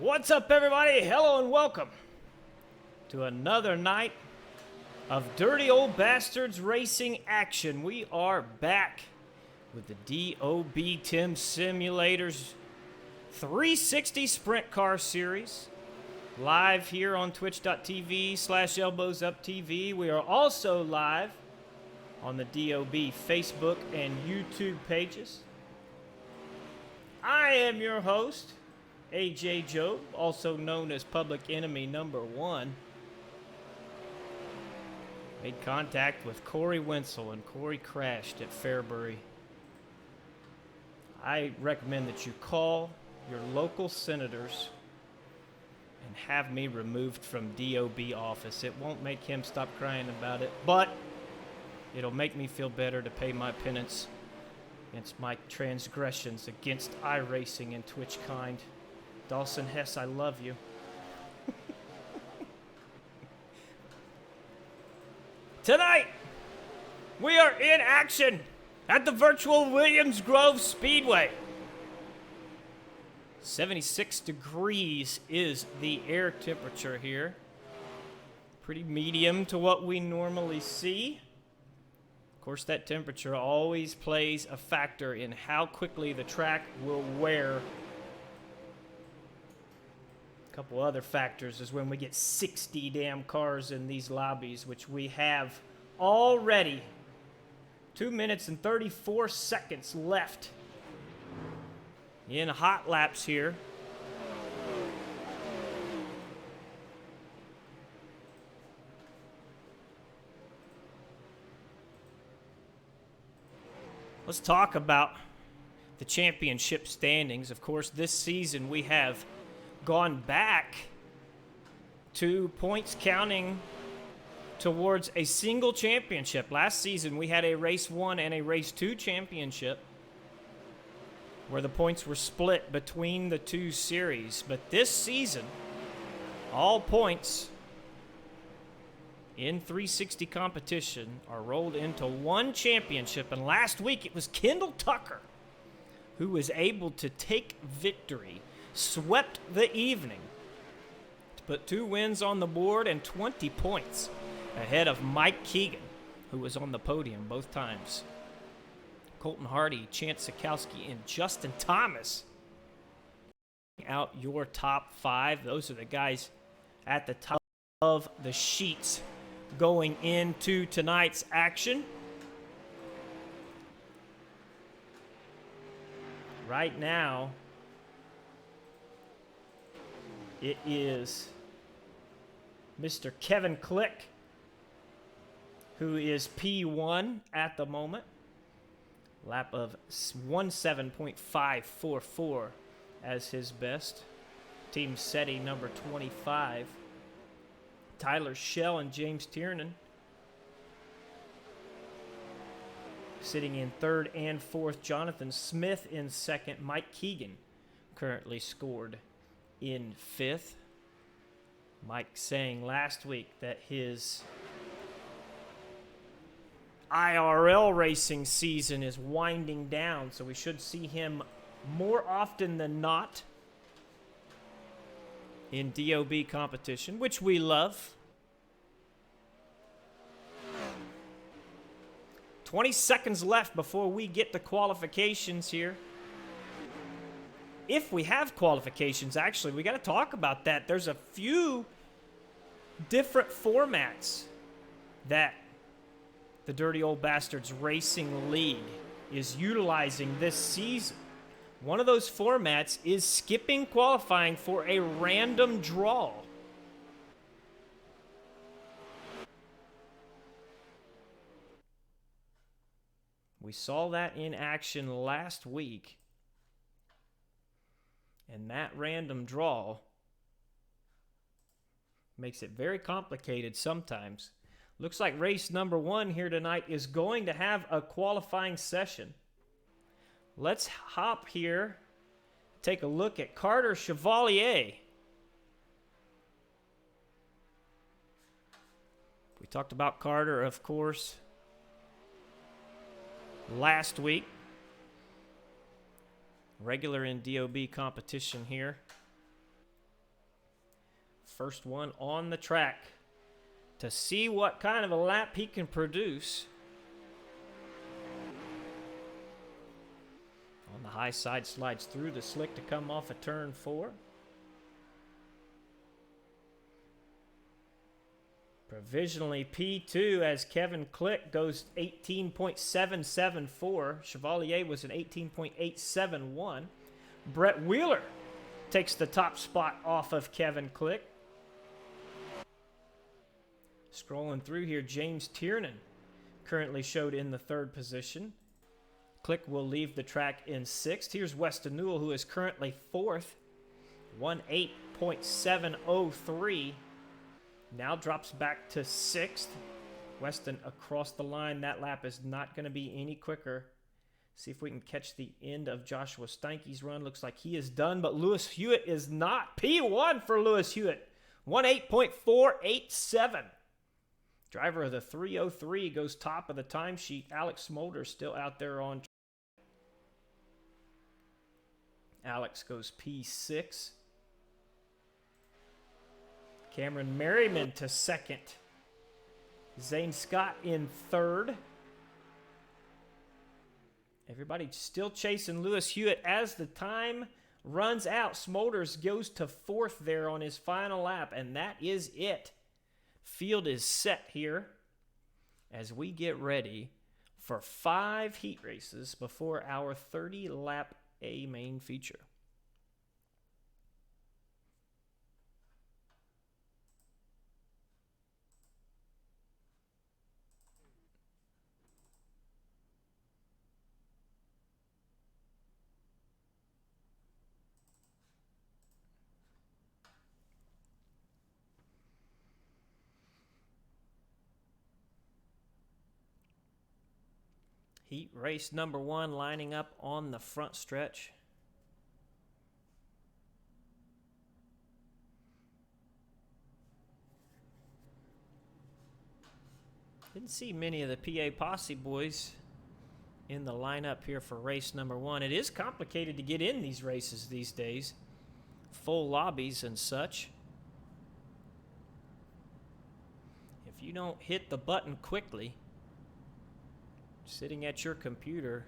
What's up, everybody? Hello and welcome to another night of Dirty Old Bastards racing action. We are back with the DOB Tim Simulators 360 Sprint Car Series, live here on twitch.tv/elbowsuptv. We are also live on the DOB Facebook and YouTube pages. I am your host, AJ Job, also known as Public Enemy Number 1. Made contact with Corey Wenzel, and Corey crashed at Fairbury. I recommend that you call your local senators and have me removed from DOB office. It won't make him stop crying about it, but it'll make me feel better to pay my penance against my transgressions against iRacing and Twitch kind. Dawson Hess, I love you. Tonight, we are in action at the virtual Williams Grove Speedway. 76 degrees is the air temperature here. Pretty medium to what we normally see. Of course, that temperature always plays a factor in how quickly the track will wear. Couple other factors is when we get 60 damn cars in these lobbies, which we have already. 2 minutes and 34 seconds left in hot laps here. Let's talk about the championship standings. Of course, this season we have gone back to points counting towards a single championship. Last season we had a race 1 and a race 2 championship where the points were split between the two series. But this season, all points in 360 competition are rolled into one championship. And last week it was Kendall Tucker who was able to take victory, swept the evening to put 2 wins on the board and 20 points ahead of Mike Keegan, who was on the podium both times. Colton Hardy, Chance Sikowski, and Justin Thomas out your top 5. Those are the guys at the top of the sheets going into tonight's action. Right now, it is Mr. Kevin Click, who is P1 at the moment. Lap of 17.544 as his best. Team SETI number 25. Tyler Schell and James Tiernan sitting in 3rd and 4th. Jonathan Smith in 2nd. Mike Keegan currently scored in 5th. Mike saying last week that his IRL racing season is winding down, so we should see him more often than not in DOB competition, which we love. 20 seconds left before we get the qualifications here. If we have qualifications, actually, we got to talk about that. There's a few different formats that the Dirty Old Bastards Racing League is utilizing this season. One of those formats is skipping qualifying for a random draw. We saw that in action last week. And that random draw makes it very complicated sometimes. Looks like race number 1 here tonight is going to have a qualifying session. Let's hop here, take a look at Carter Chevalier. We talked about Carter, of course, last week. Regular in DOB competition here. first one on the track to see what kind of a lap he can produce. On the high side, slides through the slick to come off of turn 4. Provisionally P2 as Kevin Click goes 18.774. Chevalier was an 18.871. Brett Wheeler takes the top spot off of Kevin Click. Scrolling through here, James Tiernan currently showed in the 3rd position. Click will leave the track in 6th. Here's Weston Newell, who is currently 4th, 18.703. Now drops back to 6th. Weston across the line. That lap is not going to be any quicker. See if we can catch the end of Joshua Steinke's run. Looks like he is done, but Lewis Hewitt is not. P1 for Lewis Hewitt. 18.487. Driver of the 303 goes top of the timesheet. Alex Smolder still out there on track. Alex goes P6. Cameron Merriman to 2nd. Zane Scott in 3rd. Everybody still chasing Lewis Hewitt as the time runs out. Smolders goes to 4th there on his final lap, and that is it. Field is set here as we get ready for 5 heat races before our 30-lap A main feature. Heat race number 1 lining up on the front stretch. Didn't see many of the PA Posse boys in the lineup here for race number 1. It is complicated to get in these races these days. Full lobbies and such. If you don't hit the button quickly, sitting at your computer,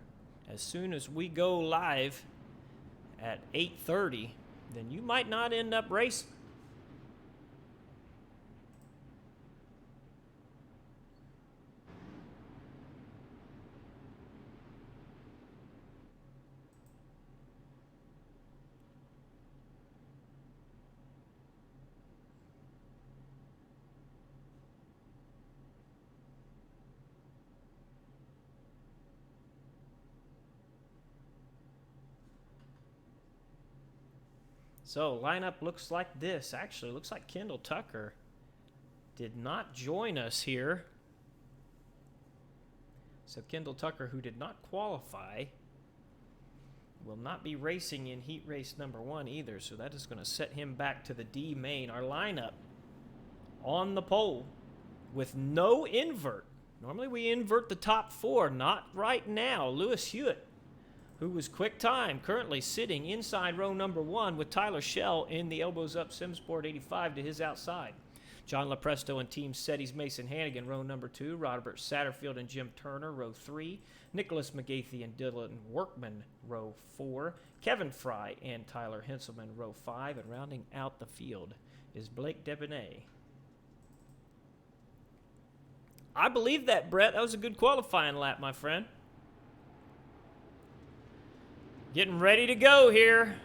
as soon as we go live at 8:30, then you might not end up racing. So lineup looks like this. Actually, looks like Kendall Tucker did not join us here. So Kendall Tucker, who did not qualify, will not be racing in heat race number 1 either. So that is going to set him back to the D main. Our lineup on the pole with no invert. Normally we invert the top 4. Not right now. Lewis Hewitt, who was quick time, currently sitting inside row number 1 with Tyler Schell in the elbows up Simsport 85 to his outside. John Lepresto and Team SETI's Mason Hannigan, row number 2. Robert Satterfield and Jim Turner, row 3. Nicholas McGathy and Dylan Workman, row 4. Kevin Fry and Tyler Henselman, row 5. And rounding out the field is Blake Debonet. I believe that, Brett. That was a good qualifying lap, my friend. Getting ready to go here.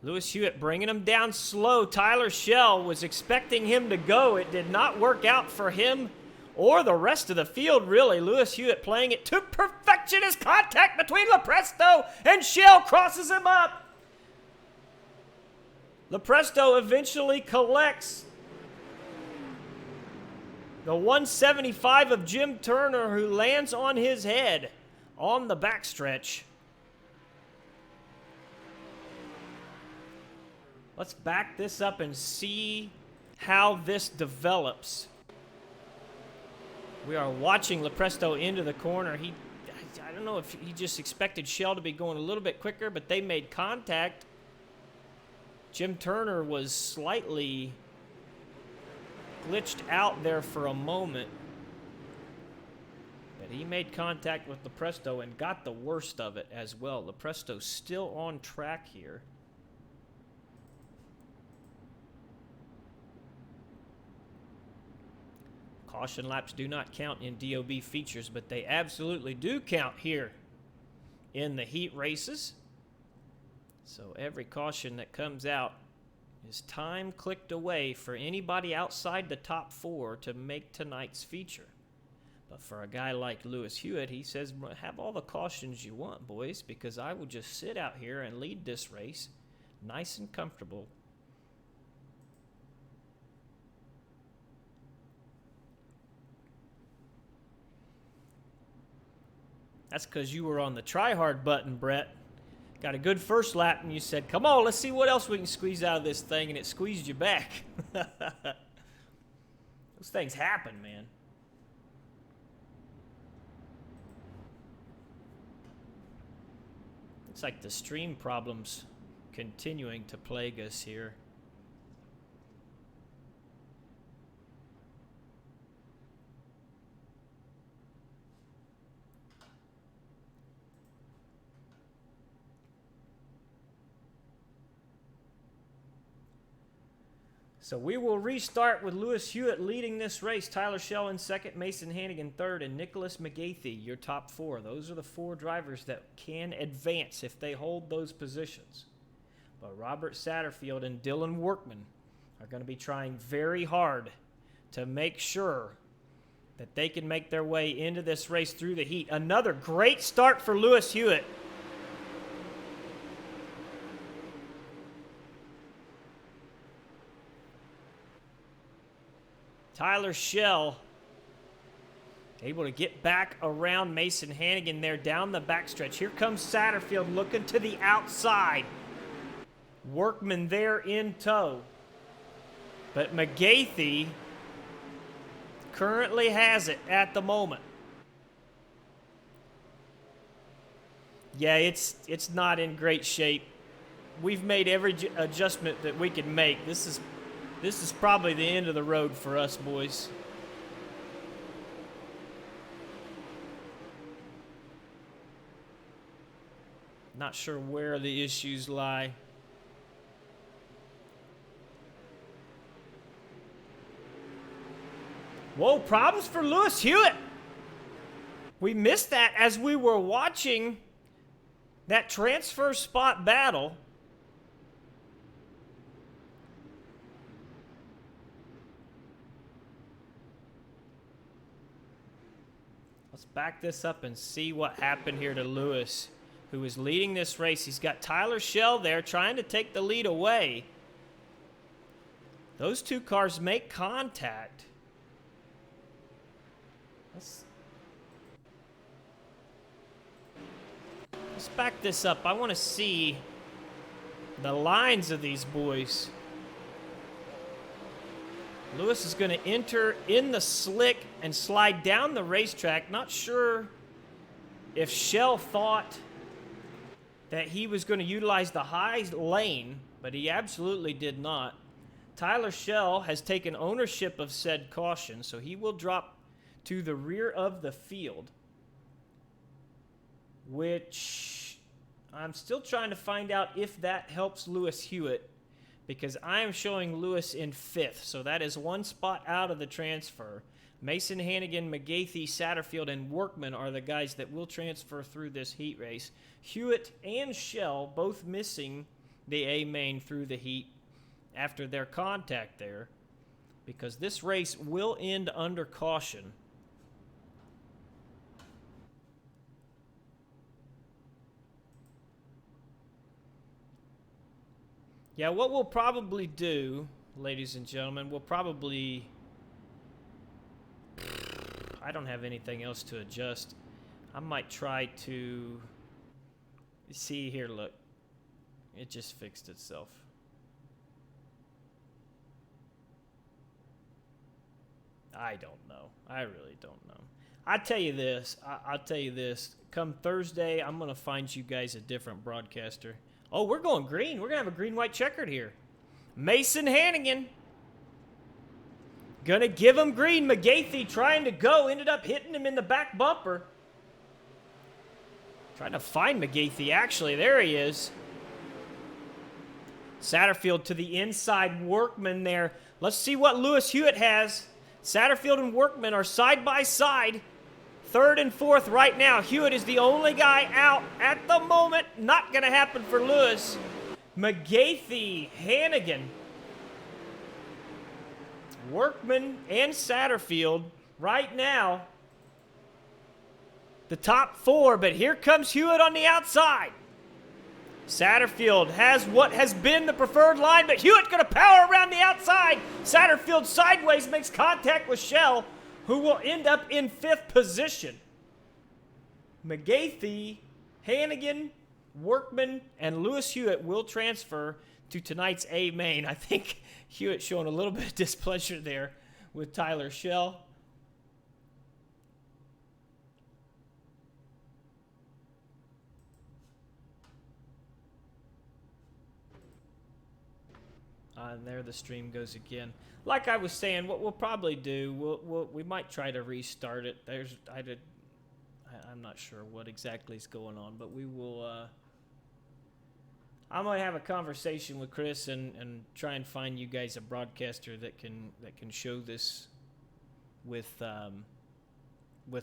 Lewis Hewitt bringing him down slow. Tyler Schell was expecting him to go. It did not work out for him or the rest of the field, really. Lewis Hewitt playing it to perfection as contact between Lepresto and Schell crosses him up. Lepresto eventually collects the 175 of Jim Turner, who lands on his head on the backstretch. Let's back this up and see how this develops. We are watching Lepresto into the corner. I don't know if he just expected Schell to be going a little bit quicker, but they made contact. Jim Turner was slightly glitched out there for a moment. But he made contact with Lepresto and got the worst of it as well. Lepresto's still on track here. Caution laps do not count in DOB features, but they absolutely do count here in the heat races. So every caution that comes out is time clicked away for anybody outside the top 4 to make tonight's feature. But for a guy like Lewis Hewitt, he says, have all the cautions you want, boys, because I will just sit out here and lead this race nice and comfortable. That's because you were on the try hard button, Brett. Got a good first lap, and you said, come on, let's see what else we can squeeze out of this thing, and it squeezed you back. Those things happen, man. It's like the stream problems continuing to plague us here. So we will restart with Lewis Hewitt leading this race, Tyler Schell in second, Mason Hannigan third, and Nicholas McGathey, your top 4. Those are the 4 drivers that can advance if they hold those positions. But Robert Satterfield and Dylan Workman are going to be trying very hard to make sure that they can make their way into this race through the heat. Another great start for Lewis Hewitt. Tyler Schell able to get back around Mason Hannigan there down the backstretch. Here comes Satterfield looking to the outside. Workman there in tow. But McGathey currently has it at the moment. Yeah, it's not in great shape. We've made every adjustment that we can make. This is probably the end of the road for us, boys. Not sure where the issues lie. Whoa, problems for Lewis Hewitt. We missed that as we were watching that transfer spot battle. Let's back this up and see what happened here to Lewis, who is leading this race. He's got Tyler Schell there trying to take the lead away. Those 2 cars make contact. Let's back this up. I want to see the lines of these boys. Lewis is going to enter in the slick and slide down the racetrack. Not sure if Schell thought that he was going to utilize the high lane, but he absolutely did not. Tyler Schell has taken ownership of said caution, so he will drop to the rear of the field, which I'm still trying to find out if that helps Lewis Hewitt, because I am showing Lewis in 5th, so that is 1 spot out of the transfer. Mason Hannigan, McGathey, Satterfield, and Workman are the guys that will transfer through this heat race. Hewitt and Schell both missing the A main through the heat after their contact there, because this race will end under caution. Yeah, what we'll probably do, ladies and gentlemen, we'll probably... I don't have anything else to adjust. I might try to... See here, look. It just fixed itself. I don't know. I really don't know. I'll tell you this. I'll tell you this. Come Thursday, I'm going to find you guys a different broadcaster. Oh, we're going green. We're going to have a green-white checkered here. Mason Hannigan gonna give him green. McGathey trying to go, ended up hitting him in the back bumper. Trying to find McGathey, actually. There he is. Satterfield to the inside. Workman there. Let's see what Lewis Hewitt has. Satterfield and Workman are side by side. Third and fourth right now. Hewitt is the only guy out at the moment. Not going to happen for Lewis. McGathey, Hannigan, Workman, and Satterfield right now. The top four, but here comes Hewitt on the outside. Satterfield has what has been the preferred line, but Hewitt going to power around the outside. Satterfield sideways makes contact with Shell, who will end up in fifth position. McGathey, Hannigan, Workman, and Lewis Hewitt will transfer to tonight's A main. I think Hewitt showing a little bit of displeasure there with Tyler Shell. And there the stream goes again. Like I was saying, what we'll probably do, we might try to restart it. I'm not sure what exactly is going on, but we will. I'm gonna have a conversation with Chris and try and find you guys a broadcaster that can show this with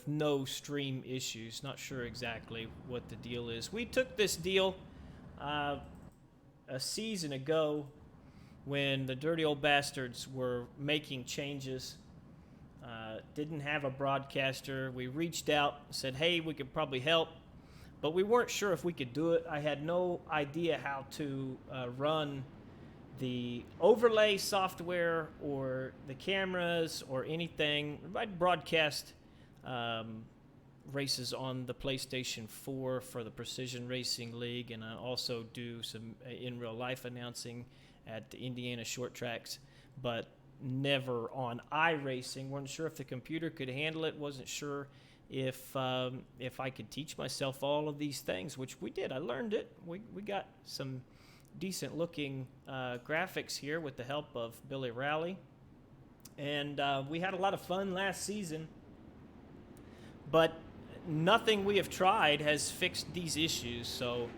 no stream issues. Not sure exactly what the deal is. We took this deal a season ago when the Dirty Old Bastards were making changes. Didn't have a broadcaster. We reached out, said, hey, we could probably help, but we weren't sure if we could do it. I had no idea how to run the overlay software or the cameras or anything. I'd broadcast races on the PlayStation 4 for the Precision Racing League, and I also do some in real life announcing at the Indiana Short Tracks, but never on iRacing. Wasn't sure if the computer could handle it. Wasn't sure if I could teach myself all of these things, which we did. I learned it. We got some decent looking graphics here with the help of Billy Rowley, and we had a lot of fun last season, but nothing we have tried has fixed these issues. So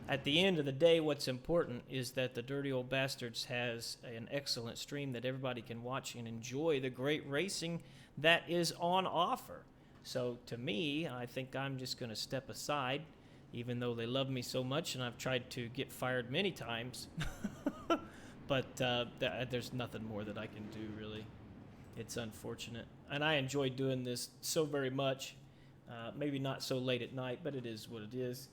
at the end of the day, what's important is that the Dirty Old Bastards has an excellent stream that everybody can watch and enjoy the great racing that is on offer. So to me, I think I'm just going to step aside, even though they love me so much and I've tried to get fired many times. But there's nothing more that I can do, really. It's unfortunate. And I enjoy doing this so very much. Maybe not so late at night, but it is what it is.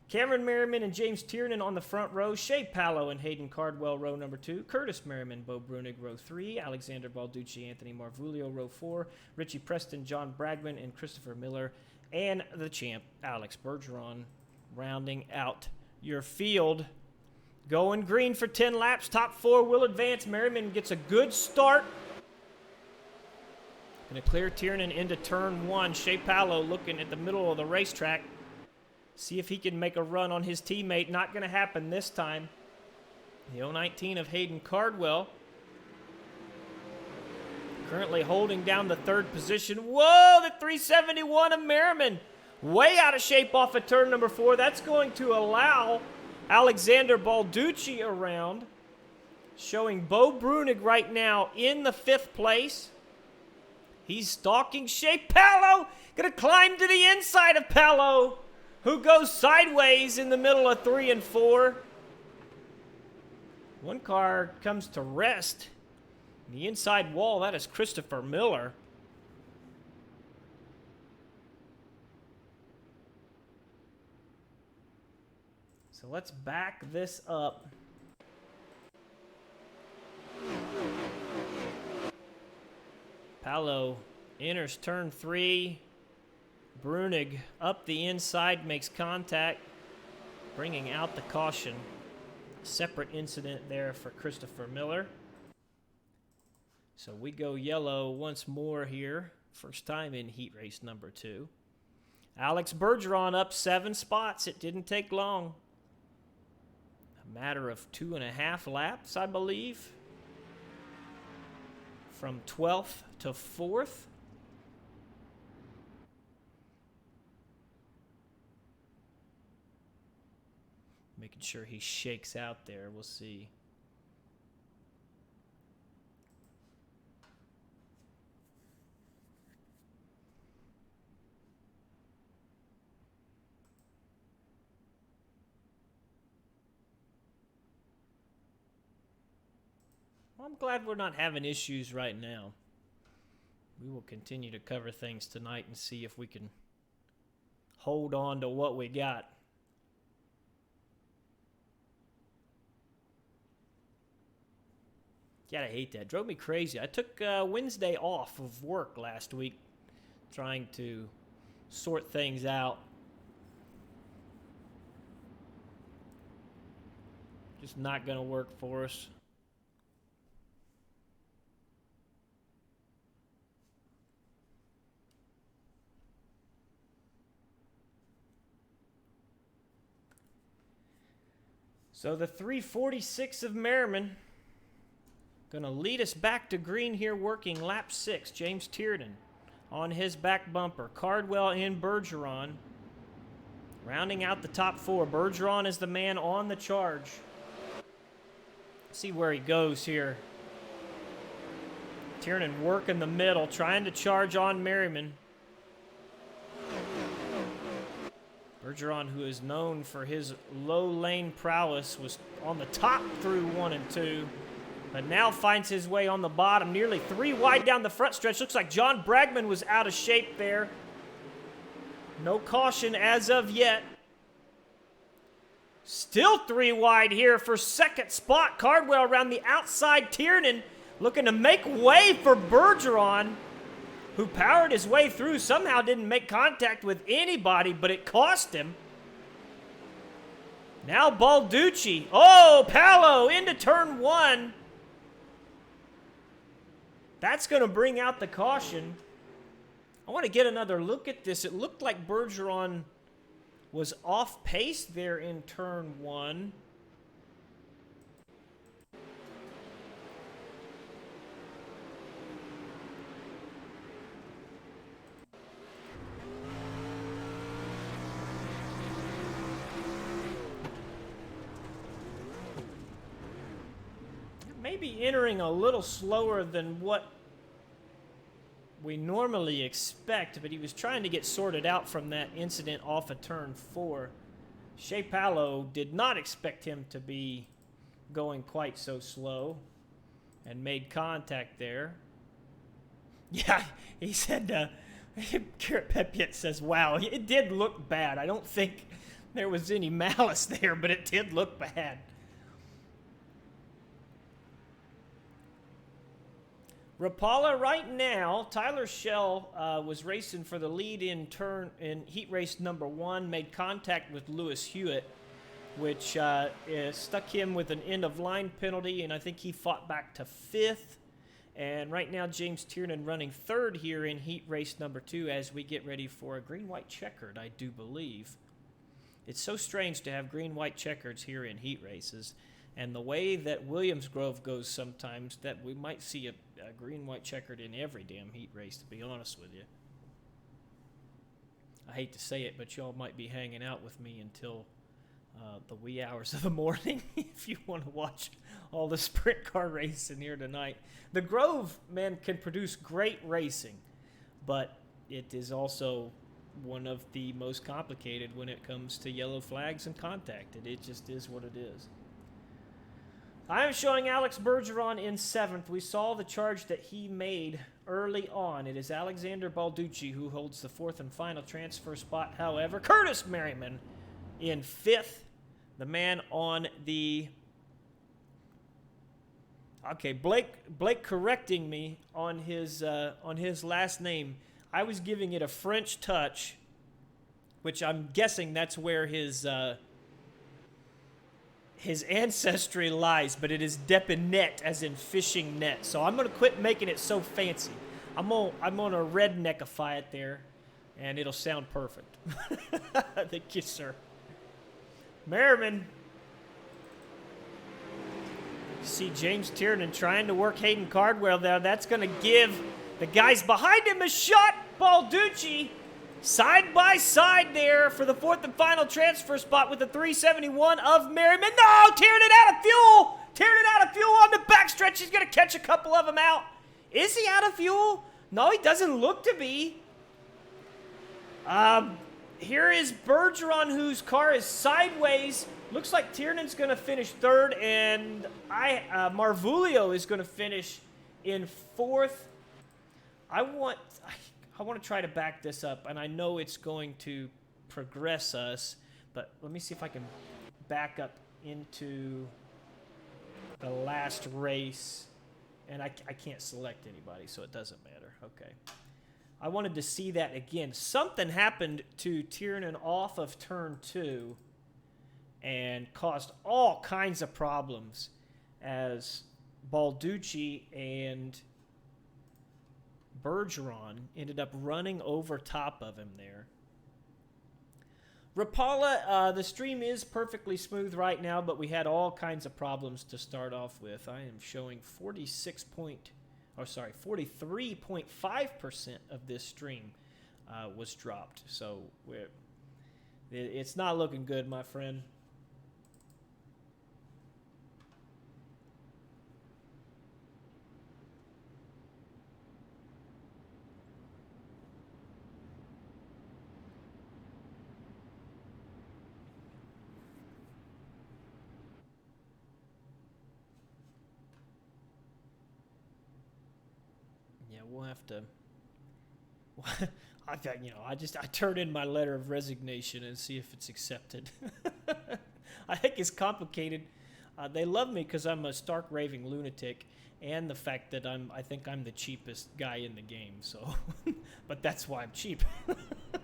Cameron Merriman and James Tiernan on the front row. Shea Pallow and Hayden Cardwell, row number 2. Curtis Merriman, Bo Brunig, row 3. Alexander Balducci, Anthony Marvulio, row 4. Richie Preston, John Bragman, and Christopher Miller. And the champ, Alex Bergeron, rounding out your field. Going green for 10 laps. Top 4 will advance. Merriman gets a good start. Going to clear Tiernan into turn 1. Shea Pallow looking at the middle of the racetrack. See if he can make a run on his teammate. Not going to happen this time. The 019 of Hayden Cardwell currently holding down the third position. Whoa, the 371 of Merriman. Way out of shape off of turn number 4. That's going to allow Alexander Balducci around. Showing Bo Brunig right now in the 5th place. He's stalking Shea Pallow. Going to climb to the inside of Pallow, who goes sideways in the middle of 3 and 4. One car comes to rest. The inside wall, that is Christopher Miller. So let's back this up. Pallow enters turn 3. Brunig up the inside, makes contact, bringing out the caution. Separate incident there for Christopher Miller. So we go yellow once more here. First time in heat race number 2. Alex Bergeron up 7 spots. It didn't take long. A matter of 2.5 laps, I believe. From 12th to 4th. Making sure he shakes out there. We'll see. Well, I'm glad we're not having issues right now. We will continue to cover things tonight and see if we can hold on to what we got. Gotta hate that. Drove me crazy. I took Wednesday off of work last week trying to sort things out. Just not going to work for us. So the 346 of Merriman going to lead us back to green here, working lap 6. James Tiernan on his back bumper. Cardwell and Bergeron rounding out the top 4. Bergeron is the man on the charge. See where he goes here. Tiernan working the middle, trying to charge on Merriman. Bergeron, who is known for his low lane prowess, was on the top through 1 and 2. But now finds his way on the bottom, nearly 3 wide down the front stretch. Looks like John Bragman was out of shape there. No caution as of yet. Still 3 wide here for second spot. Cardwell around the outside. Tiernan looking to make way for Bergeron, who powered his way through. Somehow didn't make contact with anybody, but it cost him. Now Balducci. Oh, Paolo into turn 1. That's going to bring out the caution. I want to get another look at this. It looked like Bergeron was off pace there in turn 1. Maybe entering a little slower than what we normally expect, but he was trying to get sorted out from that incident off of turn 4. Shea Paolo did not expect him to be going quite so slow and made contact there. Yeah, he said, Garrett Pepiot says, wow, it did look bad. I don't think there was any malice there, but it did look bad. Rapala right now, Tyler Schell was racing for the lead in heat race number 1, made contact with Lewis Hewitt, which stuck him with an end-of-line penalty, and I think he fought back to 5th. And right now, James Tiernan running 3rd here in heat race number 2 as we get ready for a green-white checkered, I do believe. It's so strange to have green-white checkers here in heat races. And the way that Williams Grove goes sometimes, that we might see a green-white checkered in every damn heat race, to be honest with you. I hate to say it, but y'all might be hanging out with me until the wee hours of the morning if you want to watch all the sprint car racing here tonight. The Grove, man, can produce great racing, but it is also one of the most complicated when it comes to yellow flags and contact. It just is what it is. I am showing Alex Bergeron in 7th. We saw the charge that he made early on. It is Alexander Balducci who holds the 4th and final transfer spot. However, Curtis Merriman in 5th. The man on the... Okay, Blake correcting me on his last name. I was giving it a French touch, which I'm guessing that's where his ancestry lies, but it is Depinet, as in fishing net. So I'm going to quit making it so fancy. I'm gonna redneckify it there, and it'll sound perfect. Thank you, sir. Merriman see James Tiernan trying to work Hayden Cardwell there. That's going to give the guys behind him a shot. Balducci side by side there for the fourth and final transfer spot with the 371 of Merriman. No, Tiernan out of fuel. Tiernan out of fuel on the backstretch. He's going to catch a couple of them out. Is he out of fuel? No, he doesn't look to be. Here is Bergeron, whose car is sideways. Looks like Tiernan's going to finish third, and Marvulio is going to finish in fourth. I want to try to back this up, and I know it's going to progress us, but let me see if I can back up into the last race, and I can't select anybody, so it doesn't matter. Okay. I wanted to see that again. Something happened to Tiernan off of turn 2 and caused all kinds of problems as Balducci and Bergeron ended up running over top of him there. Rapala, the stream is perfectly smooth right now, but we had all kinds of problems to start off with. I am showing 43.5% of this stream was dropped. So it's not looking good, my friend. We'll have to. I turn in my letter of resignation and see if it's accepted. I think it's complicated. They love me because I'm a stark raving lunatic, and the fact that I think I'm the cheapest guy in the game. So, but that's why I'm cheap,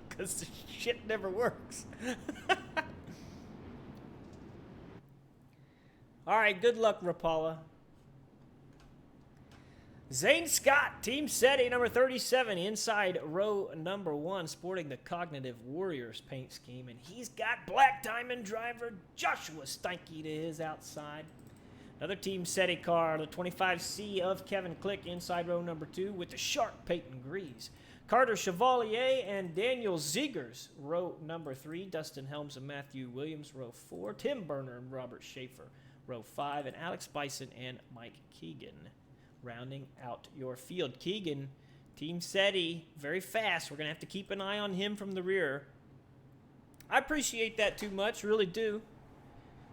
because the shit never works. All right, good luck, Rapala. Zane Scott, Team SETI number 37, inside row number 1, sporting the Cognitive Warriors paint scheme. And he's got Black Diamond driver Joshua Steinke to his outside. Another Team SETI car, the 25C of Kevin Click, inside row number 2, with the sharp Peyton Grease. Carter Chevalier and Daniel Ziegers, row number 3. Dustin Helms and Matthew Williams, row 4. Tim Berner and Robert Schaefer, row 5. And Alex Bison and Mike Keegan, rounding out your field. Keegan, Team SETI, very fast. We're going to have to keep an eye on him from the rear. I appreciate that too much, really do.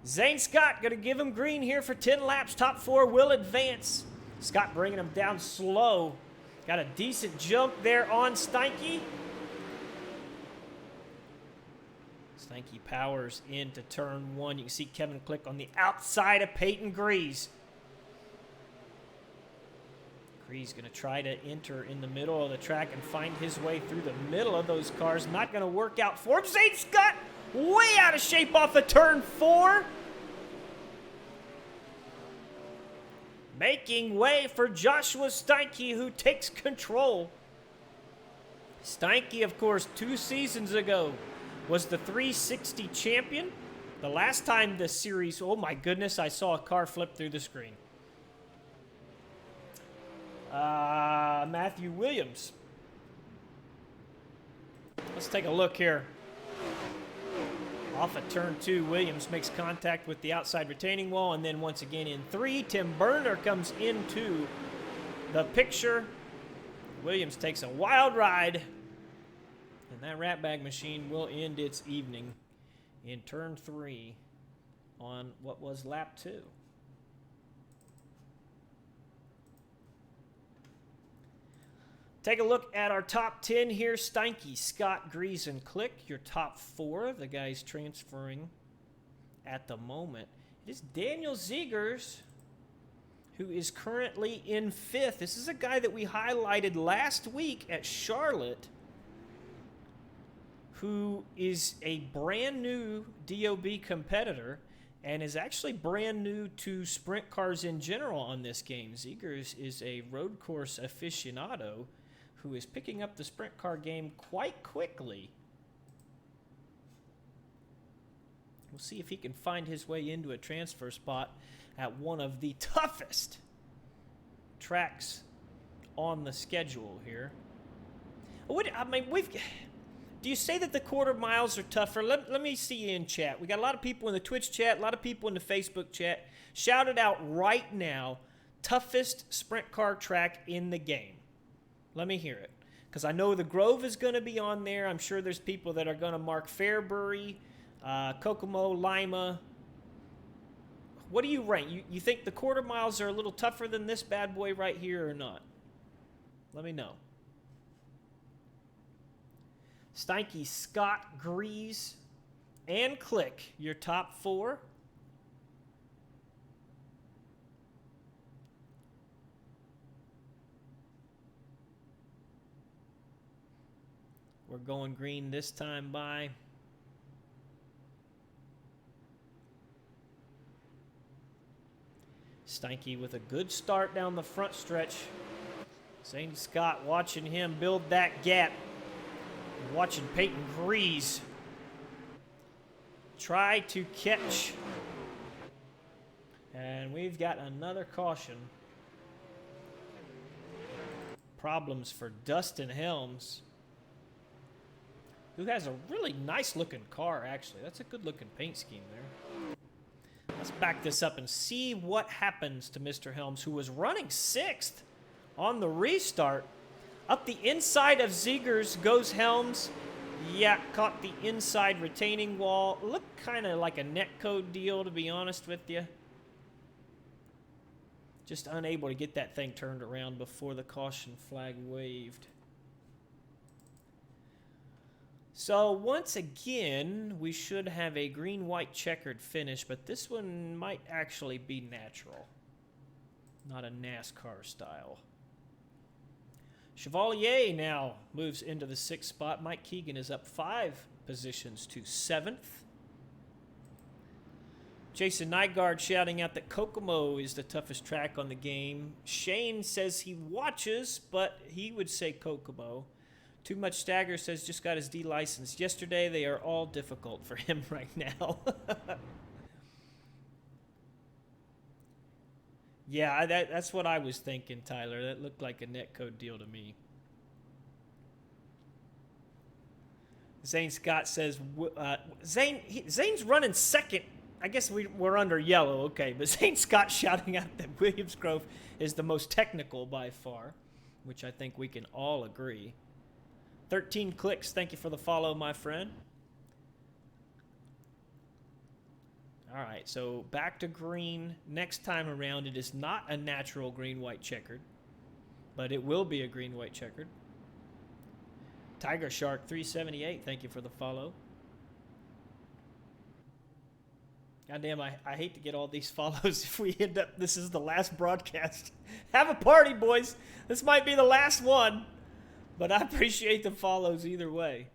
Zane Scott going to give him green here for 10 laps. Top 4 will advance. Scott bringing him down slow. Got a decent jump there on Steinke. Steinke powers into turn 1. You can see Kevin Click on the outside of Peyton Grease. Grease going to try to enter in the middle of the track and find his way through the middle of those cars. Not going to work out for him. Zane Scott way out of shape off of turn 4. Making way for Joshua Steinke, who takes control. Steinke, of course, 2 seasons ago was the 360 champion. The last time the series, oh my goodness, I saw a car flip through the screen. Matthew Williams. Let's take a look here. Off of turn 2, Williams makes contact with the outside retaining wall, and then once again in 3, Tim Berner comes into the picture. Williams takes a wild ride, and that rat bag machine will end its evening in turn 3 on what was lap 2. Take a look at our top 10 here. Steinke, Scott, Grease, and Click. Your top 4, the guys transferring at the moment. It is Daniel Ziegers, who is currently in 5th. This is a guy that we highlighted last week at Charlotte, who is a brand new DOB competitor and is actually brand new to sprint cars in general on this game. Ziegers is a road course aficionado who is picking up the sprint car game quite quickly. We'll see if he can find his way into a transfer spot. at one of the toughest tracks on the schedule here. Do you say that the quarter miles are tougher? Let me see you in chat. We got a lot of people in the Twitch chat, a lot of people in the Facebook chat. Shout it out right now. Toughest sprint car track in the game. Let me hear it. Because I know the Grove is going to be on there. I'm sure there's people that are going to mark Fairbury, Kokomo, Lima. What do you rank? You think the quarter miles are a little tougher than this bad boy right here or not? Let me know. Steinke, Scott, Grease, and Click, your top 4. We're going green this time by. Steinke with a good start down the front stretch. Zane Scott watching him build that gap. Watching Peyton Grease try to catch. And we've got another caution. Problems for Dustin Helms, who has a really nice looking car, actually. That's a good looking paint scheme there. Let's back this up and see what happens to Mr. Helms, who was running 6th on the restart. Up the inside of Ziegers goes Helms. Yeah, caught the inside retaining wall. Looked kind of like a netcode deal, to be honest with you. Just unable to get that thing turned around before the caution flag waved. So once again, we should have a green-white checkered finish, but this one might actually be natural, not a NASCAR style. Chevalier now moves into the 6th spot. Mike Keegan is up 5 positions to 7th. Jason Nygaard shouting out that Kokomo is the toughest track on the game. Shane says he watches, but he would say Kokomo. Too Much Stagger says just got his D license yesterday. They are all difficult for him right now. Yeah, that's what I was thinking, Tyler. That looked like a netcode deal to me. Zane Scott says, Zane's running 2nd. I guess we're under yellow, okay. But Zane Scott shouting out that Williams Grove is the most technical by far, which I think we can all agree. 13 clicks, thank you for the follow, my friend. All right, so back to green. Next time around, it is not a natural green-white checkered, but it will be a green-white checkered. Tiger Shark 378, thank you for the follow. Goddamn, I hate to get all these follows if we end up, this is the last broadcast. Have a party, boys. This might be the last one, but I appreciate the follows either way.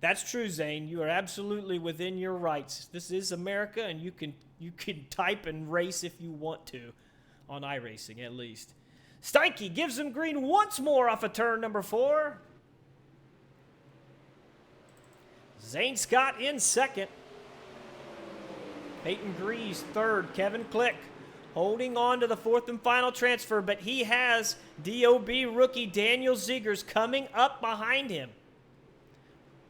That's true, Zane. You are absolutely within your rights. This is America, and you can type and race if you want to, on iRacing at least. Steinke gives him green once more off of turn number 4. Zane Scott in 2nd. Peyton Grease 3rd. Kevin Click holding on to the 4th and final transfer, but he has DOB rookie Daniel Ziegers coming up behind him.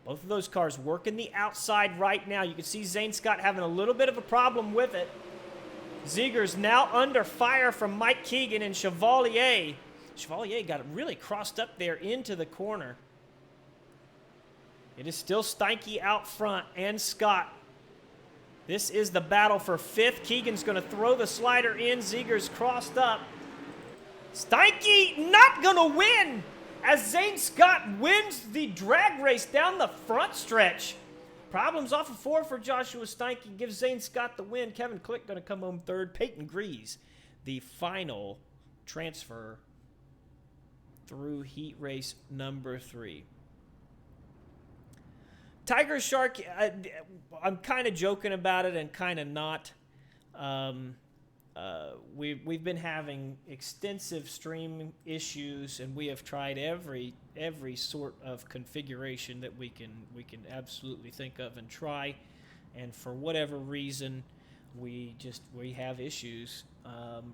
Both of those cars working the outside right now. You can see Zane Scott having a little bit of a problem with it. Ziegers now under fire from Mike Keegan and Chevalier. Chevalier got it really crossed up there into the corner. It is still Steinke out front and Scott. This is the battle for 5th. Keegan's going to throw the slider in. Ziegers crossed up. Steinke not going to win as Zane Scott wins the drag race down the front stretch. Problems off of 4 for Joshua Steinke. Gives Zane Scott the win. Kevin Click going to come home 3rd. Peyton Grease, the final transfer through heat race number 3. Tiger Shark, I'm kind of joking about it and kind of not. We've been having extensive stream issues, and we have tried every sort of configuration that we can absolutely think of and try. And for whatever reason, we have issues.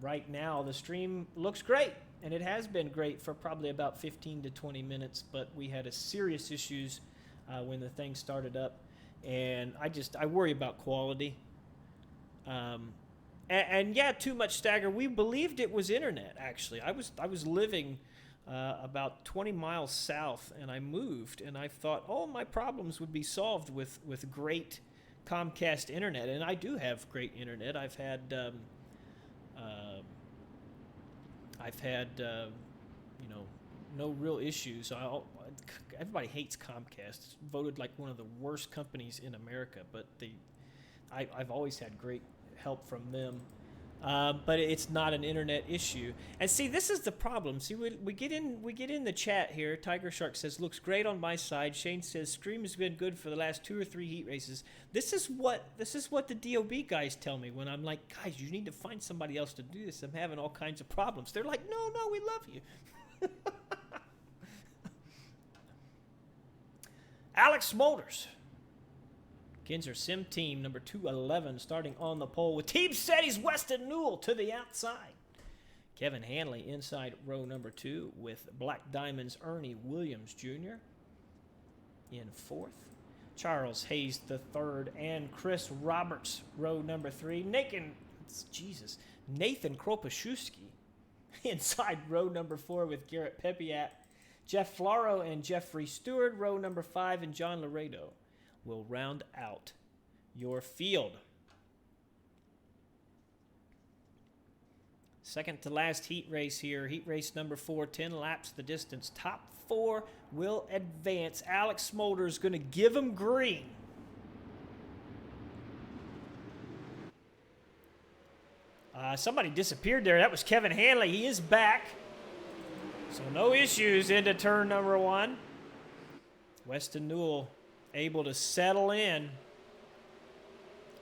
Right now, the stream looks great, and it has been great for probably about 15 to 20 minutes, but we had a serious issues when the thing started up, and I worry about quality. And yeah, too much stagger. We believed it was internet. Actually, I was living about 20 miles south, and I moved, and I thought, oh, my problems would be solved with great Comcast internet, and I do have great internet. I've had no real issues. Everybody hates Comcast. It's voted like one of the worst companies in America, but I've always had great help from them. But it's not an internet issue. And see, this is the problem. See, we get in the chat here. Tiger Shark says, looks great on my side. Shane says, stream has been good for the last 2 or 3 heat races. This is what the DOB guys tell me when I'm like, guys, you need to find somebody else to do this. I'm having all kinds of problems. They're like, no, we love you. Alex Smolders. Kinzer Sim Team number 211 starting on the pole with Team Setty's Weston Newell to the outside. Kevin Hanley inside row number 2 with Black Diamond's Ernie Williams Jr. in 4th. Charles Hayes the 3rd and Chris Roberts row number 3. Nathan Kropaszewski inside row number 4 with Garrett Pepiat. Jeff Floro and Jeffrey Stewart row number 5 and John Laredo will round out your field. Second to last heat race here. Heat race number 4, 10 laps the distance. Top 4 will advance. Alex Smolder is going to give them green. Somebody disappeared there. That was Kevin Hanley. He is back. So no issues into turn number 1. Weston Newell able to settle in.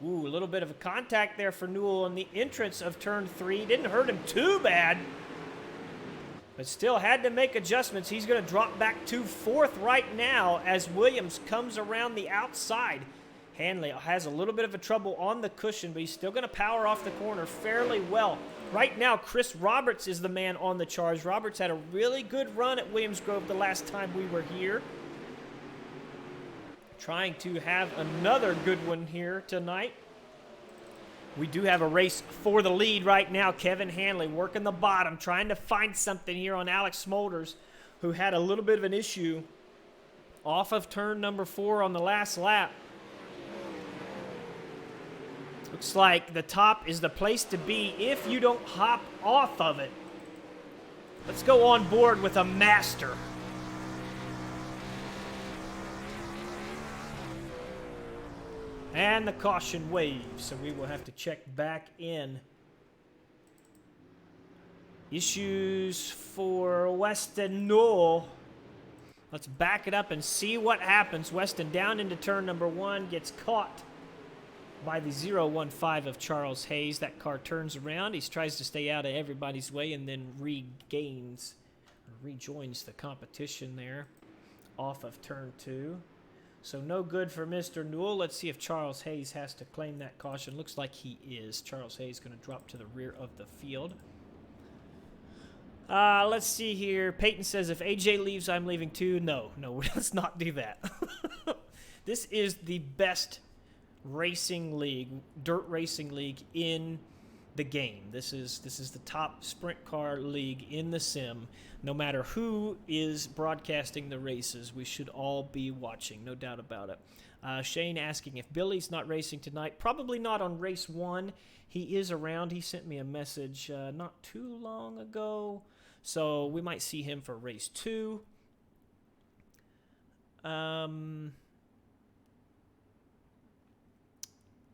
Ooh, a little bit of a contact there for Newell on the entrance of turn 3. Didn't hurt him too bad, but still had to make adjustments. He's going to drop back to 4th right now as Williams comes around the outside. Hanley has a little bit of a trouble on the cushion, but he's still going to power off the corner fairly well. Right now, Chris Roberts is the man on the charge. Roberts had a really good run at Williams Grove the last time we were here. Trying to have another good one here tonight. We do have a race for the lead right now. Kevin Hanley working the bottom, trying to find something here on Alex Smolders, who had a little bit of an issue off of turn number 4 on the last lap. Looks like the top is the place to be if you don't hop off of it. Let's go on board with a master. And the caution waves, so we will have to check back in. Issues for Weston Newell. Let's back it up and see what happens. Weston down into turn number 1, gets caught by the 015 of Charles Hayes. That car turns around. He tries to stay out of everybody's way and then rejoins the competition there off of turn 2. So no good for Mr. Newell. Let's see if Charles Hayes has to claim that caution. Looks like he is. Charles Hayes going to drop to the rear of the field. Let's see here. Peyton says, if AJ leaves, I'm leaving too. No, let's not do that. This is the best racing league, dirt racing league in the game. This is the top sprint car league in the sim. No matter who is broadcasting the races, we should all be watching, no doubt about it. Shane asking if Billy's not racing tonight. Probably not on race 1. He is around. He sent me a message not too long ago, so we might see him for race 2.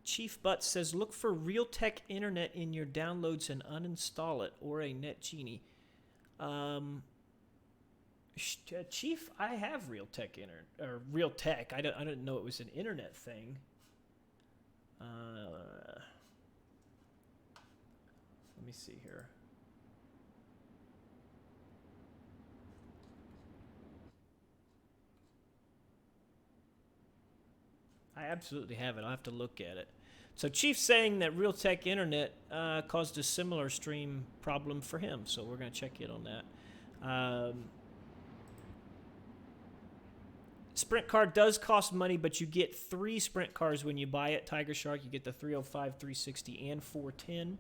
Chief Butts says, look for Realtek Internet in your downloads and uninstall it, or a NetGenie. Chief, I have Realtek Internet, or Realtek. I didn't know it was an internet thing. Let me see here. I absolutely have it. I'll have to look at it. So Chief's saying that Realtek Internet caused a similar stream problem for him. So we're going to check in on that. Sprint car does cost money, but you get 3 sprint cars when you buy it. Tiger Shark, you get the 305, 360, and 410.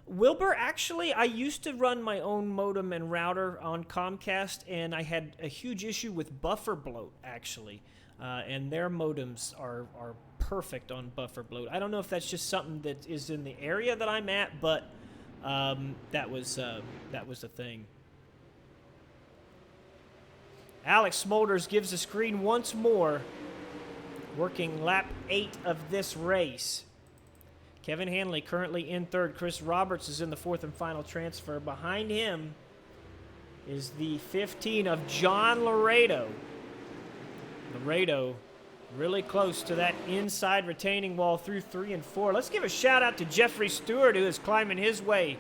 Wilbur, actually, I used to run my own modem and router on Comcast, and I had a huge issue with buffer bloat, actually. And their modems are perfect on buffer bloat. I don't know if that's just something that is in the area that I'm at, but that was the thing. Alex Smolders gives the screen once more, working lap 8 of this race. Kevin Hanley currently in third. Chris Roberts is in the fourth and final transfer. Behind him is the 15 of John Laredo. Laredo really close to that inside retaining wall through 3 and 4. Let's give a shout out to Jeffrey Stewart, who is climbing his way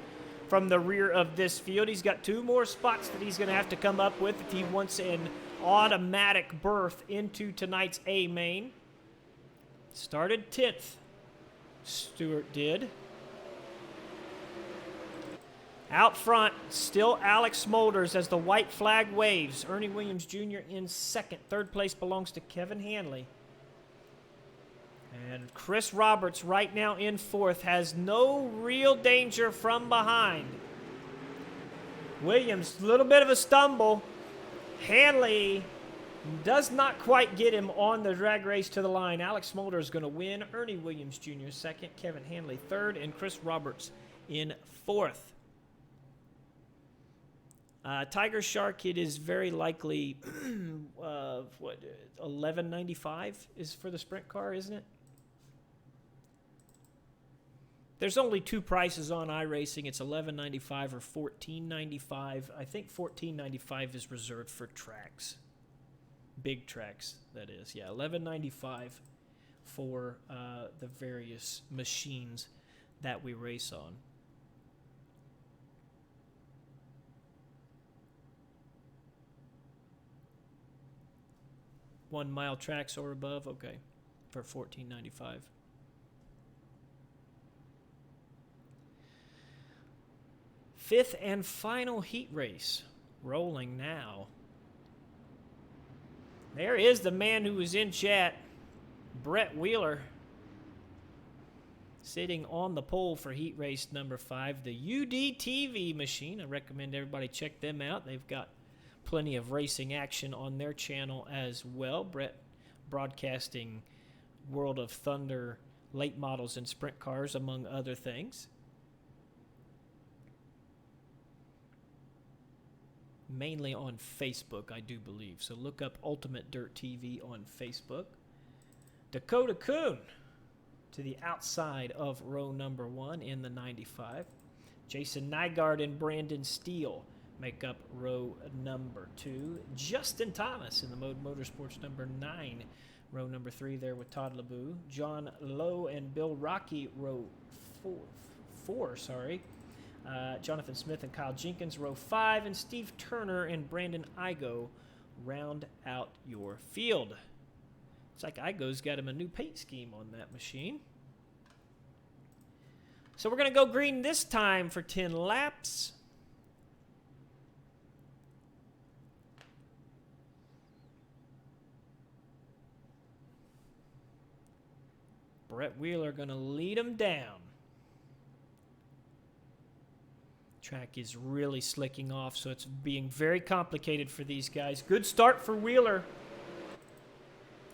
from the rear of this field. He's got 2 more spots that he's going to have to come up with if he wants an automatic berth into tonight's A main. Started 10th, Stewart did. Out front, still Alex Smolders as the white flag waves. Ernie Williams Jr. in second. Third place belongs to Kevin Hanley. And Chris Roberts right now in fourth, has no real danger from behind. Williams, a little bit of a stumble. Hanley does not quite get him on the drag race to the line. Alex Smolders is going to win. Ernie Williams Jr. second, Kevin Hanley third, and Chris Roberts in fourth. Tiger Shark, it is very likely, what, $11.95 is for the sprint car, isn't it? There's only 2 prices on iRacing. It's $11.95 or $14.95. I think $14.95 is reserved for tracks. Big tracks, that is. Yeah, $11.95 for the various machines that we race on. $1 mile tracks or above, okay, for $14.95. Fifth and final heat race, rolling now. There is the man who was in chat, Brett Wheeler, sitting on the pole for heat race number 5, the UDTV machine. I recommend everybody check them out. They've got plenty of racing action on their channel as well. Brett broadcasting World of Thunder late models and sprint cars, among other things. Mainly on Facebook, I do believe. So look up Ultimate Dirt TV on Facebook. Dakota Kuhn to the outside of row number 1 in the 95. Jason Nygaard and Brandon Steele make up row number 2. Justin Thomas in the Mode Motorsports number 9. Row number 3 there with Todd LeBeau. John Lowe and Bill Rocky, row 4. Jonathan Smith and Kyle Jenkins, row 5. And Steve Turner and Brandon Igo round out your field. It's like Igo's got him a new paint scheme on that machine. So we're going to go green this time for 10 laps. Brett Wheeler going to lead him down. Track is really slicking off, so it's being very complicated for these guys. Good start for Wheeler.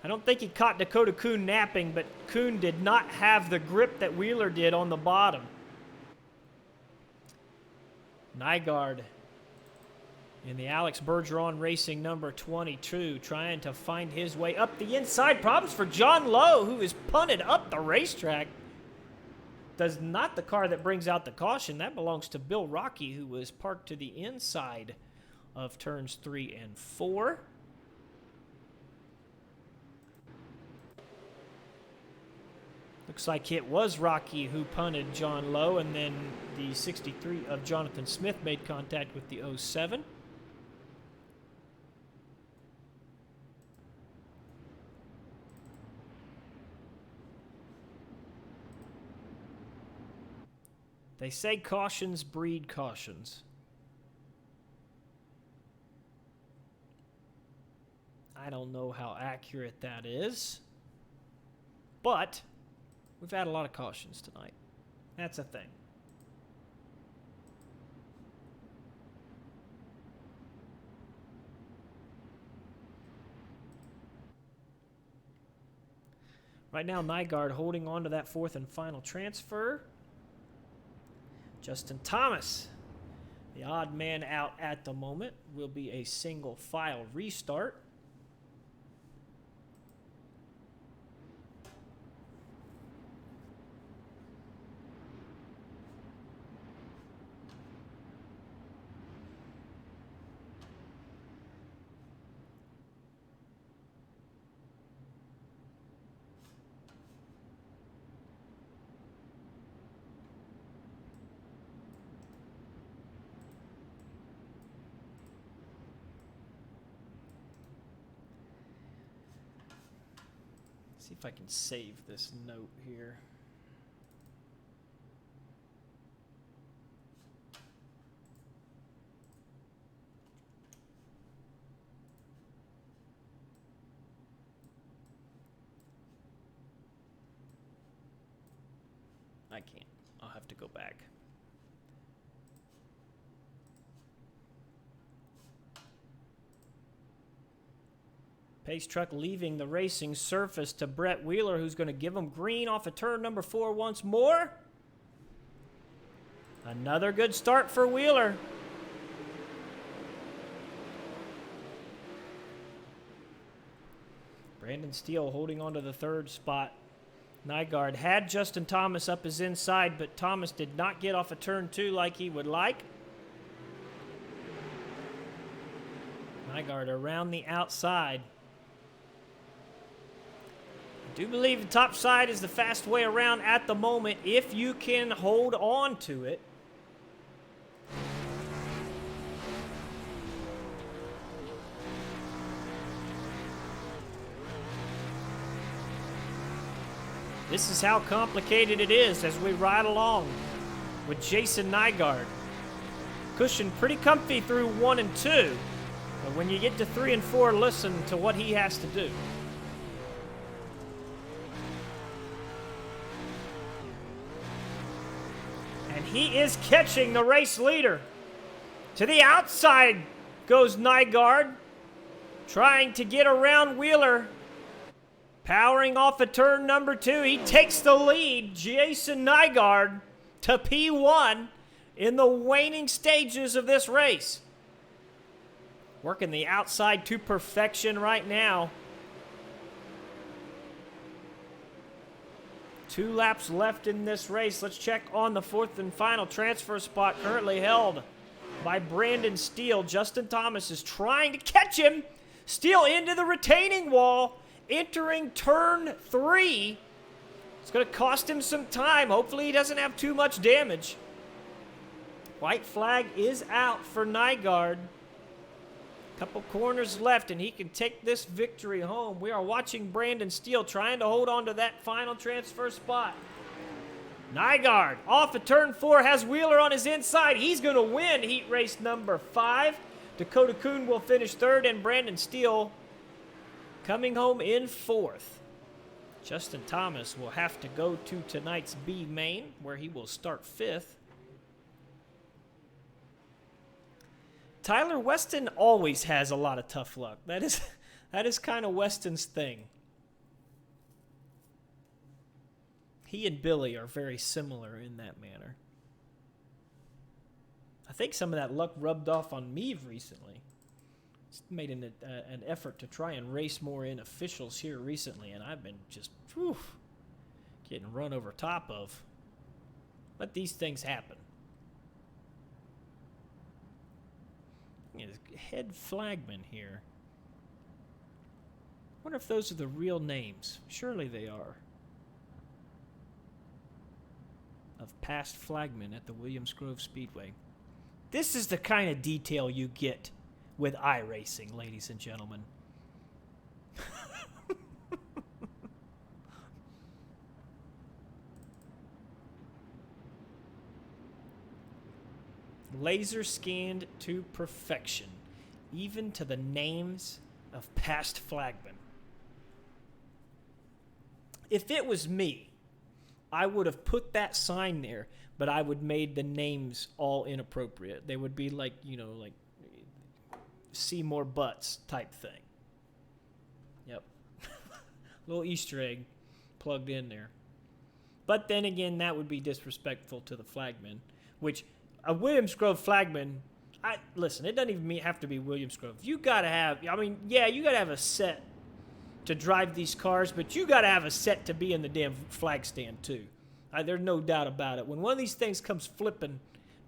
I don't think he caught Dakota Kuhn napping, but Kuhn did not have the grip that Wheeler did on the bottom. Nygaard in the Alex Bergeron Racing number 22, trying to find his way up the inside. Problems for John Lowe, who is punted up the racetrack. Does not the car that brings out the caution. That belongs to Bill Rocky, who was parked to the inside of turns 3 and 4. Looks like it was Rocky who punted John Lowe, and then the 63 of Jonathan Smith made contact with the 07. They say cautions breed cautions. I don't know how accurate that is. But we've had a lot of cautions tonight. That's a thing. Right now, Nygaard holding on to that fourth and final transfer. Justin Thomas, the odd man out at the moment, will be a single file restart. See if I can save this note here. I can't. I'll have to go back. Pace truck leaving the racing surface to Brett Wheeler, who's going to give him green off of turn number 4 once more. Another good start for Wheeler. Brandon Steele holding on to the third spot. Nygaard had Justin Thomas up his inside, but Thomas did not get off of turn 2 like he would like. Nygaard around the outside. I do believe the top side is the fast way around at the moment if you can hold on to it. This is how complicated it is as we ride along with Jason Nygaard. Cushion pretty comfy through 1 and 2, but when you get to 3 and 4, listen to what he has to do. And he is catching the race leader. To the outside goes Nygaard, trying to get around Wheeler. Powering off of turn number 2, he takes the lead. Jason Nygaard to P1 in the waning stages of this race. Working the outside to perfection right now. 2 laps left in this race. Let's check on the fourth and final transfer spot currently held by Brandon Steele. Justin Thomas is trying to catch him. Steele into the retaining wall. Entering turn 3. It's going to cost him some time. Hopefully he doesn't have too much damage. White flag is out for Nygaard. Couple corners left and he can take this victory home. We are watching Brandon Steele trying to hold on to that final transfer spot. Nygaard off of turn 4 has Wheeler on his inside. He's going to win heat race number 5. Dakota Kuhn will finish 3rd and Brandon Steele coming home in 4th. Justin Thomas will have to go to tonight's B main, where he will start 5th. Tyler Weston always has a lot of tough luck. That is kind of Weston's thing. He and Billy are very similar in that manner. I think some of that luck rubbed off on me recently. Made an effort to try and race more in officials here recently, and I've been just getting run over top of. But these things happen. Head flagman here. Wonder if those are the real names. Surely they are. Of past flagmen at the Williams Grove Speedway. This is the kind of detail you get with iRacing, ladies and gentlemen. Laser scanned to perfection, even to the names of past flagmen. If it was me, I would have put that sign there, but I would made the names all inappropriate. They would be like, like Seymour Butts type thing. Yep. Little Easter egg plugged in there. But then again, that would be disrespectful to the flagman, which a Williams Grove flagman, listen, it doesn't even have to be Williams Grove. You got to have, you got to have a set to drive these cars, but you got to have a set to be in the damn flag stand too. There's no doubt about it. When one of these things comes flipping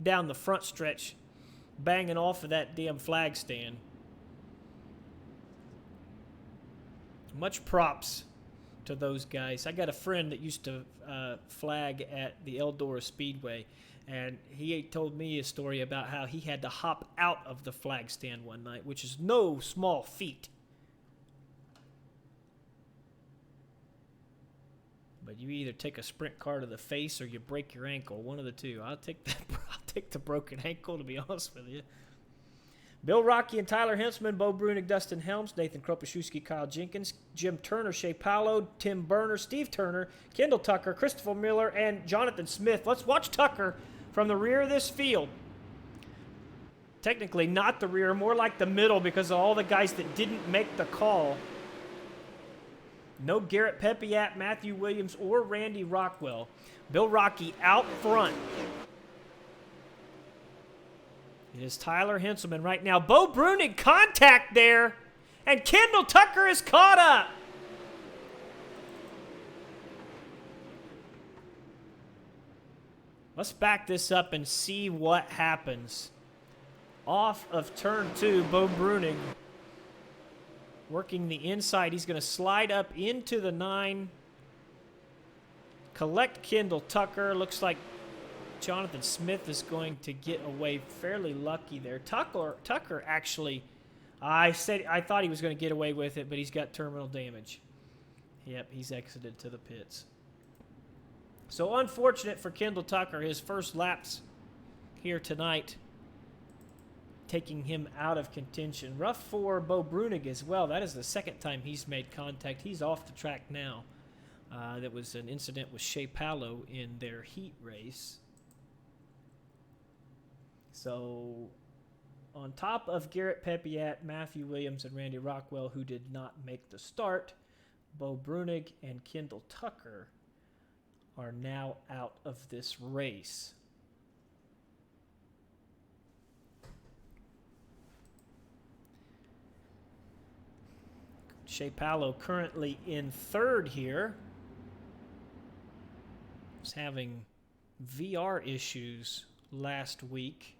down the front stretch, banging off of that damn flag stand, much props to those guys. I got a friend that used to flag at the Eldora Speedway, and he told me a story about how he had to hop out of the flag stand one night, which is no small feat. But you either take a sprint car to the face or you break your ankle, one of the two. I'll take the broken ankle, to be honest with you. Bill Rocky and Tyler Hensman, Bo Brunig, Dustin Helms, Nathan Kropaszewski, Kyle Jenkins, Jim Turner, Shea Paulo, Tim Berner, Steve Turner, Kendall Tucker, Christopher Miller, and Jonathan Smith. Let's watch Tucker from the rear of this field. Technically not the rear, more like the middle because of all the guys that didn't make the call. No Garrett Pepiat, Matthew Williams, or Randy Rockwell. Bill Rocky out front. It is Tyler Henselman right now. Bo Brunig contact there. And Kendall Tucker is caught up. Let's back this up and see what happens. Off of turn 2, Bo Brunig working the inside. He's going to slide up into the 9. Collect Kendall Tucker. Looks like Jonathan Smith is going to get away fairly lucky there. Tucker actually, I thought he was going to get away with it, but he's got terminal damage. Yep, he's exited to the pits. So unfortunate for Kendall Tucker, his first laps here tonight, taking him out of contention. Rough for Bo Brunig as well. That is the second time he's made contact. He's off the track now. That was an incident with Shea Paulo in their heat race. So on top of Garrett Pepiat, Matthew Williams, and Randy Rockwell, who did not make the start, Bo Brunig and Kendall Tucker are now out of this race. Shea Paulo currently in third here. Was having VR issues last week.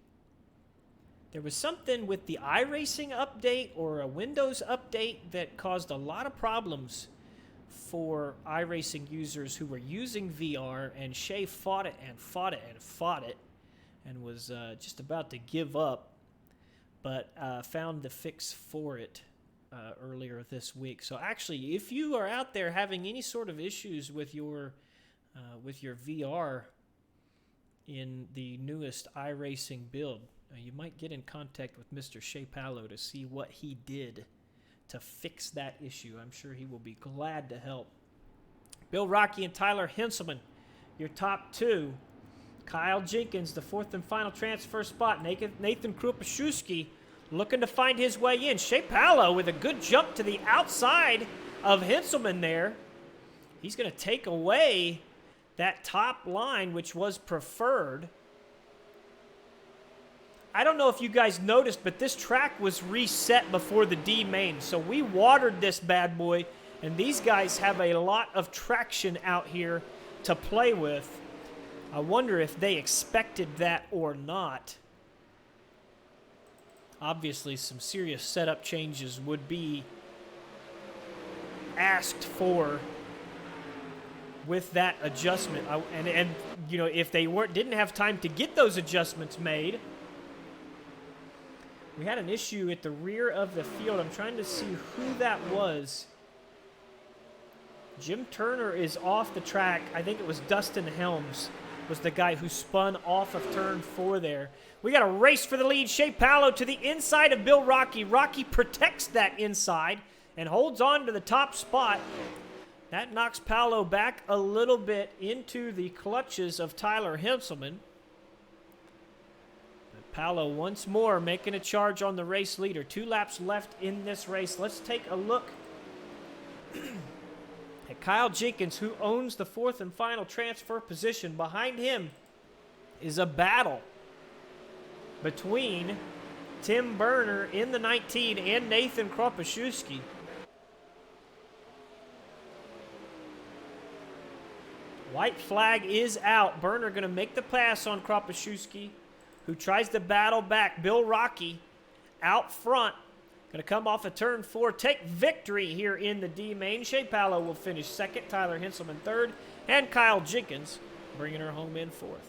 There was something with the iRacing update or a Windows update that caused a lot of problems for iRacing users who were using VR, and Shea fought it and fought it and fought it and was just about to give up, but found the fix for it earlier this week. So actually, if you are out there having any sort of issues with your VR in the newest iRacing build, you might get in contact with Mr. Shea Paulo to see what he did to fix that issue. I'm sure he will be glad to help. Bill Rocky and Tyler Henselman, your top two. Kyle Jenkins, the fourth and final transfer spot. Nathan Kropaszewski looking to find his way in. Shea Paulo with a good jump to the outside of Henselman there. He's going to take away that top line, which was preferred. I don't know if you guys noticed, but this track was reset before the D main. So we watered this bad boy, and these guys have a lot of traction out here to play with. I wonder if they expected that or not. Obviously, some serious setup changes would be asked for with that adjustment. And you know, if they didn't have time to get those adjustments made. We had an issue at the rear of the field. I'm trying to see who that was. Jim Turner is off the track. I think it was Dustin Helms was the guy who spun off of turn 4 there. We got a race for the lead. Shea Paulo to the inside of Bill Rocky. Rocky protects that inside and holds on to the top spot. That knocks Paulo back a little bit into the clutches of Tyler Henselman. But Paulo once more making a charge on the race leader. 2 laps left in this race. Let's take a look at Kyle Jenkins, who owns the 4th and final transfer position. Behind him is a battle between Tim Berner in the 19 and Nathan Kropaszewski. White flag is out. Berner going to make the pass on Kropaszewski, who tries to battle back. Bill Rocky out front. Going to come off of turn 4, take victory here in the D main. Shea Paulo will finish 2nd, Tyler Henselman 3rd, and Kyle Jenkins bringing her home in 4th.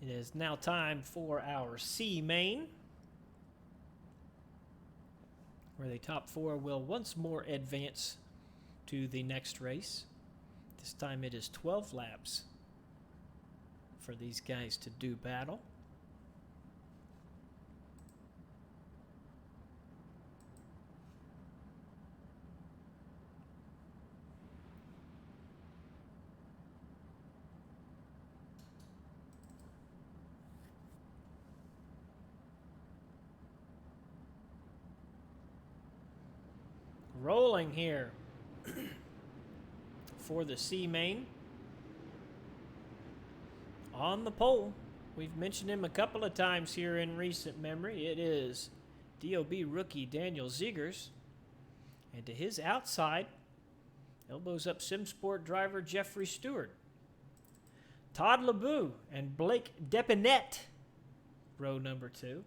It is now time for our C main, where the top 4 will once more advance to the next race. This time it is 12 laps for these guys to do battle. Rolling here for the C main. On the pole, we've mentioned him a couple of times here in recent memory. It is DOB rookie Daniel Zegers. And to his outside, elbows up SimSport driver Jeffrey Stewart. Todd LeBeau and Blake Depinet, row number 2,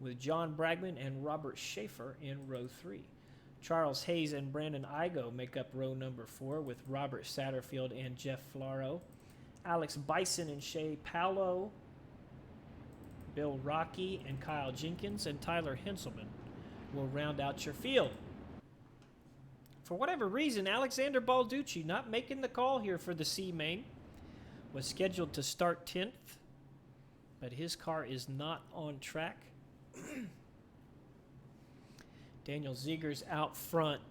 with John Bragman and Robert Schaefer in row 3. Charles Hayes and Brandon Igo make up row number 4 with Robert Satterfield and Jeff Flaro. Alex Bison and Shea Paulo, Bill Rocky and Kyle Jenkins, and Tyler Henselman will round out your field. For whatever reason, Alexander Balducci not making the call here for the C main. Was scheduled to start 10th, but his car is not on track. Daniel Zegers out front.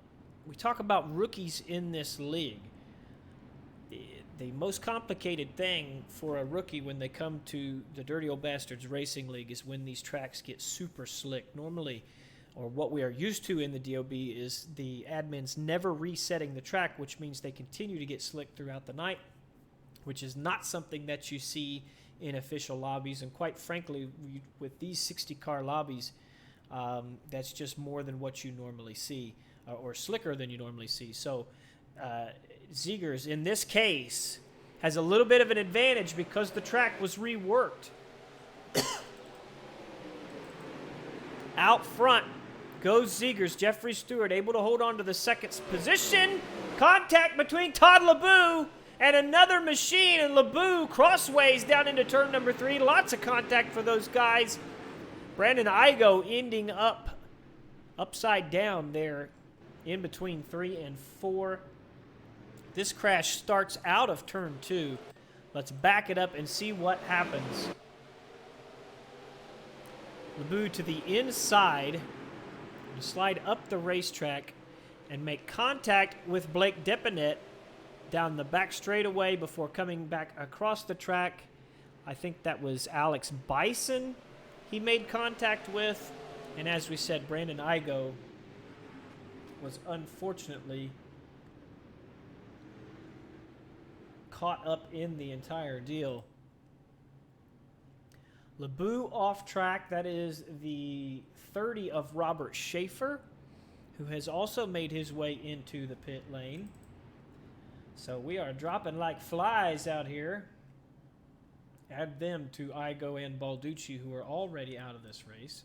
We talk about rookies in this league. The most complicated thing for a rookie when they come to the Dirty Old Bastards Racing League is when these tracks get super slick. Normally, or what we are used to in the DOB, is the admins never resetting the track, which means they continue to get slick throughout the night, which is not something that you see in official lobbies. And quite frankly, with these 60-car lobbies, that's just more than what you normally see, or slicker than you normally see. So Zegers, in this case, has a little bit of an advantage because the track was reworked. Out front goes Zegers. Jeffrey Stewart able to hold on to the 2nd position. Contact between Todd LeBeau and another machine, and LeBeau crossways down into turn number 3. Lots of contact for those guys. Brandon Igo ending up upside down there in between 3 and 4. This crash starts out of turn 2. Let's back it up and see what happens. LeBeau to the inside, to slide up the racetrack and make contact with Blake Depinet down the back straightaway before coming back across the track. I think that was Alex Bison he made contact with, and as we said, Brandon Igo was unfortunately caught up in the entire deal. LeBeau off track. That is the 30 of Robert Schaefer, who has also made his way into the pit lane. So we are dropping like flies out here. Add them to Igo and Balducci, who are already out of this race.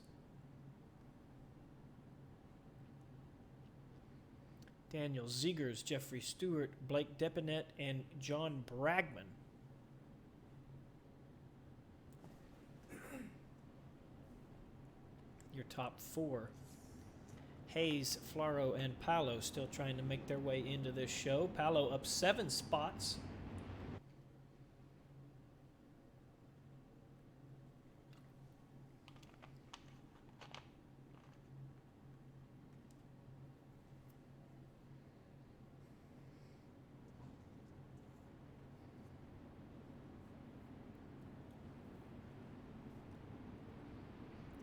Daniel Zegers, Jeffrey Stewart, Blake Depinet, and John Bragman. Your top four. Hayes, Flaro, and Paolo still trying to make their way into this show. Paolo up 7 spots.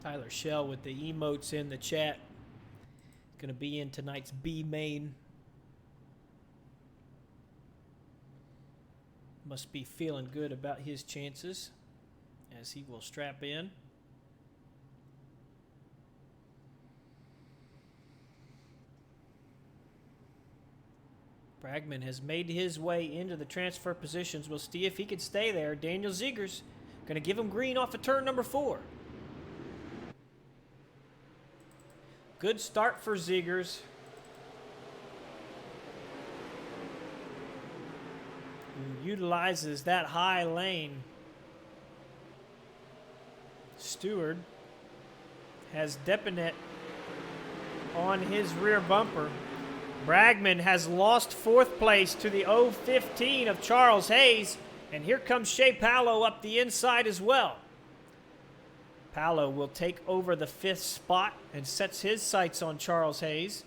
Tyler Shell with the emotes in the chat. Going to be in tonight's B main. Must be feeling good about his chances as he will strap in. Bragman has made his way into the transfer positions. We'll see if he can stay there. Daniel Zegers going to give him green off of turn number 4. Good start for Zegers. Who utilizes that high lane. Stewart has Depinet on his rear bumper. Bragman has lost 4th place to the 015 of Charles Hayes. And here comes Shea Paolo up the inside as well. Paolo will take over the 5th spot and sets his sights on Charles Hayes.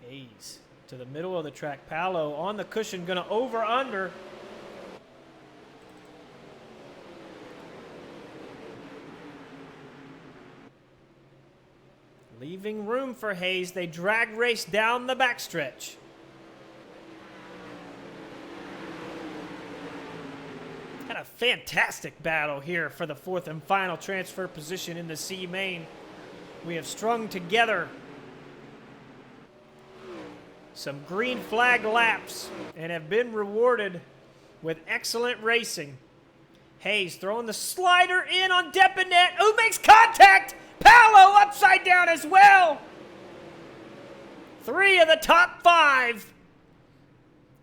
Hayes to the middle of the track. Paolo on the cushion, going to over-under. Leaving room for Hayes. They drag race down the backstretch. Had a fantastic battle here for the 4th and final transfer position in the C main. We have strung together some green flag laps and have been rewarded with excellent racing. Hayes throwing the slider in on Depinet, who makes contact. Paolo upside down as well. 3 of the top 5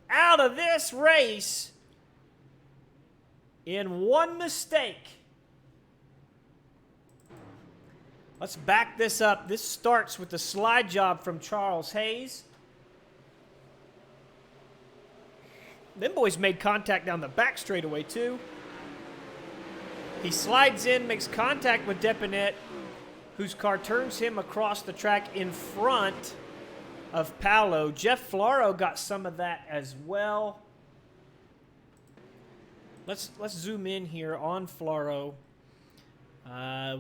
out of this race in one mistake. Let's back this up. This starts with the slide job from Charles Hayes. Them boys made contact down the back straightaway too. He slides in, makes contact with Depinet, whose car turns him across the track in front of Paolo. Jeff Flaro got some of that as well. Let's zoom in here on Flaro.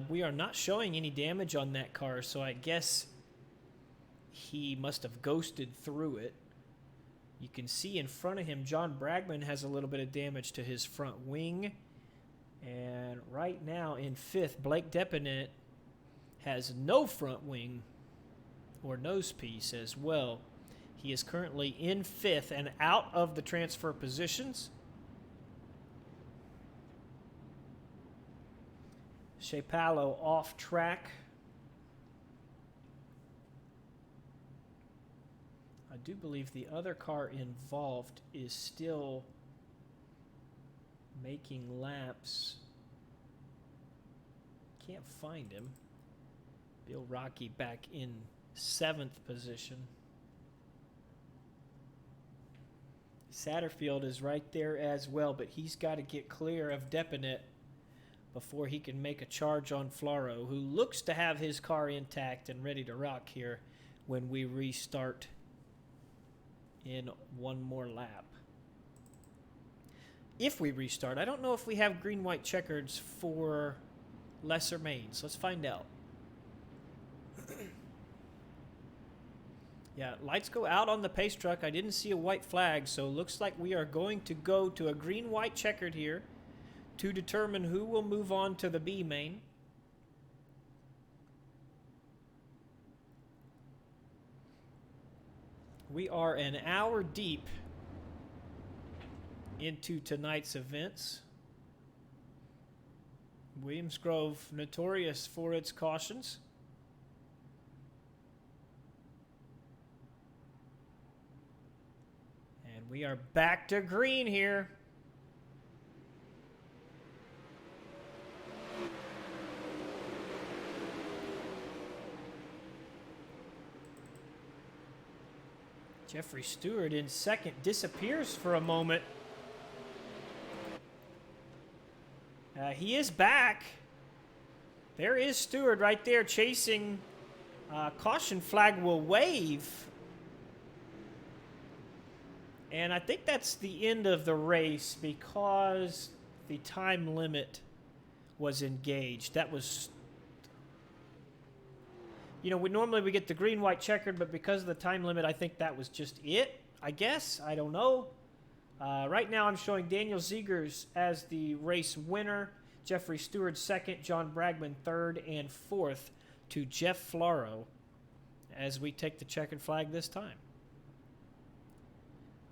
We are not showing any damage on that car, so I guess he must have ghosted through it. You can see in front of him, John Bragman has a little bit of damage to his front wing. And right now in 5th, Blake Depinet has no front wing or nose piece as well. He is currently in 5th and out of the transfer positions. Shea Paolo off track. I do believe the other car involved is still making laps. Can't find him. Bill Rocky back in 7th position. Satterfield is right there as well, but he's got to get clear of Depinet before he can make a charge on Flaro, who looks to have his car intact and ready to rock here when we restart in one more lap. If we restart, I don't know if we have green-white checkers for lesser mains. Let's find out. Yeah, lights go out on the pace truck. I didn't see a white flag, so looks like we are going to go to a green-white checkered here to determine who will move on to the B main. We are an hour deep into tonight's events. Williams Grove, notorious for its cautions. We are back to green here. Jeffrey Stewart in second disappears for a moment. He is back. There is Stewart right there chasing. Caution flag will wave. And I think that's the end of the race because the time limit was engaged. That was, you know, normally we get the green, white, checkered, but because of the time limit, I think that was just it, I guess. I don't know. Right now I'm showing Daniel Zegers as the race winner, Jeffrey Stewart second, John Bragman third, and fourth to Jeff Floro as we take the checkered flag this time.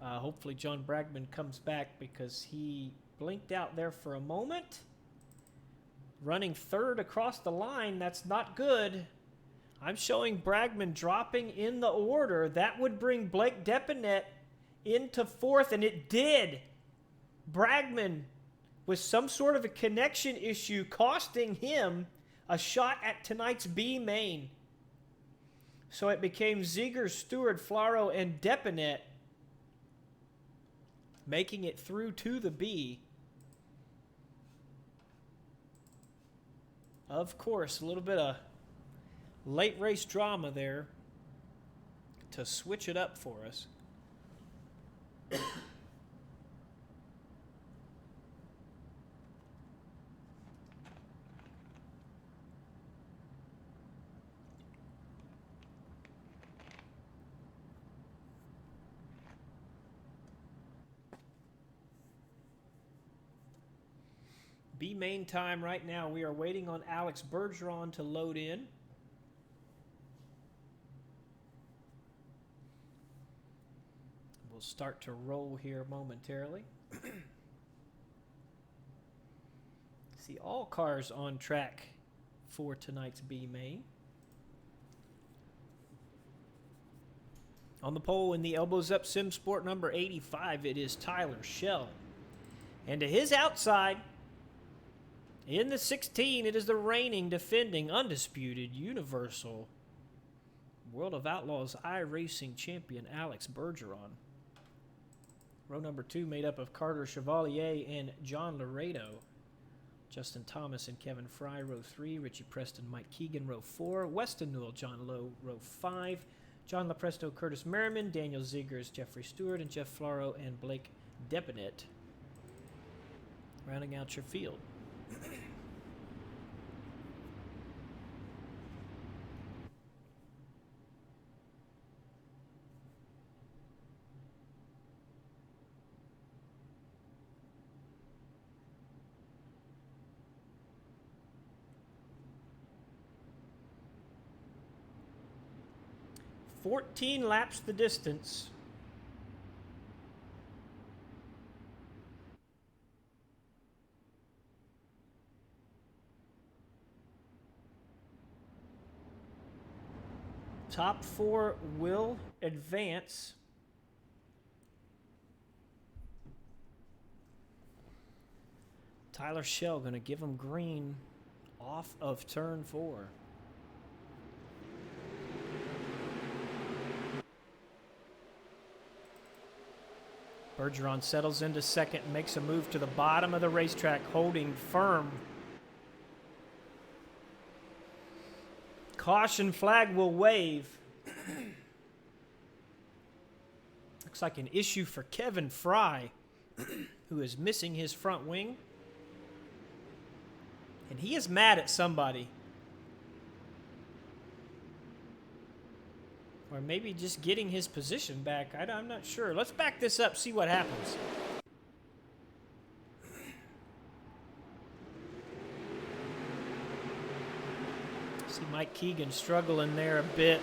Hopefully John Bragman comes back because he blinked out there for a moment. Running third across the line, that's not good. I'm showing Bragman dropping in the order. That would bring Blake Depinet into fourth, and it did. Bragman with some sort of a connection issue costing him a shot at tonight's B main. So it became Zegers, Stewart, Floro, and Depinet making it through to the B. Of course, a little bit of late race drama there to switch it up for us. B main time right now. We are waiting on Alex Bergeron to load in. We'll start to roll here momentarily. See all cars on track for tonight's B main. On the pole in the Elbows Up Sim Sport number 85, it is Tyler Schell. And to his outside, in the 16, it is the reigning, defending, undisputed, universal World of Outlaws iRacing champion, Alex Bergeron. Row number 2 made up of Carter Chevalier and John Laredo. Justin Thomas and Kevin Fry, row 3. Richie Preston, Mike Keegan, row 4. Weston Newell, John Lowe, row 5. John LaPresto, Curtis Merriman, Daniel Zegers, Jeffrey Stewart, and Jeff Floro, and Blake Depinet rounding out your field. 14 laps the distance. Top 4 will advance. Tyler Schell going to give him green off of turn 4. Bergeron settles into second and makes a move to the bottom of the racetrack, holding firm. Caution flag will wave. Looks like an issue for Kevin Fry, who is missing his front wing. And he is mad at somebody. Or maybe just getting his position back. I'm not sure. Let's back this up, see what happens. See Mike Keegan struggling there a bit.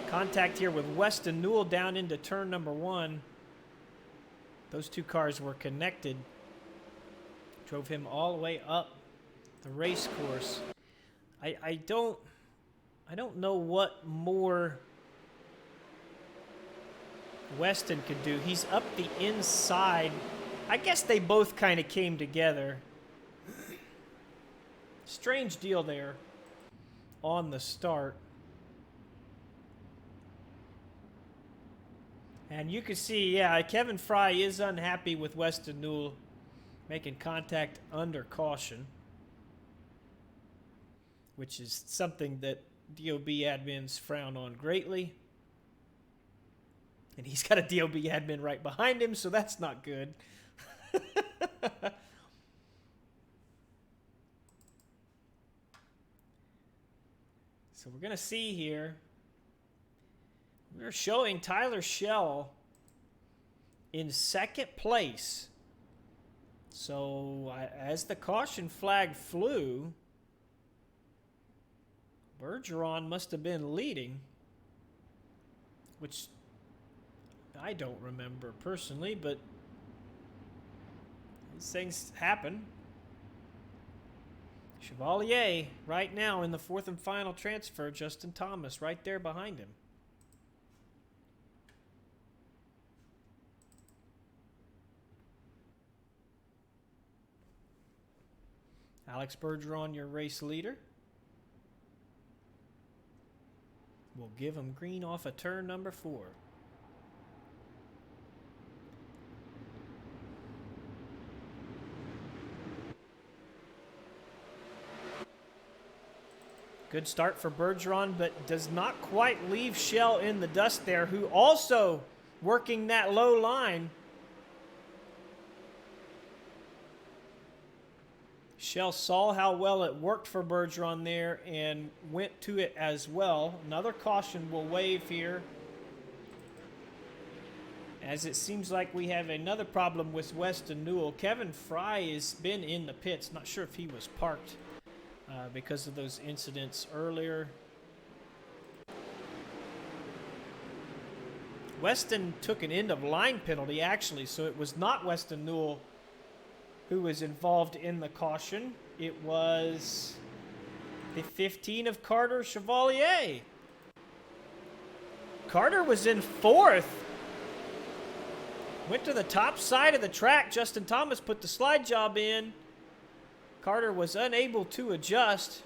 Contact here with Weston Newell down into turn number 1. Those two cars were connected. Drove him all the way up the race course. I don't know what more Weston could do. He's up the inside. I guess they both kind of came together. Strange deal there on the start. And you can see, yeah, Kevin Fry is unhappy with Weston Newell making contact under caution, which is something that DOB admins frown on greatly. And he's got a DOB admin right behind him, so that's not good. So we're going to see here. We're showing Tyler Schell in second place. So as the caution flag flew, Bergeron must have been leading, which I don't remember personally, but these things happen. Chevalier right now in the fourth and final transfer. Justin Thomas right there behind him. Alex Bergeron, your race leader. We'll give him green off of turn number 4. Good start for Bergeron, but does not quite leave Schell in the dust there, who also working that low line. Schell saw how well it worked for Bergeron there and went to it as well. Another caution will wave here, as it seems like we have another problem with Weston Newell. Kevin Fry has been in the pits. Not sure if he was parked because of those incidents earlier. Weston took an end of line penalty, actually, so it was not Weston Newell who was involved in the caution. It was the 15 of Carter Chevalier. Carter was in 4th. Went to the top side of the track. Justin Thomas put the slide job in. Carter was unable to adjust.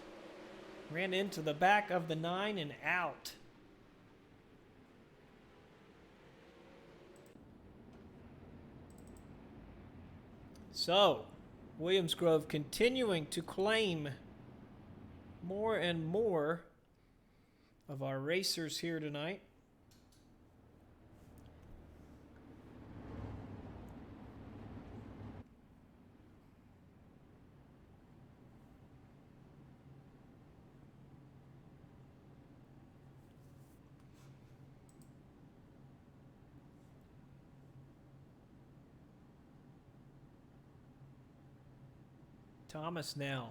Ran into the back of the 9 and out. So, Williams Grove continuing to claim more and more of our racers here tonight. Thomas now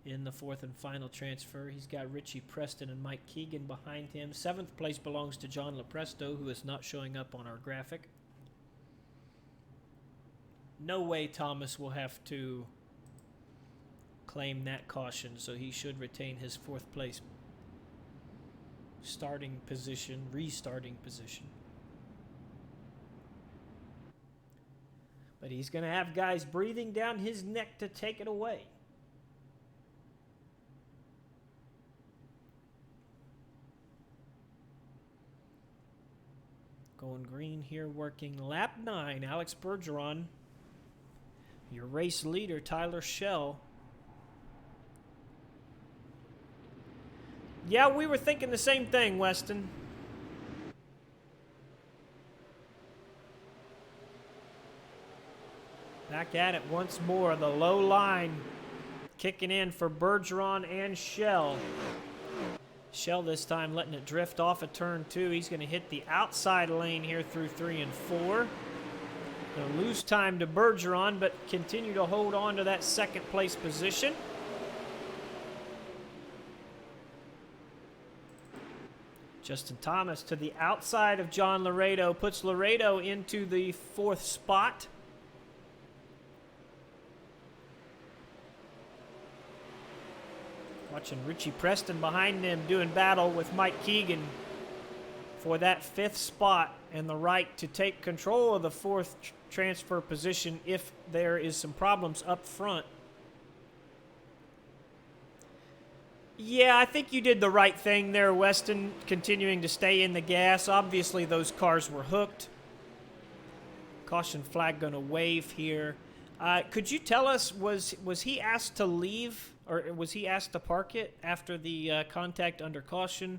in the fourth and final transfer. He's got Richie Preston and Mike Keegan behind him. 7th place belongs to John Lepresto, who is not showing up on our graphic. No way Thomas will have to claim that caution, so he should retain his 4th place starting position, restarting position. But he's going to have guys breathing down his neck to take it away. Going green here, working lap 9. Alex Bergeron, your race leader, Tyler Schell. Yeah, we were thinking the same thing, Weston. Back at it once more. The low line kicking in for Bergeron and Schell. Schell this time letting it drift off of turn 2. He's going to hit the outside lane here through 3 and 4. Going to lose time to Bergeron, but continue to hold on to that 2nd place position. Justin Thomas to the outside of John Laredo, puts Laredo into the 4th spot. Watching Richie Preston behind him doing battle with Mike Keegan for that 5th spot and the right to take control of the 4th transfer position if there is some problems up front. Yeah, I think you did the right thing there, Weston, continuing to stay in the gas. Obviously, those cars were hooked. Caution flag going to wave here. Could you tell us, was he asked to leave, or was he asked to park it after the contact under caution,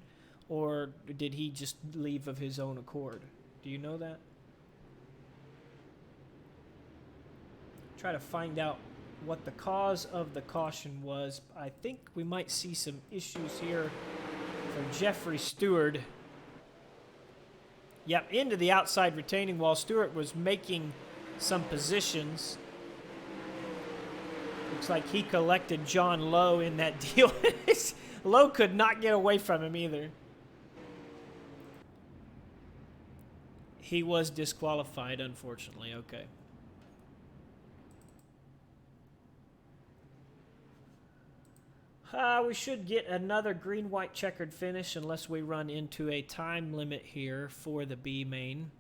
or did he just leave of his own accord? Do you know that? Try to find out what the cause of the caution was. I think we might see some issues here for Jeffrey Stewart. Yep, into the outside retaining wall. Stewart was making some positions. Looks like he collected John Lowe in that deal. Lowe could not get away from him either. He was disqualified, unfortunately. Okay. We should get another green-white checkered finish unless we run into a time limit here for the B main.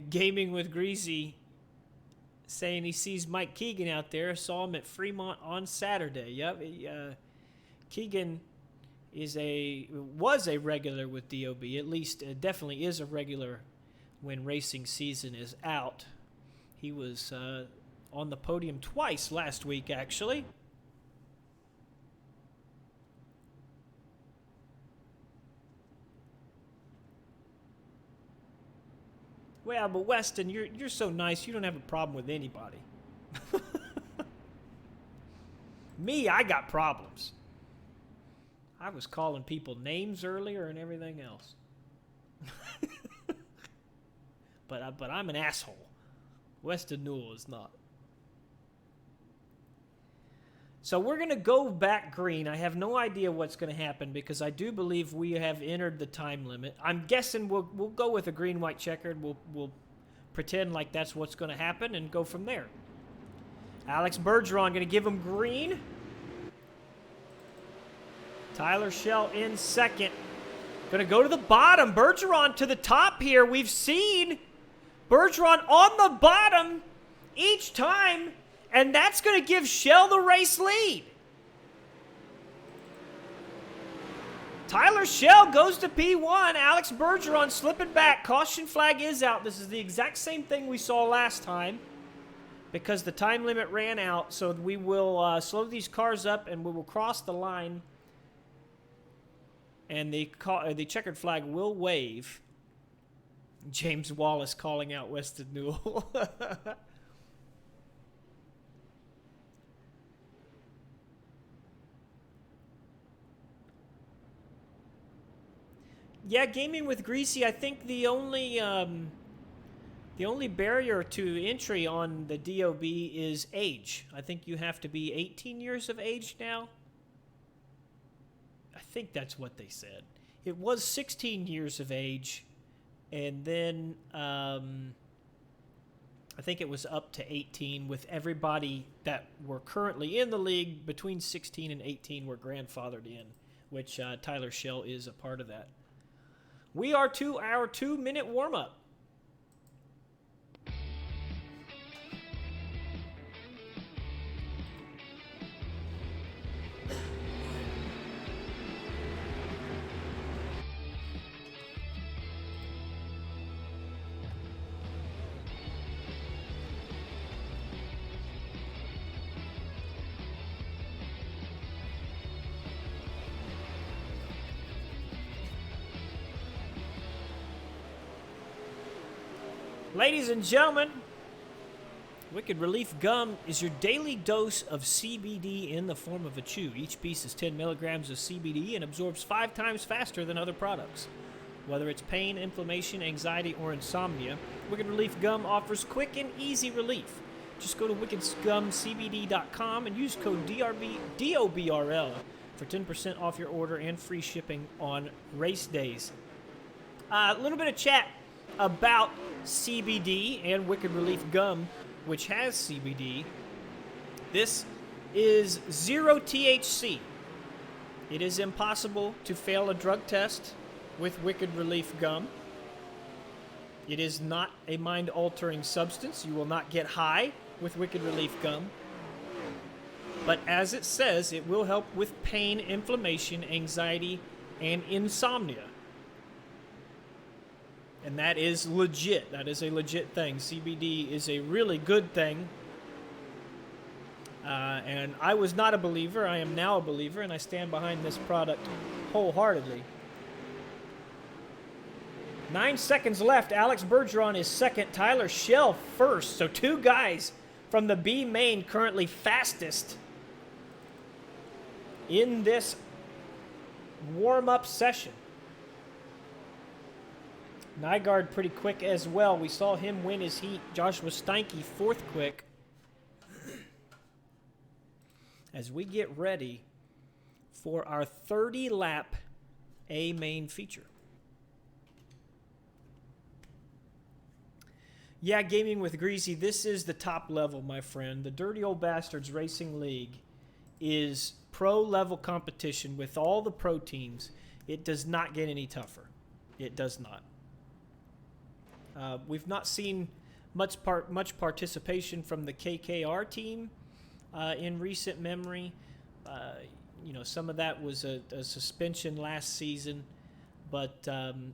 Gaming with Greasy saying he sees Mike Keegan out there. Saw him at Fremont on Saturday. Yep. Keegan was a regular with DOB. At least definitely is a regular when racing season is out. He was on the podium twice last week, actually. Well, but Weston, you're so nice. You don't have a problem with anybody. Me, I got problems. I was calling people names earlier and everything else. but I'm an asshole. Weston Newell is not. So we're going to go back green. I have no idea what's going to happen because I do believe we have entered the time limit. I'm guessing we'll go with a green-white checkered. We'll pretend like that's what's going to happen and go from there. Alex Bergeron going to give him green. Tyler Schell in second. Going to go to the bottom. Bergeron to the top here. We've seen Bergeron on the bottom each time. And that's going to give Schell the race lead. Tyler Schell goes to P1. Alex Bergeron slipping back. Caution flag is out. This is the exact same thing we saw last time because the time limit ran out. So we will slow these cars up and we will cross the line. And the checkered flag will wave. James Wallace calling out Weston Newell. Yeah, gaming with Greasy, I think the only barrier to entry on the DOB is age. I think you have to be 18 years of age now. I think that's what they said. It was 16 years of age, and then I think it was up to 18 with everybody that were currently in the league between 16 and 18 were grandfathered in, which Tyler Schell is a part of that. We are to our 2-minute warm-up. Ladies and gentlemen, Wicked Relief Gum is your daily dose of CBD in the form of a chew. Each piece is 10 milligrams of CBD and absorbs 5 times faster than other products. Whether it's pain, inflammation, anxiety, or insomnia, Wicked Relief Gum offers quick and easy relief. Just go to wickedgumcbd.com and use code DOBRL for 10% off your order and free shipping on race days. A little bit of chat about CBD and Wicked Relief Gum, which has CBD. This is 0 THC. It is impossible to fail a drug test with Wicked Relief gum. It is not a mind-altering substance. You will not get high with Wicked Relief gum. But as it says, it will help with pain, inflammation, anxiety, and insomnia. And that is legit. That is a legit thing. CBD is a really good thing. And I was not a believer. I am now a believer, and I stand behind this product wholeheartedly. 9 seconds left. Alex Bergeron is second. Tyler Schell first. So 2 guys from the B main currently fastest in this warm-up session. Nygaard pretty quick as well. We saw him win his heat. Joshua Steinke fourth quick. As we get ready for our 30-lap A main feature. Yeah, Gaming with Greasy, this is the top level, my friend. The Dirty Old Bastards Racing League is pro-level competition with all the pro teams. It does not get any tougher. It does not. We've not seen much participation from the KKR team in recent memory. Some of that was a suspension last season, but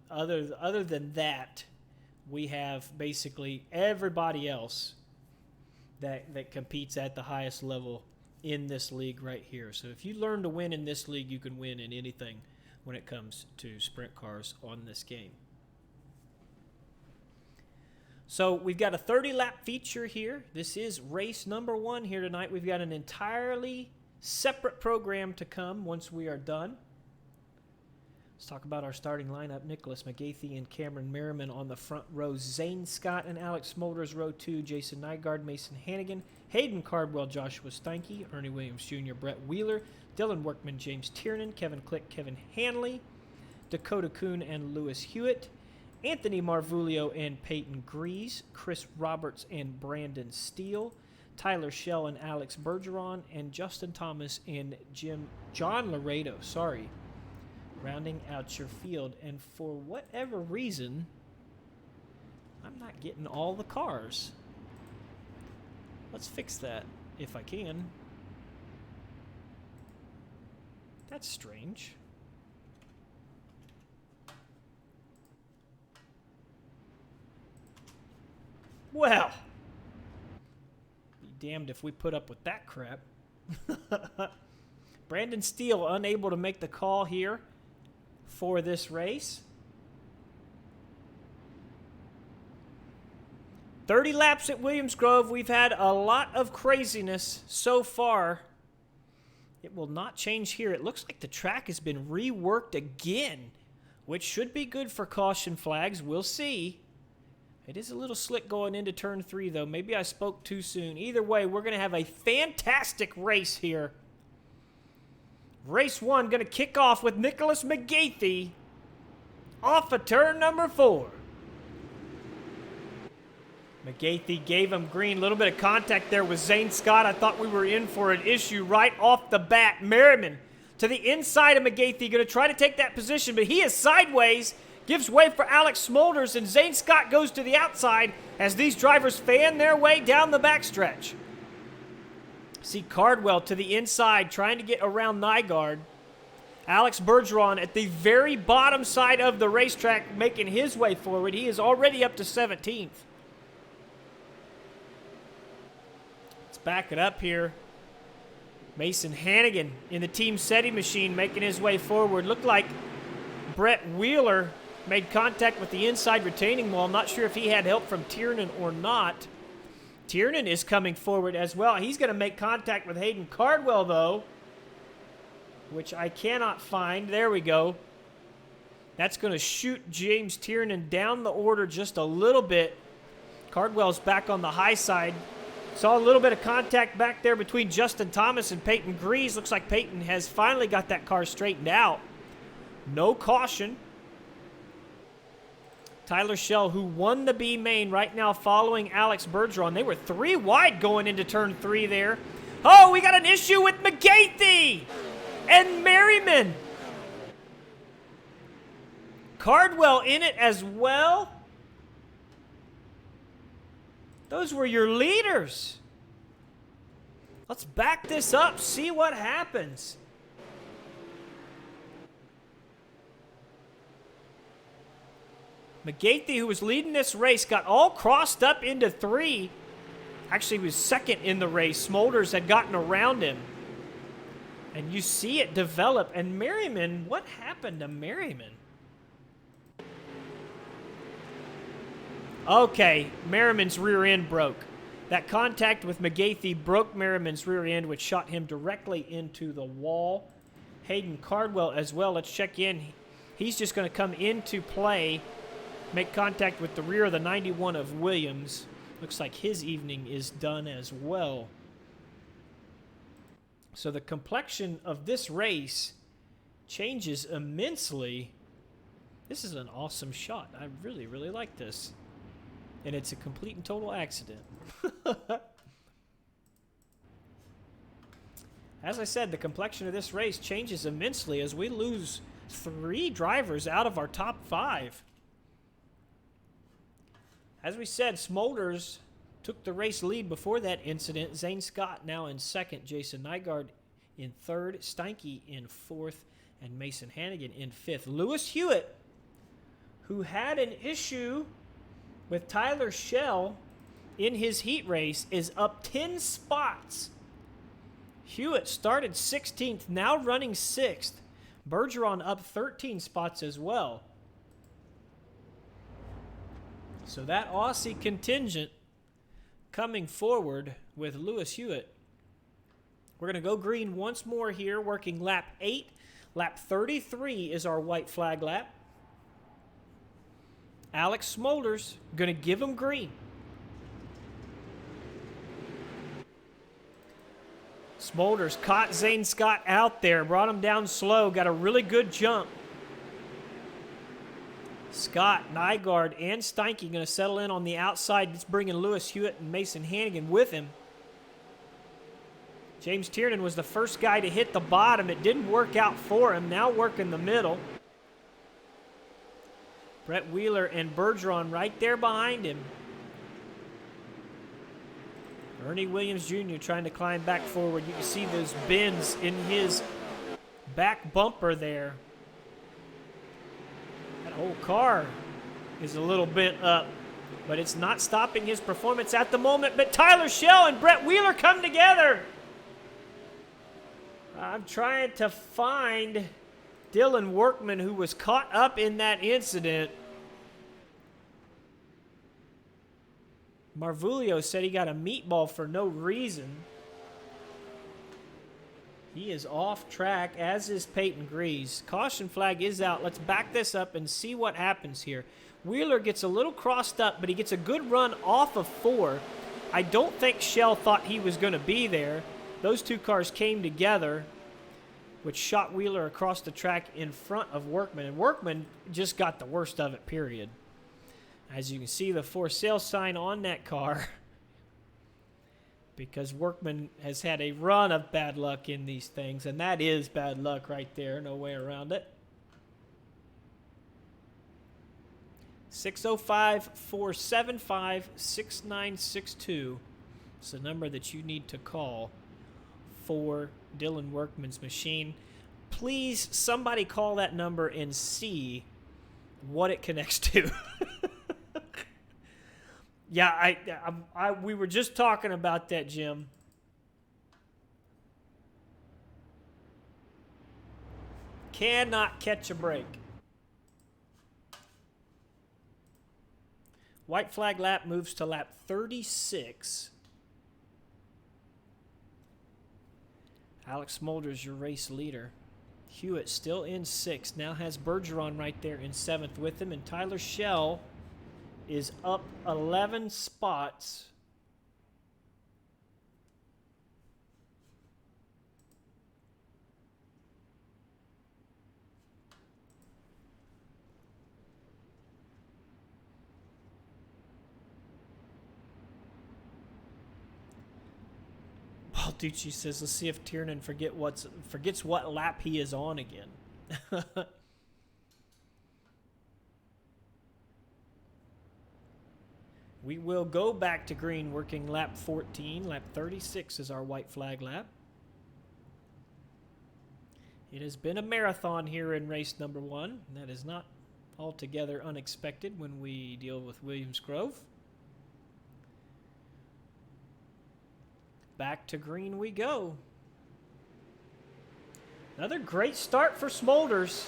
other than that, we have basically everybody else that competes at the highest level in this league right here. So if you learn to win in this league, you can win in anything when it comes to sprint cars on this game. So we've got a 30-lap feature here. This is race number 1 here tonight. We've got an entirely separate program to come once we are done. Let's talk about our starting lineup. Nicholas McGathey and Cameron Merriman on the front row. Zane Scott and Alex Smolders, row 2. Jason Nygaard, Mason Hannigan, Hayden Cardwell, Joshua Steinke, Ernie Williams Jr., Brett Wheeler, Dylan Workman, James Tiernan, Kevin Click, Kevin Hanley, Dakota Kuhn and Lewis Hewitt, Anthony Marvulio and Peyton Grease, Chris Roberts and Brandon Steele, Tyler Schell and Alex Bergeron, and Justin Thomas and John Laredo, rounding out your field. And for whatever reason, I'm not getting all the cars. Let's fix that if I can. That's strange. Well, be damned if we put up with that crap. Brandon Steele unable to make the call here for this race. 30 laps at Williams Grove. We've had a lot of craziness so far. It will not change here. It looks like the track has been reworked again, which should be good for caution flags. We'll see. It is a little slick going into turn 3, though. Maybe I spoke too soon. Either way, we're going to have a fantastic race here. Race 1 going to kick off with Nicholas McGathey off of turn number 4. McGathey gave him green. A little bit of contact there with Zane Scott. I thought we were in for an issue right off the bat. Merriman to the inside of McGathey. Going to try to take that position, but he is sideways. Gives way for Alex Smolders, and Zane Scott goes to the outside as these drivers fan their way down the backstretch. See Cardwell to the inside trying to get around Nygaard. Alex Bergeron at the very bottom side of the racetrack making his way forward. He is already up to 17th. Let's back it up here. Mason Hannigan in the Team SETI machine making his way forward. Looked like Brett Wheeler made contact with the inside retaining wall. Not sure if he had help from Tiernan or not. Tiernan is coming forward as well. He's going to make contact with Hayden Cardwell, though, which I cannot find. There we go. That's going to shoot James Tiernan down the order just a little bit. Cardwell's back on the high side. Saw a little bit of contact back there between Justin Thomas and Peyton Grease. Looks like Peyton has finally got that car straightened out. No caution. Tyler Schell, who won the B main, right now following Alex Bergeron. They were 3 wide going into turn 3 there. Oh, we got an issue with McGathey! and Merriman. Cardwell in it as well. Those were your leaders. Let's back this up, see what happens. McGathey, who was leading this race, got all crossed up into 3. Actually, he was second in the race. Smolders had gotten around him. And you see it develop. And Merriman, what happened to Merriman? Okay, Merriman's rear end broke. That contact with McGathey broke Merriman's rear end, which shot him directly into the wall. Hayden Cardwell as well. Let's check in. He's just going to come into play, make contact with the rear of the 91 of Williams. Looks like his evening is done as well. So the complexion of this race changes immensely. This is an awesome shot. I really, really like this. And it's a complete and total accident. As I said, the complexion of this race changes immensely as we lose 3 drivers out of our top 5. As we said, Smolders took the race lead before that incident. Zane Scott now in second, Jason Nygaard in third, Steinke in fourth, and Mason Hannigan in fifth. Lewis Hewitt, who had an issue with Tyler Schell in his heat race, is up 10 spots. Hewitt started 16th, now running 6th. Bergeron up 13 spots as well. So that Aussie contingent coming forward with Lewis Hewitt. We're going to go green once more here, working lap 8. Lap 33 is our white flag lap. Alex Smolders going to give him green. Smolders caught Zane Scott out there, brought him down slow, got a really good jump. Scott, Nygaard, and Steinke going to settle in on the outside. It's bringing Lewis Hewitt and Mason Hannigan with him. James Tiernan was the first guy to hit the bottom. It didn't work out for him. Now working the middle. Brett Wheeler and Bergeron right there behind him. Ernie Williams Jr. trying to climb back forward. You can see those bends in his back bumper there. That whole car is a little bent up, but it's not stopping his performance at the moment. But Tyler Schell and Brett Wheeler come together. I'm trying to find Dylan Workman, who was caught up in that incident. Marvulio said he got a meatball for no reason. He is off track, as is Peyton Grease. Caution flag is out. Let's back this up and see what happens here. Wheeler gets a little crossed up, but he gets a good run off of 4. I don't think Schell thought he was going to be there. Those 2 cars came together, which shot Wheeler across the track in front of Workman. And Workman just got the worst of it, period. As you can see, the for sale sign on that car, because Workman has had a run of bad luck in these things, and that is bad luck right there. No way around it. 605-475-6962 is the number that you need to call for Dylan Workman's machine. Please, somebody call that number and see what it connects to. Yeah, we were just talking about that, Jim. Cannot catch a break. White flag lap moves to lap 36. Alex Smolders, your race leader. Hewitt still in 6th. Now has Bergeron right there in 7th with him. And Tyler Schell is up 11 spots. Balducci says, let's see if Tiernan forgets what lap he is on again. We will go back to green, working lap 14. Lap 36 is our white flag lap. It has been a marathon here in race number 1. That is not altogether unexpected when we deal with Williams Grove. Back to green we go. Another great start for Smolders.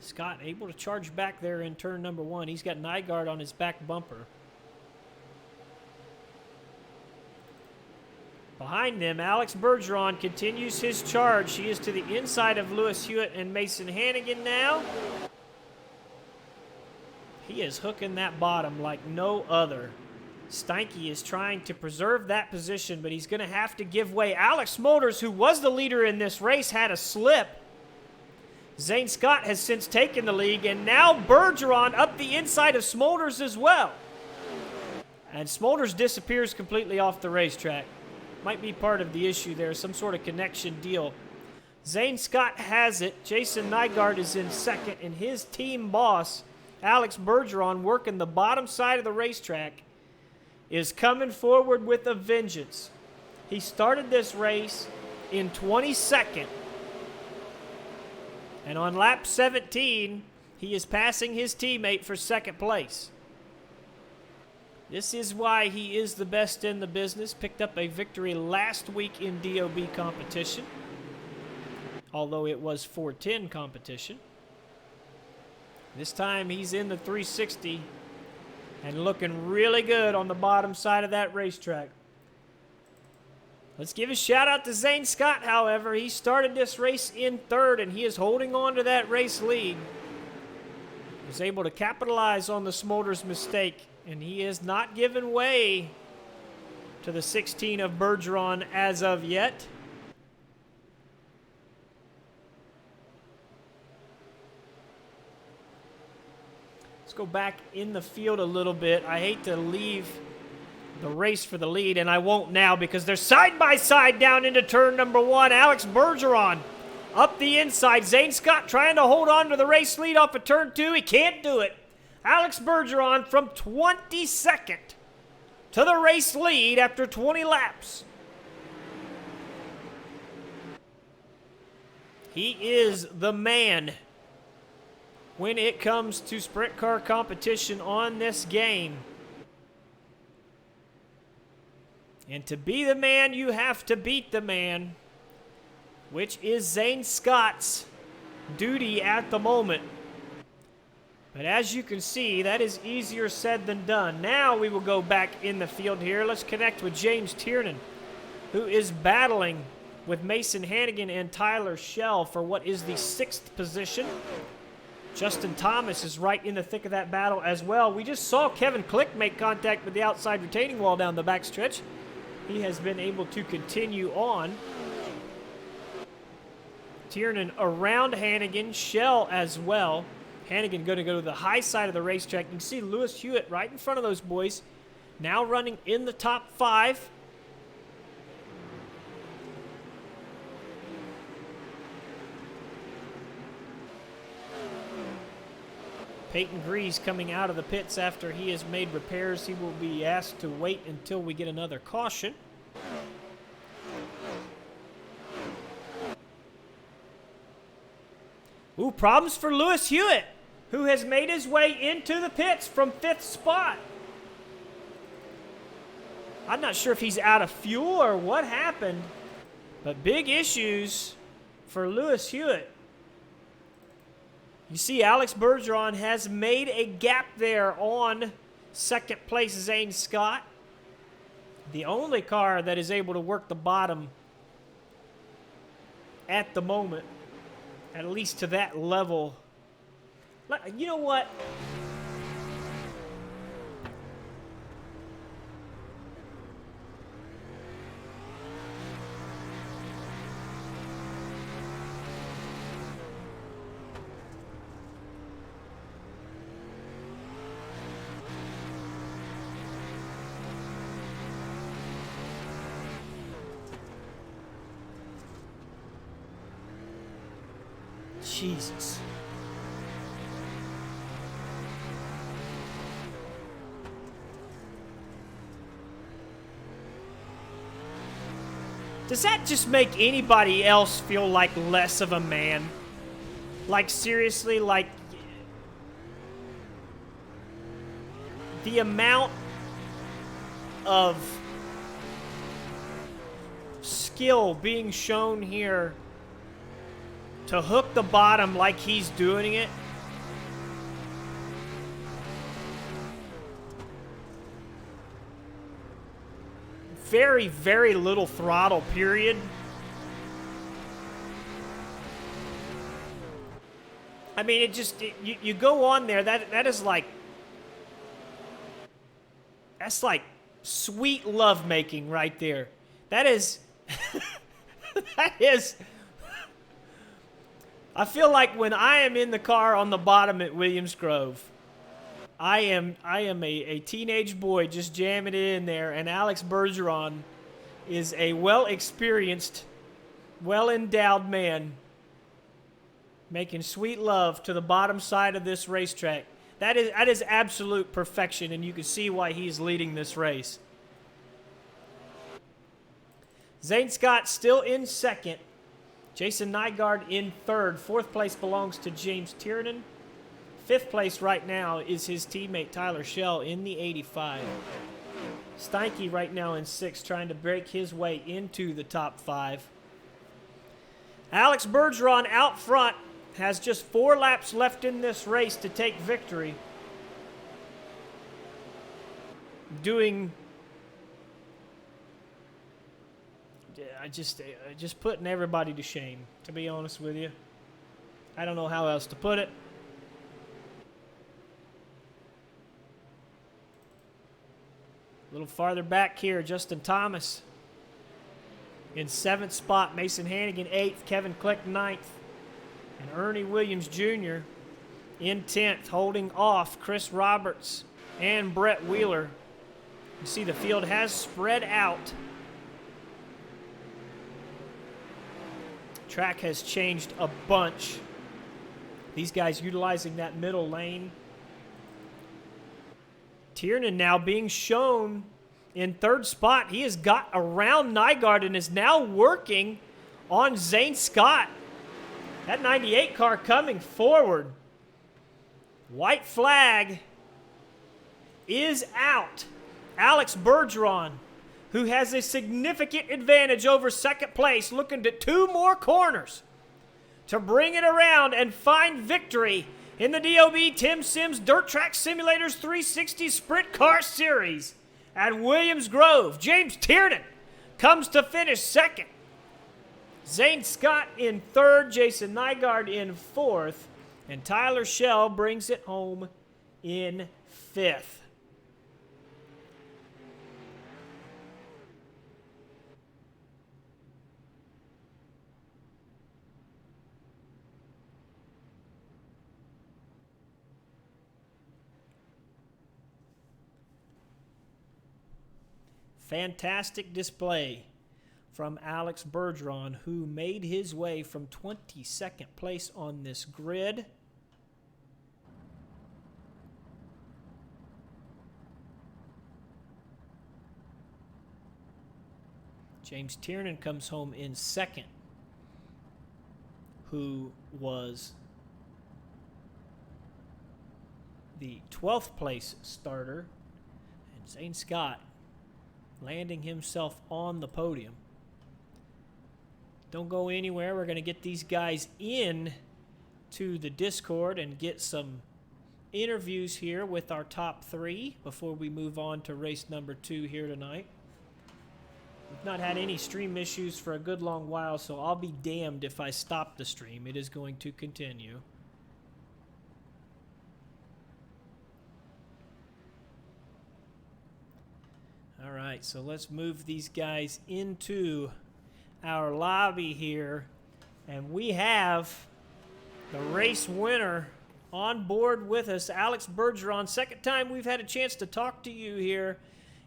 Scott able to charge back there in turn number 1. He's got Nygaard on his back bumper. Behind them, Alex Bergeron continues his charge. He is to the inside of Lewis Hewitt and Mason Hannigan now. He is hooking that bottom like no other. Steinke is trying to preserve that position, but he's going to have to give way. Alex Smolders, who was the leader in this race, had a slip. Zane Scott has since taken the lead, and now Bergeron up the inside of Smolders as well. And Smolders disappears completely off the racetrack. Might be part of the issue there, some sort of connection deal. Zane Scott has it. Jason Nygaard is in second, and his team boss, Alex Bergeron, working the bottom side of the racetrack, is coming forward with a vengeance. He started this race in 22nd. And on lap 17, he is passing his teammate for second place. This is why he is the best in the business. Picked up a victory last week in DOB competition, although it was 410 competition. This time he's in the 360 and looking really good on the bottom side of that racetrack. Let's give a shout out to Zane Scott, however. He started this race in third, and he is holding on to that race lead. He was able to capitalize on the Smolders mistake, and he is not giving way to the 16 of Bergeron as of yet. Let's go back in the field a little bit. I hate to leave the race for the lead, and I won't now because they're side by side down into turn number 1. Alex Bergeron up the inside. Zane Scott trying to hold on to the race lead off of turn 2. He can't do it. Alex Bergeron from 22nd to the race lead after 20 laps. He is the man when it comes to sprint car competition on this game. And to be the man, you have to beat the man, which is Zane Scott's duty at the moment. But as you can see, that is easier said than done. Now we will go back in the field here. Let's connect with James Tiernan, who is battling with Mason Hannigan and Tyler Schell for what is the 6th position. Justin Thomas is right in the thick of that battle as well. We just saw Kevin Click make contact with the outside retaining wall down the backstretch. He has been able to continue on. Tiernan around Hannigan, Schell as well. Hannigan going to go to the high side of the racetrack. You can see Lewis Hewitt right in front of those boys, now running in the top 5. Peyton Grease coming out of the pits after he has made repairs. He will be asked to wait until we get another caution. Ooh, problems for Lewis Hewitt, who has made his way into the pits from 5th spot. I'm not sure if he's out of fuel or what happened, but big issues for Lewis Hewitt. You see Alex Bergeron has made a gap there on second place Zane Scott. The only car that is able to work the bottom at the moment, at least to that level. You know what? Jesus. Does that just make anybody else feel like less of a man? Like, seriously, like, the amount of skill being shown here to hook the bottom like he's doing it. Very, very little throttle, period. I mean, it just, you go on there, that is like, that's like sweet lovemaking right there. That is, that is, I feel like when I am in the car on the bottom at Williams Grove, I am a teenage boy just jamming it in there, and Alex Bergeron is a well-experienced, well-endowed man making sweet love to the bottom side of this racetrack. That is absolute perfection, and you can see why he's leading this race. Zane Scott still in second. Jason Nygaard in third. Fourth place belongs to James Tiernan. Fifth place right now is his teammate Tyler Schell in the 85. Steinke right now in sixth, trying to break his way into the top five. Alex Bergeron out front has just 4 laps left in this race to take victory. Just putting everybody to shame, to be honest with you. I don't know how else to put it. A little farther back here, Justin Thomas in 7th spot, Mason Hannigan 8th, Kevin Click 9th, and Ernie Williams Jr. in 10th, holding off Chris Roberts and Brett Wheeler. You see the field has spread out. Track has changed a bunch. These guys utilizing that middle lane. Tiernan now being shown in 3rd spot. He has got around Nygaard and is now working on Zane Scott. That 98 car coming forward. White flag is out. Alex Bergeron, who has a significant advantage over second place, looking to 2 more corners to bring it around and find victory in the DOB Tim Sims Dirt Track Simulators 360 Sprint Car Series at Williams Grove. James Tiernan comes to finish second. Zane Scott in third, Jason Nygaard in fourth, and Tyler Schell brings it home in fifth. Fantastic display from Alex Bergeron, who made his way from 22nd place on this grid. James Tiernan comes home in second, who was the 12th place starter, and Zane Scott landing himself on the podium. Don't go anywhere. We're going to get these guys in to the Discord and get some interviews here with our top 3 before we move on to race number 2 here tonight. We've not had any stream issues for a good long while, so I'll be damned if I stop the stream. It is going to continue. All right, so let's move these guys into our lobby here. And we have the race winner on board with us, Alex Bergeron. Second time we've had a chance to talk to you here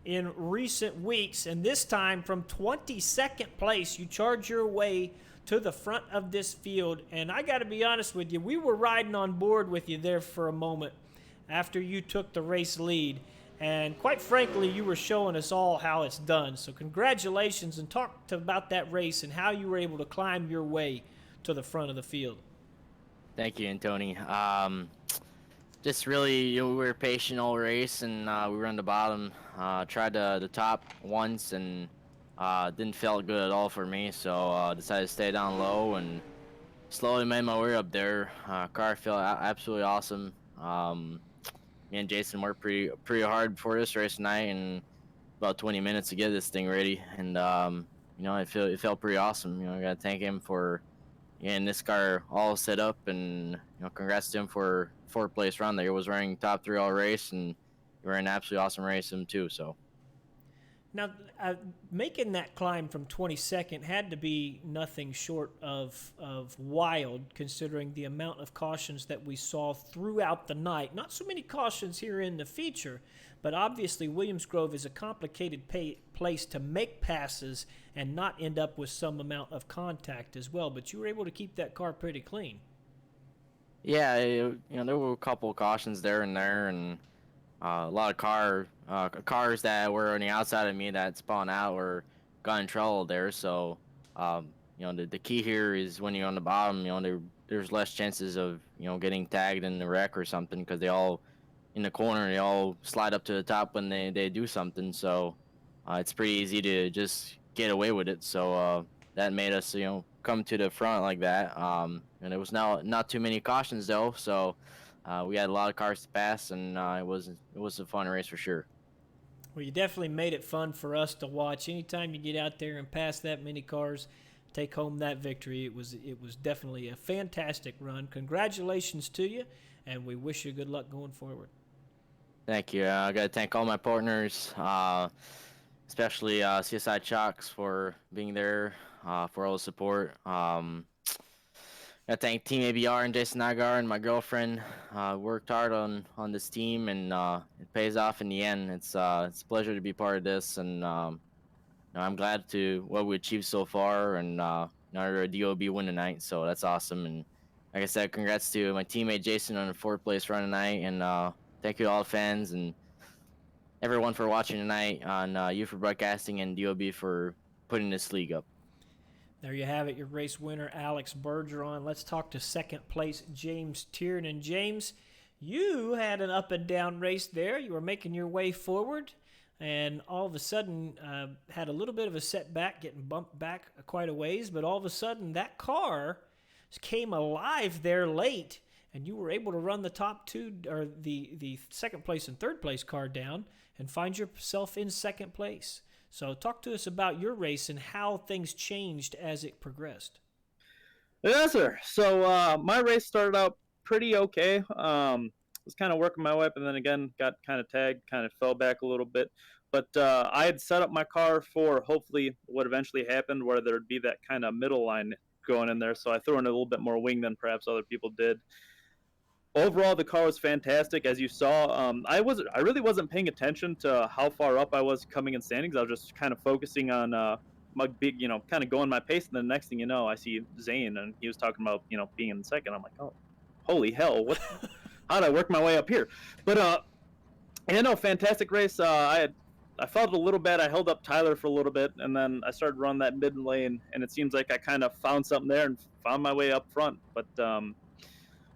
in recent weeks. And this time from 22nd place, you charge your way to the front of this field. And I got to be honest with you, we were riding on board with you there for a moment after you took the race lead. And quite frankly, you were showing us all how it's done. So congratulations, and about that race and how you were able to climb your way to the front of the field. Thank you, Antony. Just really, we were patient all race, and we were on the bottom. Tried the top once, and didn't feel good at all for me. So decided to stay down low and slowly made my way up there. Car felt absolutely awesome. Me and Jason worked pretty hard before this race tonight, and about 20 minutes to get this thing ready. And it felt pretty awesome. I gotta thank him for getting this car all set up, and congrats to him for fourth place run there. He was running top 3 all race, and he ran an absolutely awesome race him too. So Now, making that climb from 22nd had to be nothing short of wild, considering the amount of cautions that we saw throughout the night. Not so many cautions here in the feature, but obviously Williams Grove is a complicated place to make passes and not end up with some amount of contact as well. But you were able to keep that car pretty clean. yeah, there were a couple of cautions there and there, and a lot of cars that were on the outside of me that spun out or got in trouble there. So, the key here is when you're on the bottom, there's less chances of, getting tagged in the wreck or something, because they all in the corner, they all slide up to the top when they do something. So, it's pretty easy to just get away with it. So, that made us, come to the front like that. And there was not too many cautions though. So, we had a lot of cars to pass, and it was a fun race for sure. Well, you definitely made it fun for us to watch. Anytime you get out there and pass that many cars, take home that victory. It was definitely a fantastic run. Congratulations to you, and we wish you good luck going forward. Thank you. I got to thank all my partners, especially CSI Chalks for being there, for all the support. I thank Team ABR and Jason Nagar and my girlfriend. Worked hard on this team, and it pays off in the end. It's a pleasure to be part of this, and I'm glad to what we achieved so far, and our DOB win tonight. So that's awesome. And like I said, congrats to my teammate Jason on the fourth place run tonight, and thank you to all the fans and everyone for watching tonight, on you for broadcasting and DOB for putting this league up. There you have it, your race winner, Alex Bergeron. Let's talk to second place, James Tiernan. James, you had an up and down race there. You were making your way forward, and all of a sudden had a little bit of a setback, getting bumped back quite a ways, but all of a sudden that car came alive there late, and you were able to run the top two, or the second place and third place car down, and find yourself in second place. So talk to us about your race and how things changed as it progressed. Yes, sir. So my race started out pretty okay. Was kind of working my way up, and then again got kind of tagged, kind of fell back a little bit. But I had set up my car for hopefully what eventually happened, where there'd be that kind of middle line going in there. So I threw in a little bit more wing than perhaps other people did. Overall, the car was fantastic, as you saw. I really wasn't paying attention to how far up I was coming in standings. I was just kind of focusing on my big, kind of going my pace. And the next thing you know, I see Zane, and he was talking about, being in second. I'm like, oh, holy hell! How did I work my way up here? But fantastic race. I felt a little bad. I held up Tyler for a little bit, and then I started running that mid lane, and it seems like I kind of found something there and found my way up front. But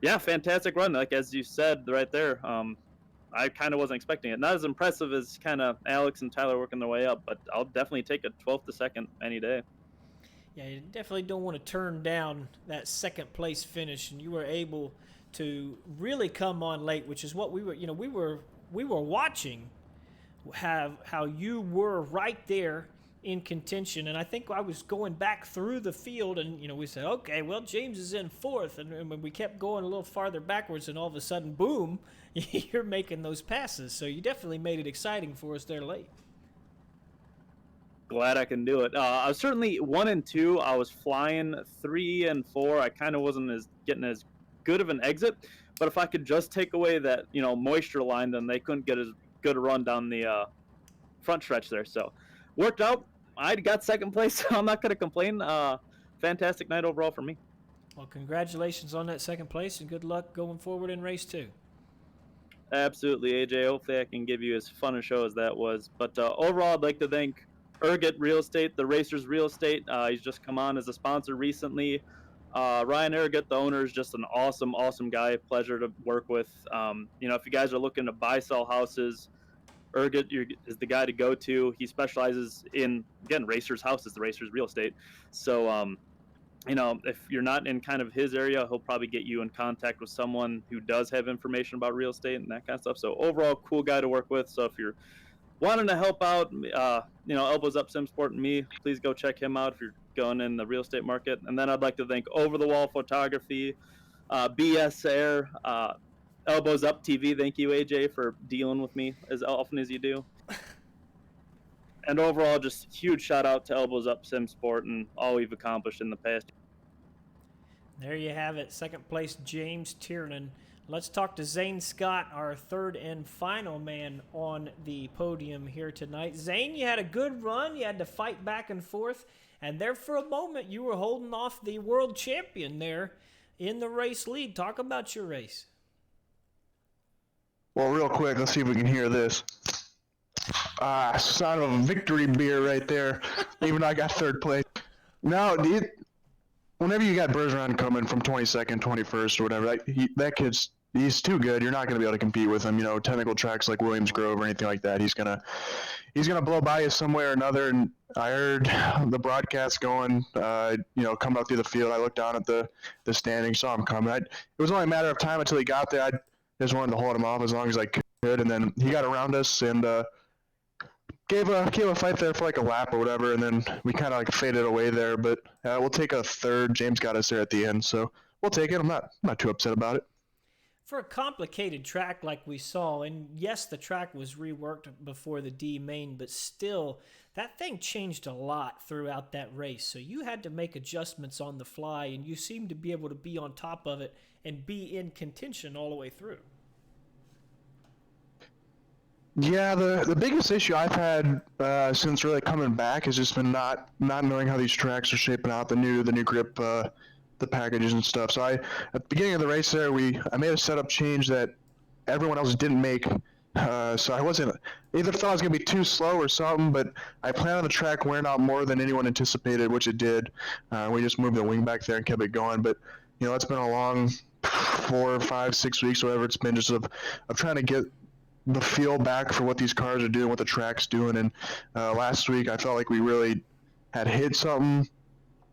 yeah, fantastic run. Like, as you said right there, I kind of wasn't expecting it. Not as impressive as kind of Alex and Tyler working their way up, but I'll definitely take a 12th to second any day. Yeah, you definitely don't want to turn down that second place finish, and you were able to really come on late, which is what we were watching how you were right there in contention. And I think I was going back through the field, and we said, okay, well, James is in fourth, and when we kept going a little farther backwards, and all of a sudden, boom, you're making those passes. So you definitely made it exciting for us there late. Glad I can do it. I was certainly 1 and 2. I was flying 3 and 4. I kind of wasn't getting as good of an exit, but if I could just take away that moisture line, then they couldn't get as good a run down the front stretch there. So worked out. I got second place, so I'm not going to complain. fantastic night overall for me. Well, congratulations on that second place, and good luck going forward in race 2. Absolutely, AJ. Hopefully, I can give you as fun a show as that was. But overall, I'd like to thank Erget Real Estate, the Racers Real Estate. He's just come on as a sponsor recently. Ryan Erget, the owner, is just an awesome, awesome guy. Pleasure to work with. If you guys are looking to buy, sell houses, Erget is the guy to go to. He specializes in, again, racers' houses, the Racers Real Estate. So, if you're not in kind of his area, he'll probably get you in contact with someone who does have information about real estate and that kind of stuff. So overall, cool guy to work with. So if you're wanting to help out, Elbows Up SimSport and me, please go check him out if you're going in the real estate market. And then I'd like to thank Over the Wall Photography, BS Air, Elbows Up TV. Thank you, AJ, for dealing with me as often as you do. And overall, just huge shout out to Elbows Up SimSport and all we've accomplished in the past. There you have it. Second place, James Tiernan. Let's talk to Zane Scott, our third and final man on the podium here tonight. Zane, you had a good run. You had to fight back and forth. And there for a moment, you were holding off the world champion there in the race lead. Talk about your race. Well, real quick, let's see if we can hear this. Son of a victory beer right there. Even though I got third place. No, dude, whenever you got Bergeron coming from 22nd, 21st, or whatever, that kid's he's too good. You're not going to be able to compete with him. Technical tracks like Williams Grove or anything like that. He's gonna blow by you somewhere or another. And I heard the broadcast going, coming up through the field. I looked down at the standing, saw him coming. It was only a matter of time until he got there. I just wanted to hold him off as long as I could, and then he got around us and gave a fight there for like a lap or whatever, and then we kind of like faded away there. But we'll take a third. James got us there at the end, so we'll take it. I'm not too upset about it. For a complicated track like we saw, and yes, the track was reworked before the D main, but still, that thing changed a lot throughout that race. So you had to make adjustments on the fly, and you seemed to be able to be on top of it and be in contention all the way through. Yeah, the biggest issue I've had since really coming back has just been not knowing how these tracks are shaping out, the new grip, the packages and stuff. So at the beginning of the race there, I made a setup change that everyone else didn't make. So I wasn't either thought I was gonna be too slow or something, but I planned on the track wearing out more than anyone anticipated, which it did. We just moved the wing back there and kept it going. But it's been a long 4, 5, 6 weeks, whatever it's been, just of trying to get the feel back for what these cars are doing, what the track's doing. And last week I felt like we really had hit something,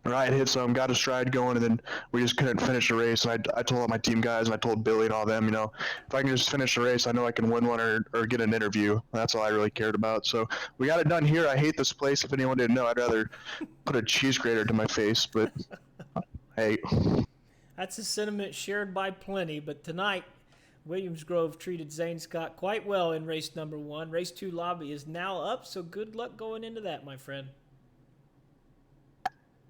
or I had hit something, got a stride going, and then we just couldn't finish the race. And I told all my team guys, and I told Billy and all them, if I can just finish the race, I know I can win one or get an interview. That's all I really cared about. So we got it done here. I hate this place. If anyone didn't know, I'd rather put a cheese grater to my face, but hey. That's a sentiment shared by plenty, but tonight, Williams Grove treated Zane Scott quite well in race number 1. Race 2 lobby is now up, so good luck going into that, my friend.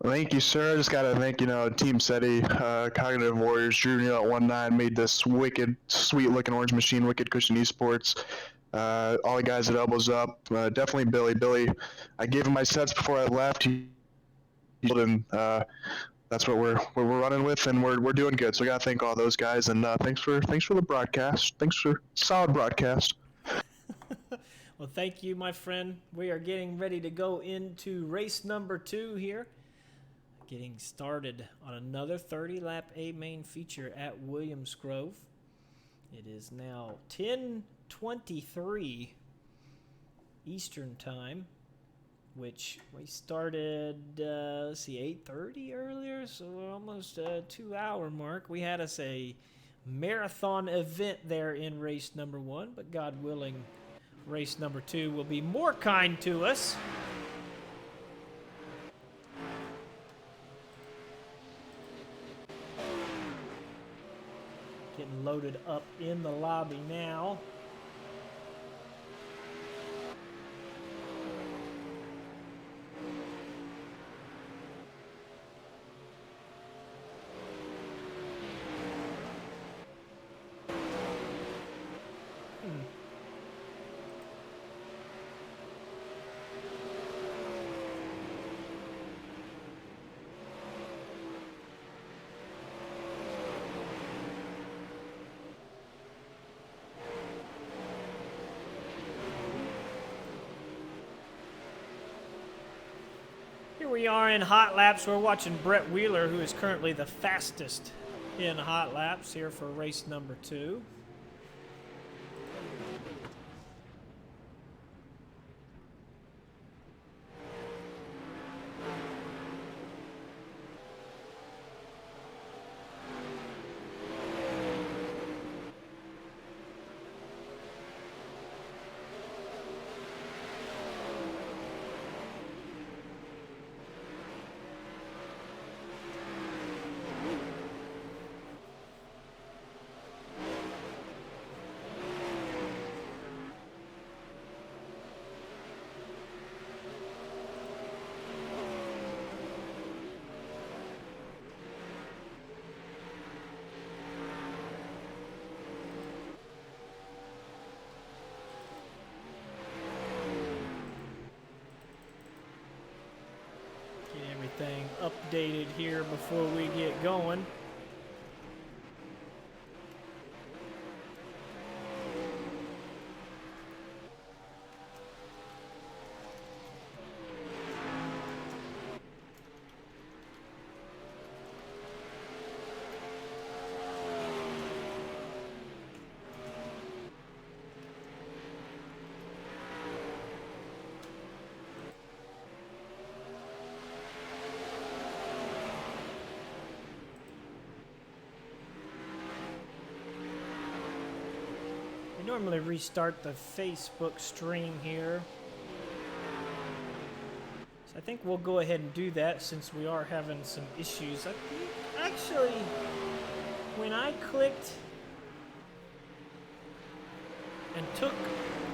Thank you, sir. Just got to thank, Team SETI, Cognitive Warriors, Drew at 1-9, made this wicked, sweet-looking orange machine, Wicked Cushion Esports. All the guys at Elbows Up, definitely Billy. Billy, I gave him my sets before I left. And that's what we're running with, and we're doing good. So we got to thank all those guys, and thanks for the broadcast. Thanks for solid broadcast. Well, thank you, my friend. We are getting ready to go into race number 2 here. Getting started on another 30-lap A-main feature at Williams Grove. It is now 10:23 Eastern Time, which we started, 8:30 earlier, so we're almost a 2-hour mark. We had us a marathon event there in race number 1, but God willing, race number 2 will be more kind to us. Getting loaded up in the lobby now. we are in hot laps. We're watching Brett Wheeler, who is currently the fastest in hot laps here for race number 2. Updated here before we get going. Normally restart the Facebook stream here. So I think we'll go ahead and do that since we are having some issues. I think actually when I clicked and took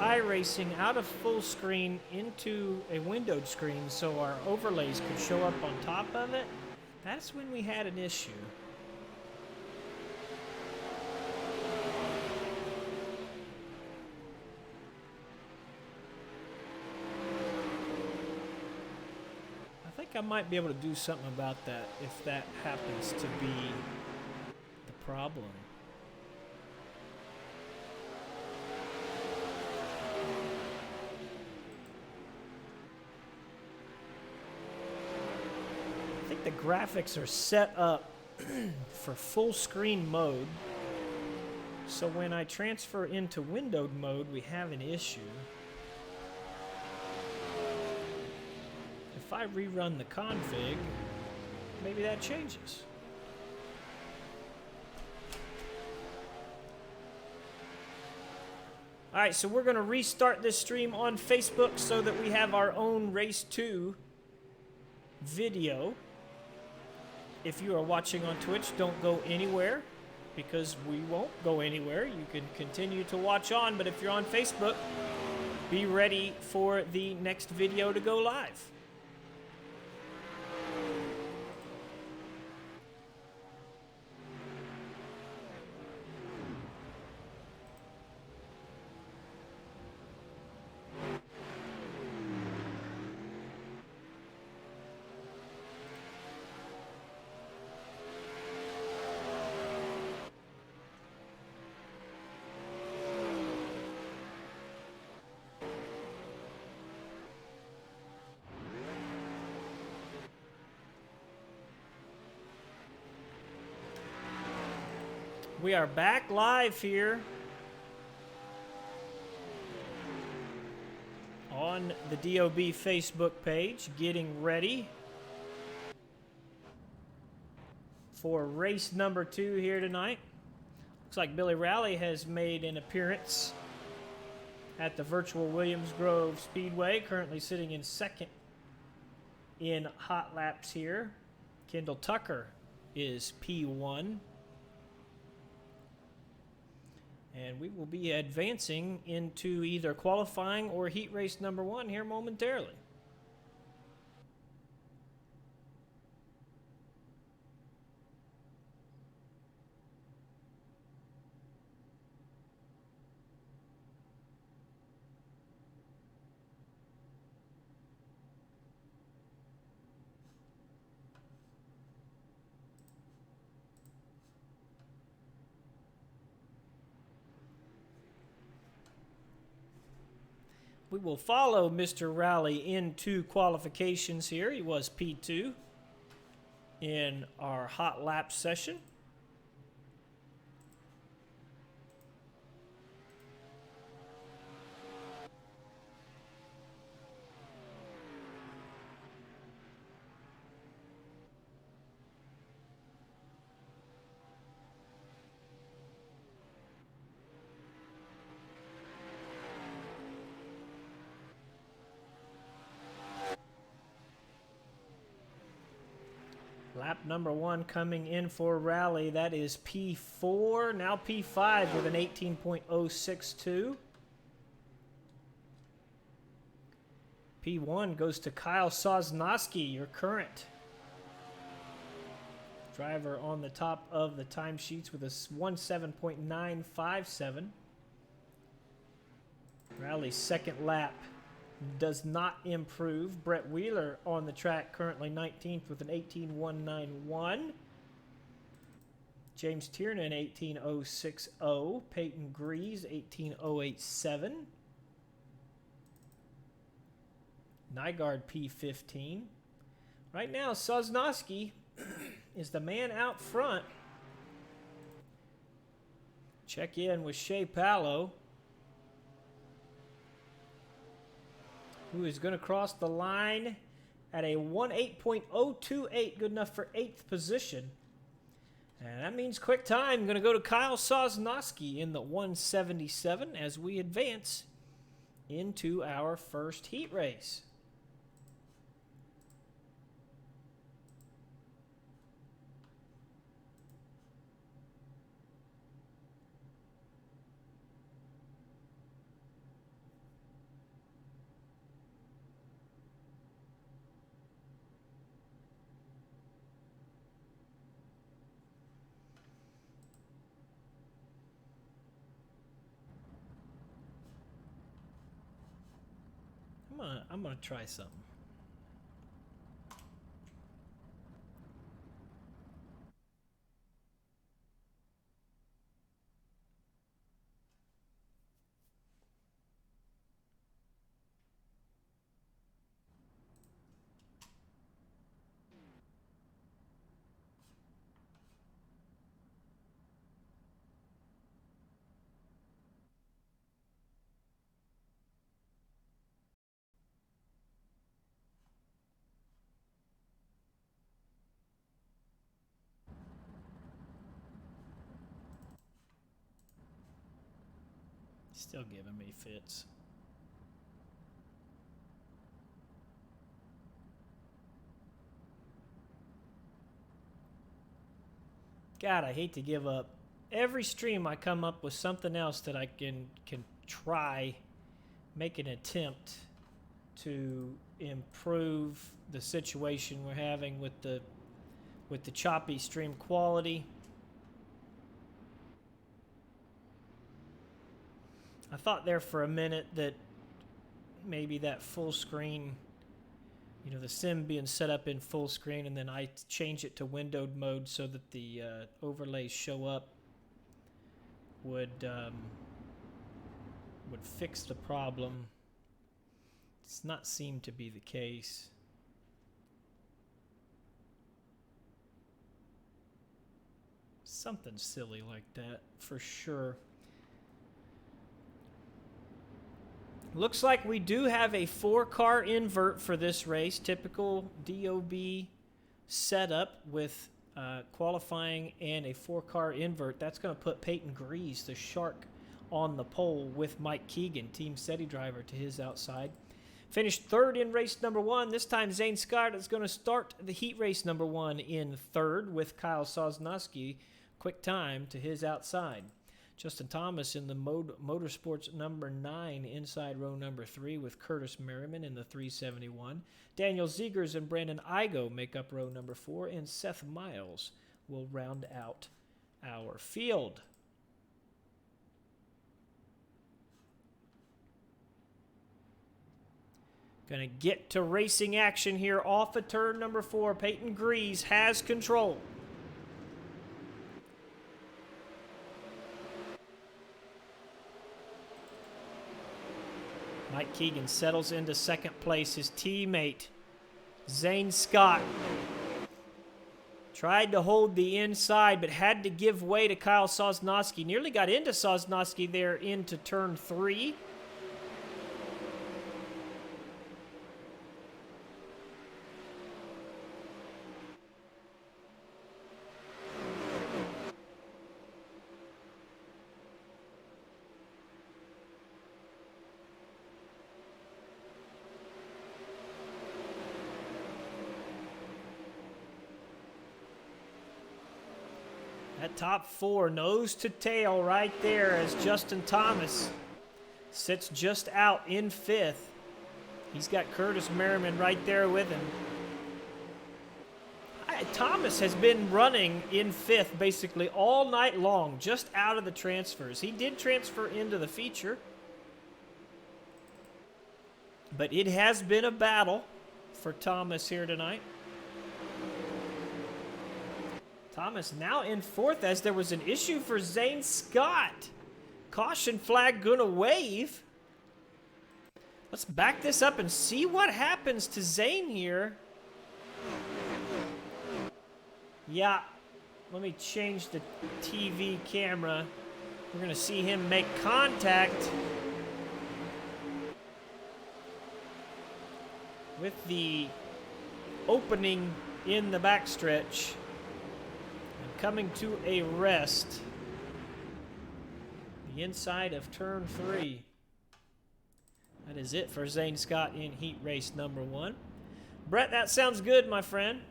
iRacing out of full screen into a windowed screen so our overlays could show up on top of it, that's when we had an issue. I might be able to do something about that if that happens to be the problem. I think the graphics are set up for full screen mode, so when I transfer into windowed mode we have an issue. If I rerun the config, maybe that changes. All right, so we're going to restart this stream on Facebook so that we have our own Race 2 video. If you are watching on Twitch, don't go anywhere because we won't go anywhere. You can continue to watch on, but if you're on Facebook, be ready for the next video to go live. We are back live here on the DOB Facebook page, getting ready for race number 2 here tonight. Looks like Billy Rowley has made an appearance at the virtual Williams Grove Speedway, currently sitting in second in hot laps here. Kendall Tucker is P1. And we will be advancing into either qualifying or heat race number 1 here momentarily. We will follow Mr. Rally into qualifications here. He was P2 in our hot lap session. Lap number 1 coming in for Rally. That is P4, now P5 with an 18.062. P1 goes to Kyle Sosnowski, your current driver on the top of the timesheets with a 17.957. Rally's second lap does not improve. Brett Wheeler on the track currently 19th with an 18.191. James Tiernan 18.060. Peyton Grease 18.087. Nygaard P15. Right now, Sosnowski is the man out front. Check in with Shea Pallow, who is going to cross the line at a 18.028, good enough for 8th position. And that means quick time going to go to Kyle Sosnowski in the 177 as we advance into our first heat race. I'm gonna try something. Still giving me fits. God, I hate to give up. Every stream I come up with something else that I can try, make an attempt to improve the situation we're having with the choppy stream quality. I thought there for a minute that maybe that full screen, you know, the sim being set up in full screen and then I change it to windowed mode so that the overlays show up would fix the problem. It's not seemed to be the case. Something silly like that for sure. Looks like we do have a 4-car invert for this race. Typical DOB setup with qualifying and a 4-car invert. That's going to put Peyton Grease, the Shark, on the pole with Mike Keegan, Team SETI driver, to his outside. Finished third in race number 1. This time Zane Scott is going to start the heat race number 1 in third with Kyle Sosnowski. Quick time to his outside. Justin Thomas in the Motorsports number 9 inside row number 3 with Curtis Merriman in the 371. Daniel Ziegers and Brandon Igo make up row number 4, and Seth Miles will round out our field. Going to get to racing action here off of turn number 4. Peyton Grease has control. Mike Keegan settles into second place. His teammate, Zane Scott, tried to hold the inside, but had to give way to Kyle Sosnowski. Nearly got into Sosnowski there into turn 3. That top 4, nose to tail right there as Justin Thomas sits just out in 5th. He's got Curtis Merriman right there with him. Thomas has been running in 5th basically all night long, just out of the transfers. He did transfer into the feature, but it has been a battle for Thomas here tonight. Thomas now in 4th as there was an issue for Zane Scott. Caution flag gonna wave. Let's back this up and see what happens to Zane here. Yeah, let me change the TV camera. We're gonna see him make contact with the opening in the backstretch. Coming to a rest. The inside of turn 3. That is it for Zane Scott in heat race number 1. Brett, that sounds good, my friend.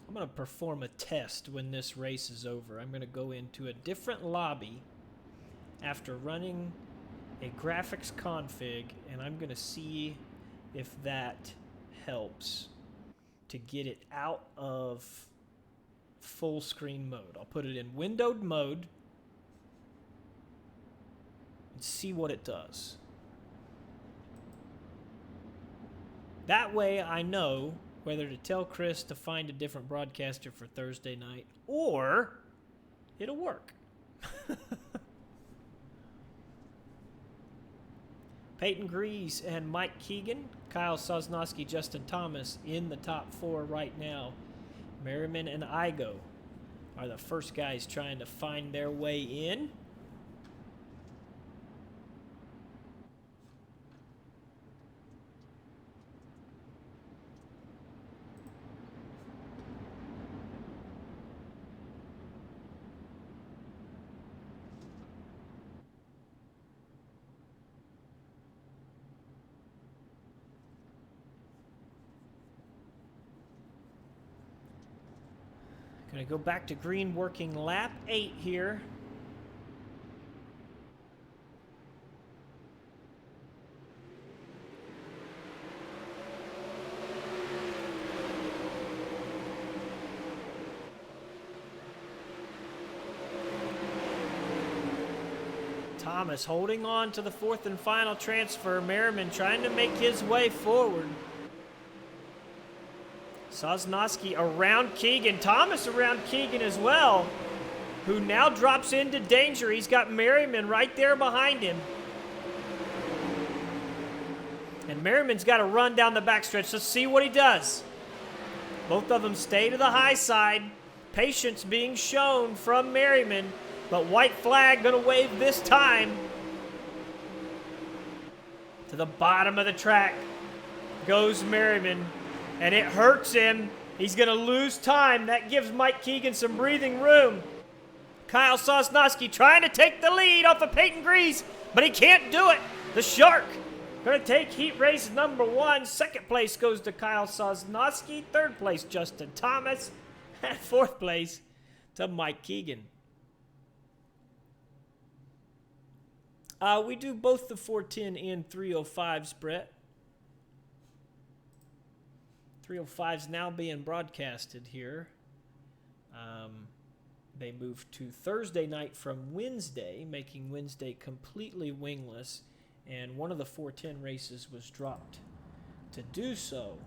I'm going to perform a test when this race is over. I'm going to go into a different lobby after running a graphics config, and I'm going to see if that helps to get it out of full screen mode. I'll put it in windowed mode and see what it does. That way I know whether to tell Chris to find a different broadcaster for Thursday night or it'll work. Peyton Grease and Mike Keegan, Kyle Sosnowski, Justin Thomas in the top 4 right now. Merriman and Igo are the first guys trying to find their way in. Gonna go back to green, working lap 8 here. Thomas holding on to the 4th and final transfer. Merriman trying to make his way forward. Sosnowski around Keegan. Thomas around Keegan as well, who now drops into danger. He's got Merriman right there behind him. And Merriman's got to run down the backstretch. Let's see what he does. Both of them stay to the high side. Patience being shown from Merriman, but white flag going to wave this time. To the bottom of the track goes Merriman. And it hurts him. He's going to lose time. That gives Mike Keegan some breathing room. Kyle Sosnowski trying to take the lead off of Peyton Grease, but he can't do it. The Shark going to take heat race number 1. Second place goes to Kyle Sosnowski. Third place, Justin Thomas. And fourth place to Mike Keegan. We do both the 410 and 305s, Brett. 305's now being broadcasted here. They moved to Thursday night from Wednesday, making Wednesday completely wingless, and one of the 410 races was dropped to do so.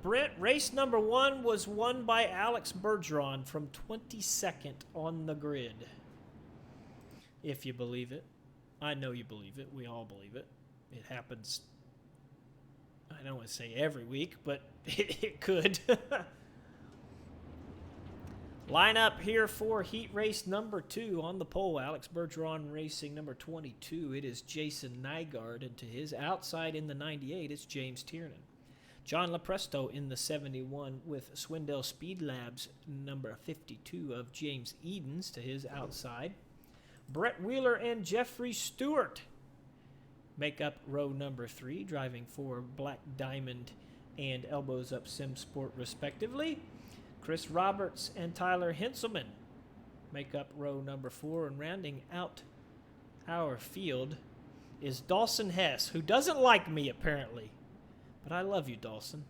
Brent, race number 1 was won by Alex Bergeron from 22nd on the grid. If you believe it. I know you believe it. We all believe it. It happens, I don't want to say every week, but it could. Line up here for heat race number 2 on the pole. Alex Bergeron racing number 22. It is Jason Nygaard, and to his outside in the 98, it's James Tiernan. John Lepresto in the 71 with Swindell Speed Labs number 52 of James Edens to his outside. Brett Wheeler and Jeffrey Stewart make up row number 3, driving for Black Diamond and Elbows Up Sim Sport respectively. Chris Roberts and Tyler Henselman make up row number 4, and rounding out our field is Dawson Hess, who doesn't like me apparently, but I love you, Dawson.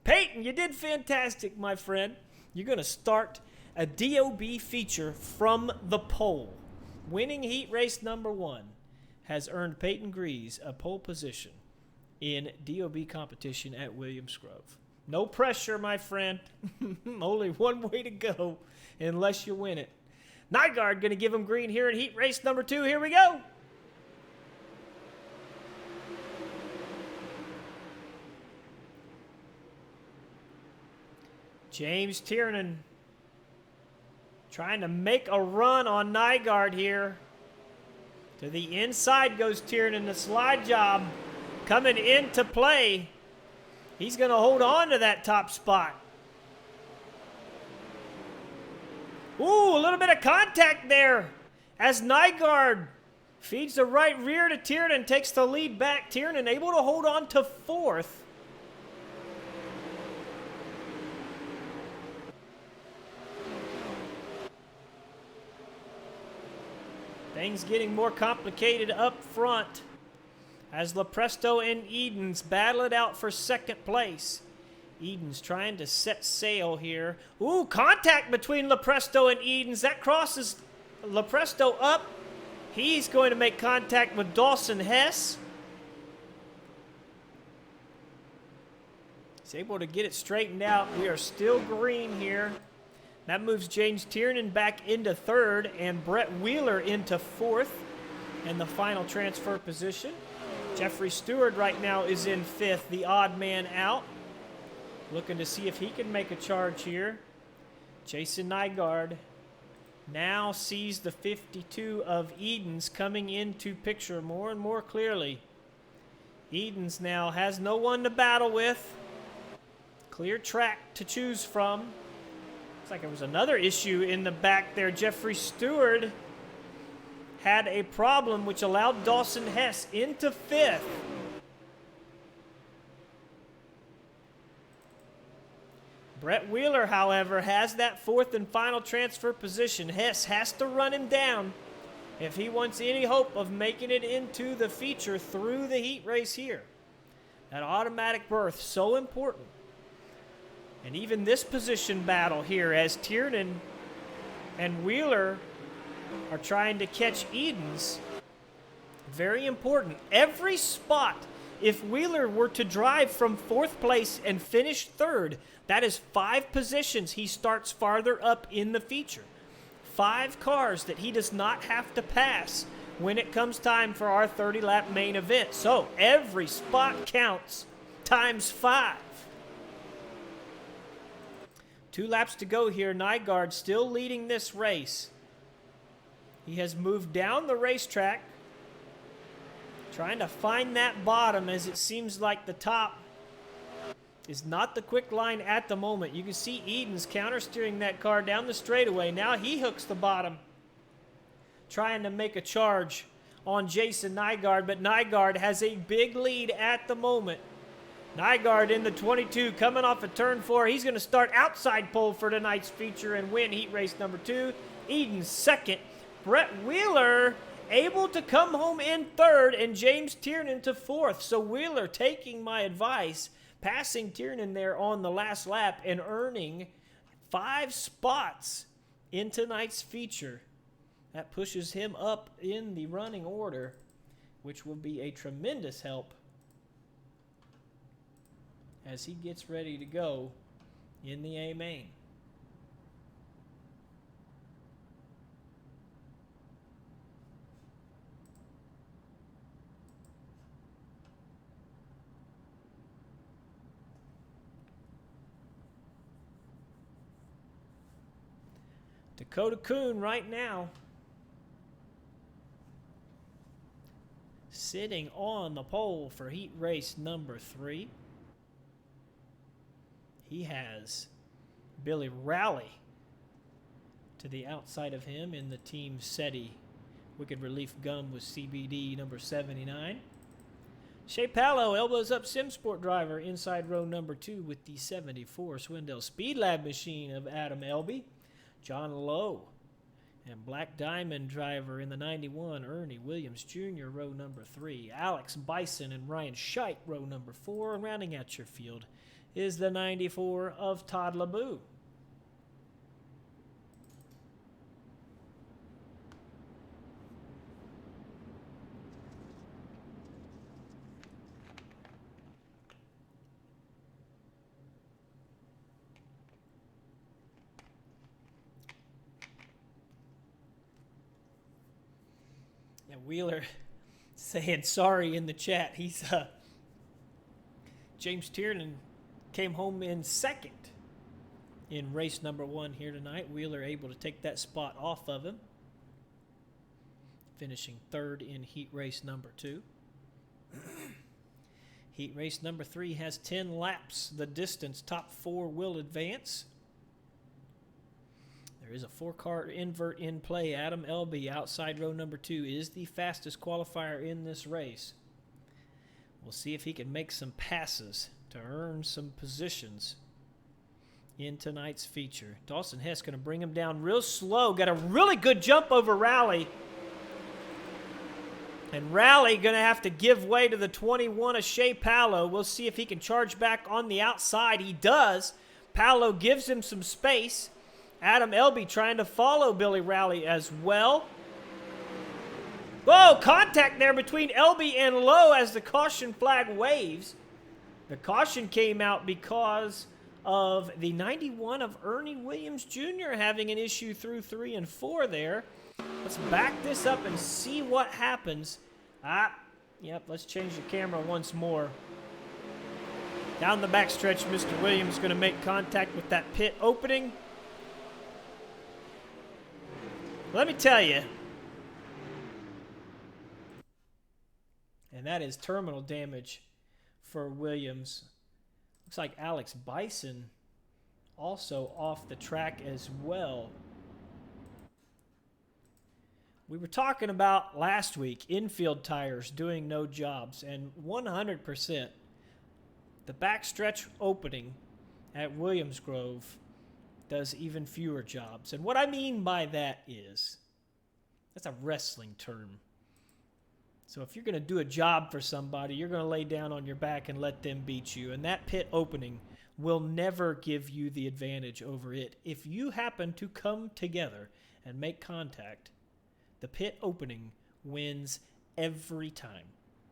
Peyton, you did fantastic, my friend. You're going to start a DOB feature from the pole. Winning heat race number 1 has earned Peyton Grease a pole position in DOB competition at Williams Grove. No pressure, my friend. Only one way to go unless you win it. Nygaard going to give him green here in heat race number 2. Here we go. James Tiernan trying to make a run on Nygaard here. To the inside goes Tiernan. The slide job coming into play. He's going to hold on to that top spot. Ooh, a little bit of contact there as Nygaard feeds the right rear to Tiernan, takes the lead back. Tiernan able to hold on to 4th. Things getting more complicated up front as Lepresto and Edens battle it out for 2nd place. Edens trying to set sail here. Ooh, contact between Lepresto and Edens. That crosses Lepresto up. He's going to make contact with Dawson Hess. He's able to get it straightened out. We are still green here. That moves James Tiernan back into 3rd and Brett Wheeler into 4th in the final transfer position. Jeffrey Stewart right now is in 5th, the odd man out. Looking to see if he can make a charge here. Jason Nygaard now sees the 52 of Edens coming into picture more and more clearly. Edens now has no one to battle with. Clear track to choose from. Looks like there was another issue in the back there. Jeffrey Stewart had a problem which allowed Dawson Hess into 5th. Brett Wheeler, however, has that 4th and final transfer position. Hess has to run him down if he wants any hope of making it into the feature through the heat race here. That automatic berth, so important. And even this position battle here as Tiernan and Wheeler are trying to catch Edens. Very important. Every spot, if Wheeler were to drive from 4th place and finish 3rd, that is 5 positions he starts farther up in the feature. 5 cars that he does not have to pass when it comes time for our 30-lap main event. So every spot counts times 5. 2 laps to go here. Nygaard still leading this race. He has moved down the racetrack, trying to find that bottom, as it seems like the top is not the quick line at the moment. You can see Edens counter-steering that car down the straightaway. Now he hooks the bottom, trying to make a charge on Jason Nygaard, but Nygaard has a big lead at the moment. Nygaard in the 22 coming off of turn 4. He's going to start outside pole for tonight's feature and win heat race number 2. Edens 2nd. Brett Wheeler able to come home in 3rd and James Tiernan to 4th. So Wheeler taking my advice, passing Tiernan there on the last lap and earning 5 spots in tonight's feature. That pushes him up in the running order which will be a tremendous help as he gets ready to go in the A main. Dakota Kuhn right now sitting on the pole for heat race number 3. He has Billy Rowley to the outside of him in the Team SETI Wicked Relief Gum with CBD number 79. Shea Palo elbows up SimSport driver inside row number 2 with the 74 Swindell Speed Lab machine of Adam Elby. John Lowe and Black Diamond driver in the 91, Ernie Williams Jr., row number 3. Alex Bison and Ryan Scheit, row number 4. And rounding out your field is the 94 of Todd LeBoux. Wheeler saying sorry in the chat. He's James Tiernan came home in second in race number 1 here tonight. Wheeler able to take that spot off of him, finishing 3rd in heat race number 2. Heat race number 3 has 10 laps. The distance, top 4 will advance. There is a 4-car invert in play. Adam Elby, outside row number 2, is the fastest qualifier in this race. We'll see if he can make some passes to earn some positions in tonight's feature. Dawson Hess going to bring him down real slow. Got a really good jump over Rowley. And Rowley going to have to give way to the 21 of Shea Palo. We'll see if he can charge back on the outside. He does. Palo gives him some space. Adam Elby trying to follow Billy Rowley as well. Whoa, contact there between Elby and Lowe as the caution flag waves. The caution came out because of the 91 of Ernie Williams Jr. having an issue through 3 and 4 there. Let's back this up and see what happens. Yep, let's change the camera once more. Down the backstretch, Mr. Williams going to make contact with that pit opening. Let me tell you, and that is terminal damage for Williams. Looks like Alex Bison also off the track as well. We were talking about last week infield tires doing no jobs, and 100% the backstretch opening at Williams Grove does even fewer jobs. And what I mean by that is, that's a wrestling term. So if you're going to do a job for somebody, you're going to lay down on your back and let them beat you. And that pit opening will never give you the advantage over it. If you happen to come together and make contact, the pit opening wins every time.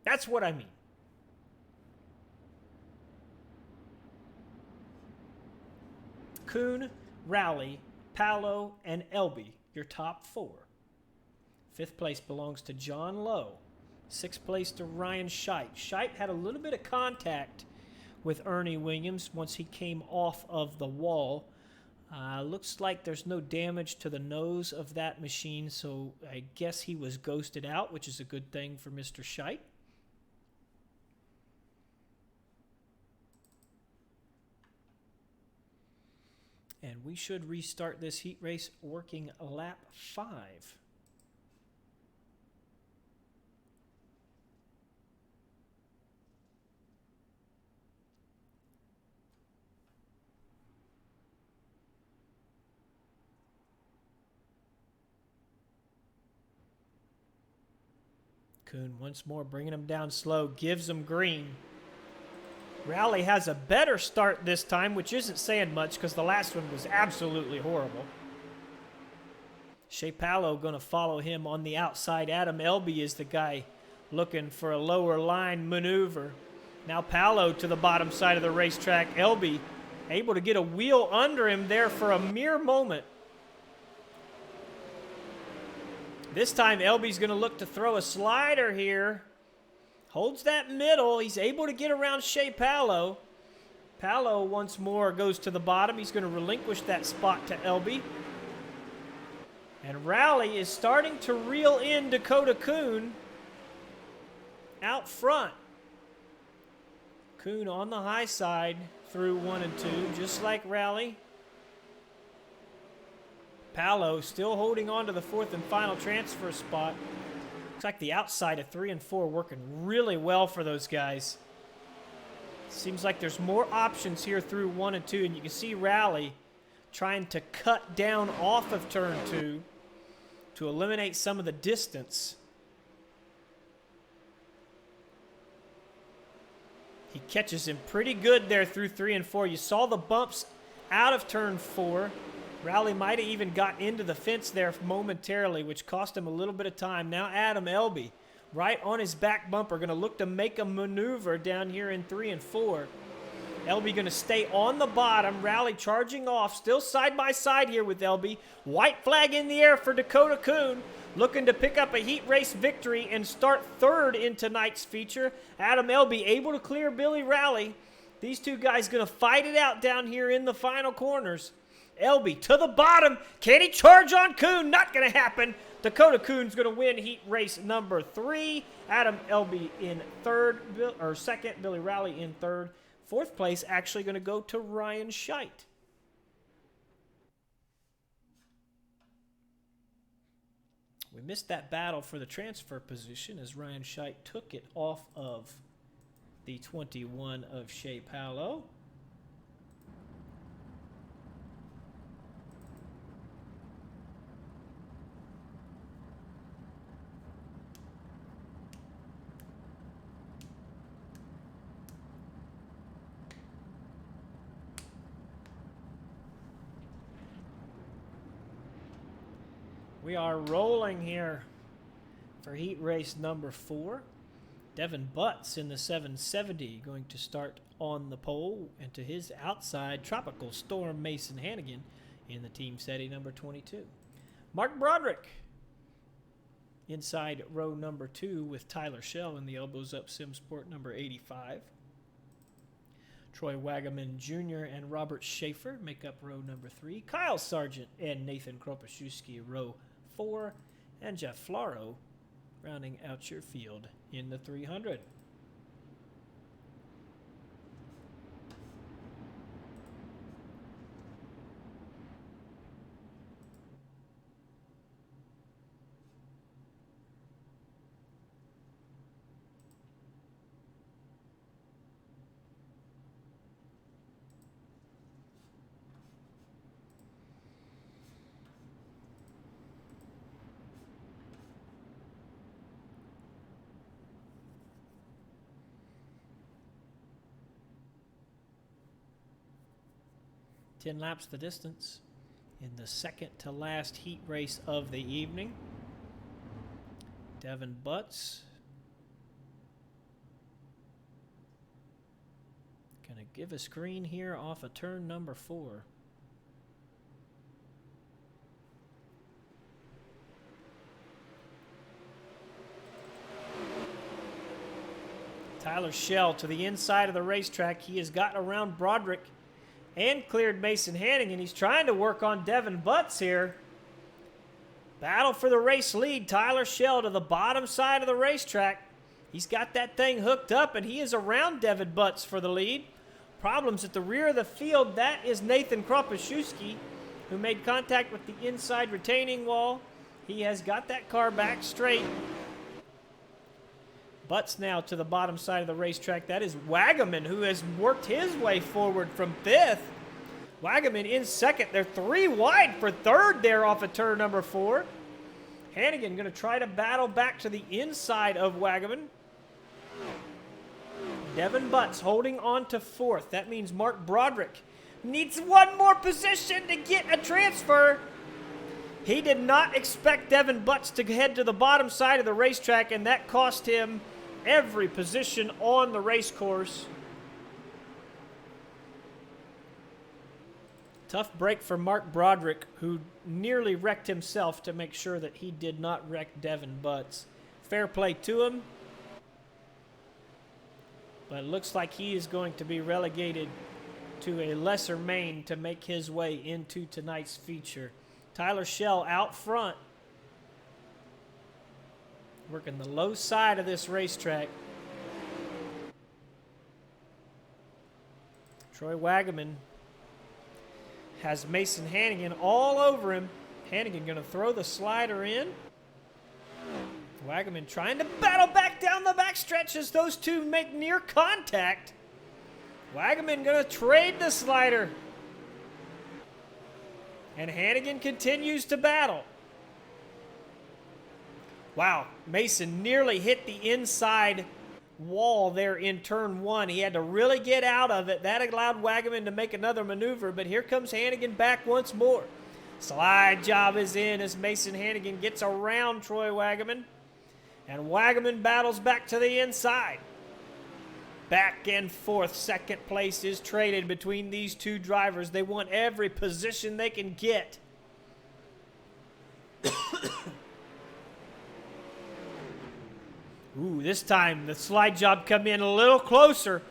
That's what I mean. Kuhn, Rowley, Palo, and Elby, your top 4. 5th place belongs to John Lowe. 6th place to Ryan Scheit. Scheit had a little bit of contact with Ernie Williams once he came off of the wall. Looks like there's no damage to the nose of that machine, so I guess he was ghosted out, which is a good thing for Mr. Scheit. And we should restart this heat race working lap 5. Kuhn once more bringing him down slow, gives him green. Rowley has a better start this time, which isn't saying much because the last one was absolutely horrible. Shea Palo going to follow him on the outside. Adam Elby is the guy looking for a lower line maneuver. Now Paolo to the bottom side of the racetrack. Elby able to get a wheel under him there for a mere moment. This time Elby's going to look to throw a slider here. Holds that middle. He's able to get around Shea Paolo. Paolo once more goes to the bottom. He's going to relinquish that spot to Elby. And Rowley is starting to reel in Dakota Kuhn out front. Kuhn on the high side through 1 and 2, just like Rowley. Paolo still holding on to the 4th and final transfer spot. Looks like the outside of 3 and 4 working really well for those guys. Seems like there's more options here through 1 and 2, and you can see Rowley trying to cut down off of turn 2 to eliminate some of the distance. He catches him pretty good there through 3 and 4. You saw the bumps out of turn 4. Rowley might have even got into the fence there momentarily, which cost him a little bit of time. Now Adam Elby, right on his back bumper, going to look to make a maneuver down here in 3 and 4. Elby going to stay on the bottom. Rowley charging off, still side by side here with Elby. White flag in the air for Dakota Kuhn, looking to pick up a heat race victory and start 3rd in tonight's feature. Adam Elby able to clear Billy Rowley. These two guys going to fight it out down here in the final corners. Elby to the bottom. Can he charge on Kuhn? Not going to happen. Dakota Kuhn's going to win heat race number 3. Adam Elby in 2nd. Billy Rowley in 3rd. 4th place actually going to go to Ryan Scheit. We missed that battle for the transfer position as Ryan Scheit took it off of the 21 of Shea Paolo. We are rolling here for heat race number 4. Devin Butts in the 770 going to start on the pole, and to his outside, Tropical Storm Mason Hannigan in the team setting number 22. Mark Broderick inside row number 2 with Tyler Schell in the elbows up sim sport number 85. Troy Wagaman Jr. and Robert Schaefer make up row number 3. Kyle Sargent and Nathan Kropaszewski row 4, and Jeff Flaro rounding out your field in the 300. Ten laps the distance in the second to last heat race of the evening. Devin Butts gonna give a screen here off of turn number 4. Tyler Schell to the inside of the racetrack. He has gotten around Broderick and cleared Mason Hannigan. He's trying to work on Devin Butts here. Battle for the race lead. Tyler Schell to the bottom side of the racetrack. He's got that thing hooked up, and he is around Devin Butts for the lead. Problems at the rear of the field. That is Nathan Kropaszewski, who made contact with the inside retaining wall. He has got that car back straight. Butts now to the bottom side of the racetrack. That is Wagaman, who has worked his way forward from 5th. Wagaman in 2nd. They're 3 wide for 3rd there off of turn number 4. Hannigan going to try to battle back to the inside of Wagaman. Devin Butts holding on to 4th. That means Mark Broderick needs one more position to get a transfer. He did not expect Devin Butts to head to the bottom side of the racetrack, and that cost him every position on the race course. Tough break for Mark Broderick, who nearly wrecked himself to make sure that he did not wreck Devin Butts. Fair play to him. But it looks like he is going to be relegated to a lesser main to make his way into tonight's feature. Tyler Schell out front, working the low side of this racetrack. Troy Wagaman has Mason Hannigan all over him. Hannigan going to throw the slider in. Wagaman trying to battle back down the backstretch as those two make near contact. Wagaman going to trade the slider. And Hannigan continues to battle. Wow, Mason nearly hit the inside wall there in turn one. He had to really get out of it. That allowed Wagaman to make another maneuver, but here comes Hannigan back once more. Slide job is in as Mason Hannigan gets around Troy Wagaman. And Wagaman battles back to the inside. Back and forth, second place is traded between these two drivers. They want every position they can get. Ooh, this time the slide job come in a little closer.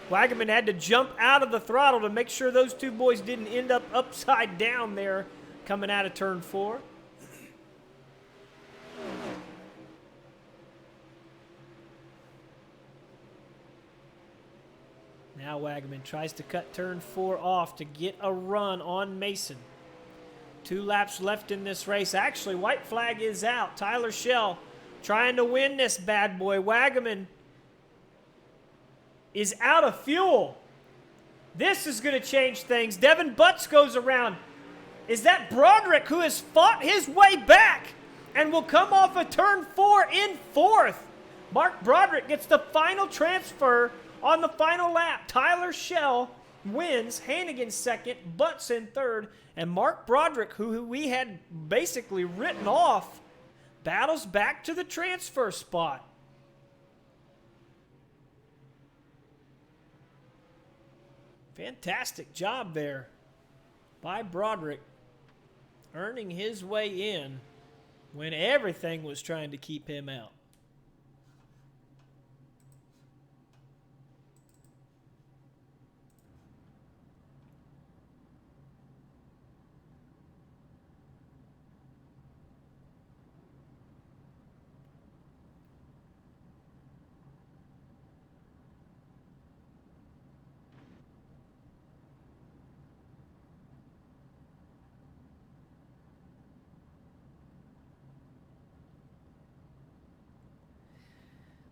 Wagaman had to jump out of the throttle to make sure those two boys didn't end up upside down there coming out of turn 4. Now Wagaman tries to cut turn 4 off to get a run on Mason. 2 laps left in this race. Actually, white flag is out. Tyler Schell trying to win this bad boy. Wagaman is out of fuel. This is going to change things. Devin Butts goes around. Is that Broderick, who has fought his way back and will come off of turn 4 in 4th? Mark Broderick gets the final transfer on the final lap. Tyler Schell wins, Hannigan second, Butts in third, and Mark Broderick, who we had basically written off, battles back to the transfer spot. Fantastic job there by Broderick, earning his way in when everything was trying to keep him out.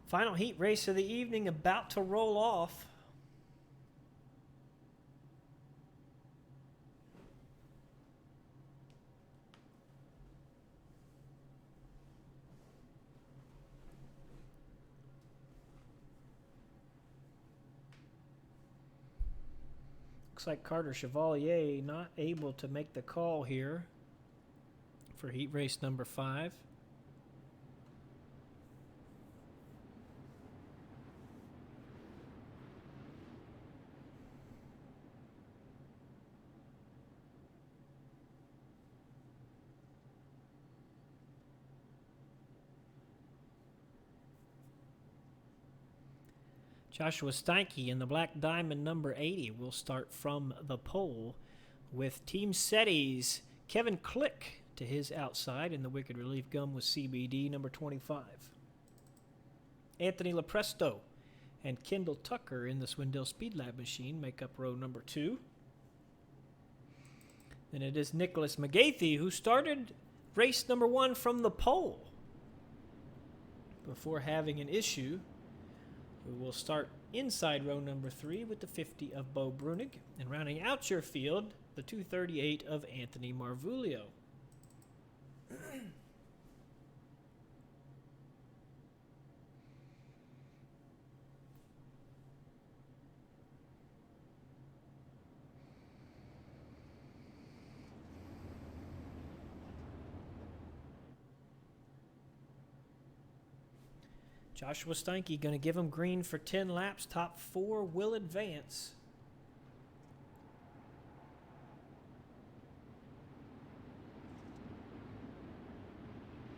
Final heat race of the evening about to roll off. Looks like Carter Chevalier not able to make the call here for heat race number 5. Joshua Steinke in the Black Diamond number 80 will start from the pole with Team SETI's Kevin Click to his outside in the Wicked Relief Gum with CBD number 25. Anthony Lepresto and Kendall Tucker in the Swindell Speed Lab machine make up row number 2. Then it is Nicholas McGathy who started race number 1 from the pole before having an issue. We will start inside row number 3 with the 50 of Bo Brunig, and rounding out your field, the 238 of Anthony Marvulio. Joshua Steinke going to give him green for 10 laps. Top 4 will advance.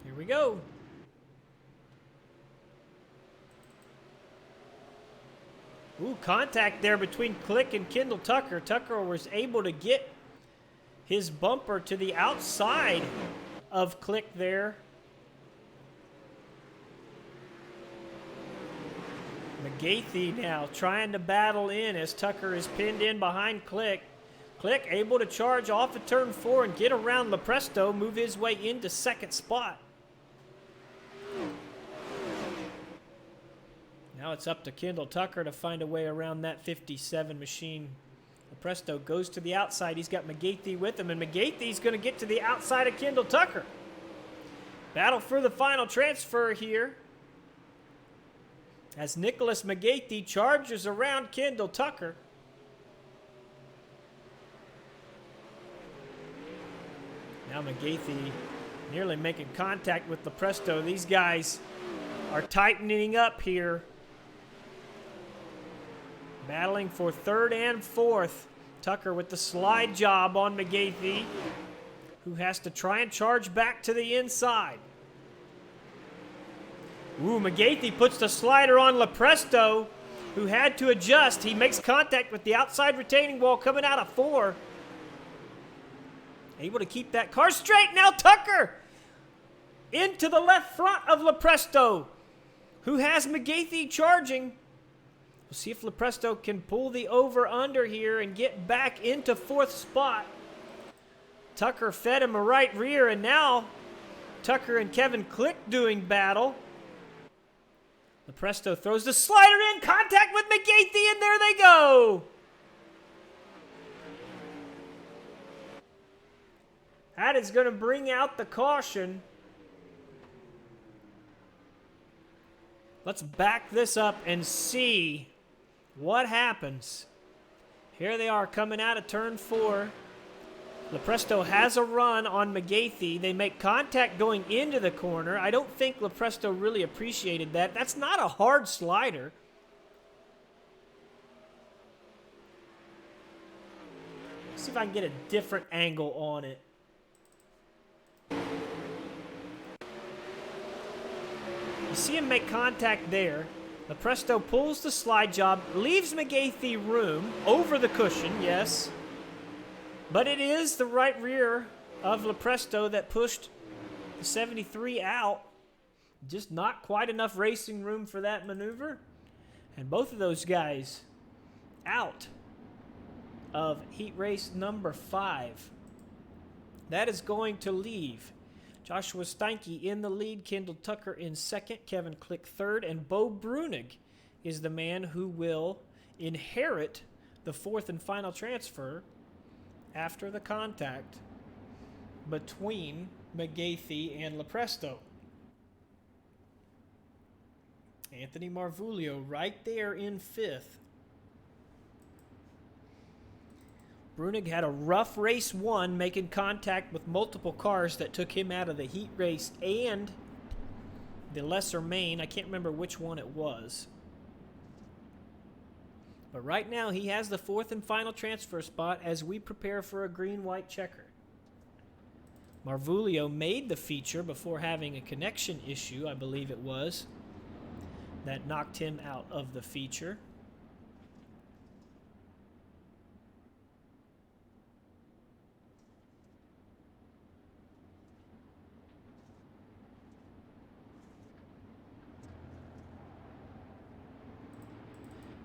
Here we go. Ooh, contact there between Click and Kendall Tucker. Tucker was able to get his bumper to the outside of Click there. McGathey now trying to battle in as Tucker is pinned in behind Click. Click able to charge off of turn 4 and get around Lepresto, move his way into second spot. Now it's up to Kendall Tucker to find a way around that 57 machine. Lepresto goes to the outside. He's got McGathey with him, and McGathey's going to get to the outside of Kendall Tucker. Battle for the final transfer here, as Nicholas McGathey charges around Kendall Tucker. Now McGathey nearly making contact with Lepresto. These guys are tightening up here. Battling for third and fourth. Tucker with the slide job on McGathey, who has to try and charge back to the inside. Ooh, McGathey puts the slider on Lepresto, who had to adjust. He makes contact with the outside retaining wall coming out of 4. Able to keep that car straight. Now Tucker into the left front of Lepresto, who has McGathey charging. We'll see if Lepresto can pull the over-under here and get back into 4th spot. Tucker fed him a right rear, and now Tucker and Kevin Click doing battle. Lepresto throws the slider in, contact with McGathey, and there they go. That is going to bring out the caution. Let's back this up and see what happens. Here they are coming out of turn 4. Lepresto has a run on McGathey. They make contact going into the corner. I don't think Lepresto really appreciated that. That's not a hard slider. Let's see if I can get a different angle on it. You see him make contact there. Lepresto pulls the slide job, leaves McGathey room over the cushion, yes. But it is the right rear of Lepresto that pushed the 73 out. Just not quite enough racing room for that maneuver. And both of those guys out of heat race number 5. That is going to leave Joshua Steinke in the lead, Kendall Tucker in second, Kevin Click third, and Bo Brunig is the man who will inherit the 4th and final transfer after the contact between McGathey and Lepresto. Anthony Marvulio right there in 5th. Brunig had a rough race 1, making contact with multiple cars that took him out of the heat race and the lesser main. I can't remember which one it was. But right now he has the 4th and final transfer spot as we prepare for a green-white checker. Marvulio made the feature before having a connection issue, I believe it was, that knocked him out of the feature.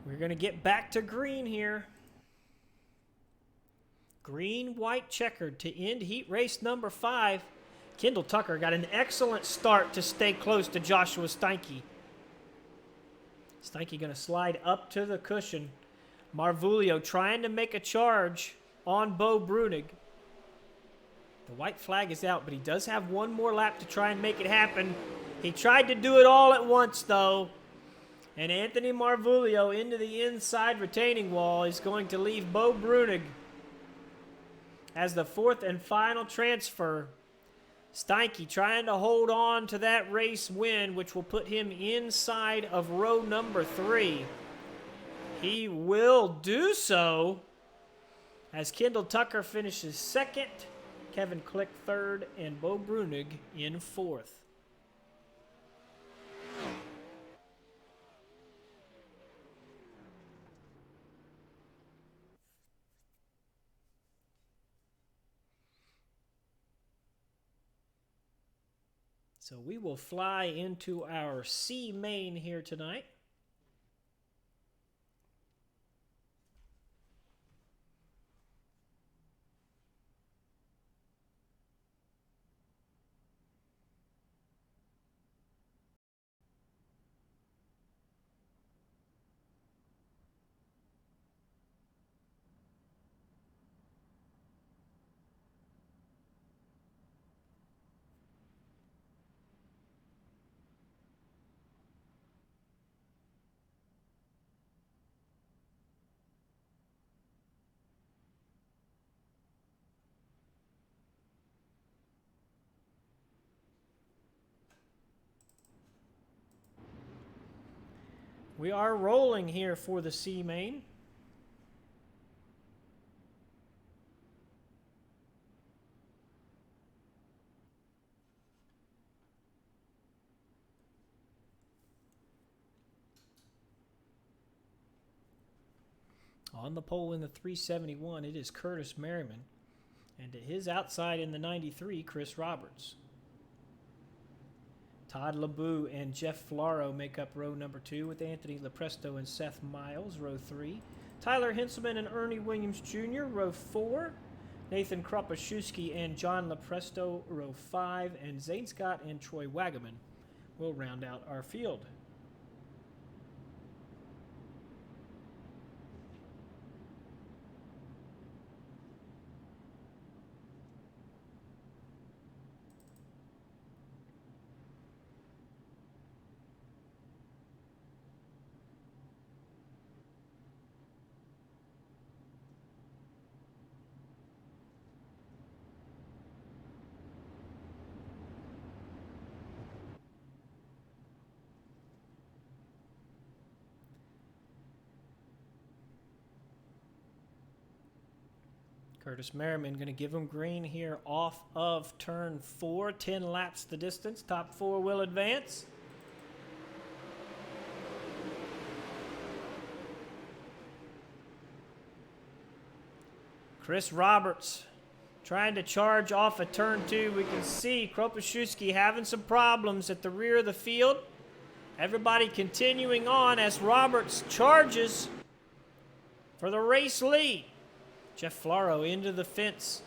We're going to get back to green here. Green, white, checkered to end heat race number 5. Kendall Tucker got an excellent start to stay close to Joshua Steinke. Steinke going to slide up to the cushion. Marvulio trying to make a charge on Bo Brunig. The white flag is out, but he does have one more lap to try and make it happen. He tried to do it all at once, though. And Anthony Marvulio into the inside retaining wall is going to leave Bo Brunig as the 4th and final transfer. Steinke trying to hold on to that race win, which will put him inside of row number 3. He will do so as Kendall Tucker finishes 2nd, Kevin Click 3rd, and Bo Brunig in 4th. So we will fly into our C main here tonight. We are rolling here for the C main. On the pole in the 371, it is Curtis Merriman. And to his outside in the 93, Chris Roberts. Todd LeBoux and Jeff Flaro make up row number 2 with Anthony Lepresto and Seth Miles, row 3. Tyler Hinselman and Ernie Williams Jr., row 4. Nathan Kropaszewski and John Lepresto, row 5. And Zane Scott and Troy Wagaman will round out our field. Curtis Merriman going to give him green here off of turn 4. 10 laps the distance. Top 4 will advance. Chris Roberts trying to charge off of turn 2. We can see Kropaszewski having some problems at the rear of the field. Everybody continuing on as Roberts charges for the race lead. Jeff Flaro into the fence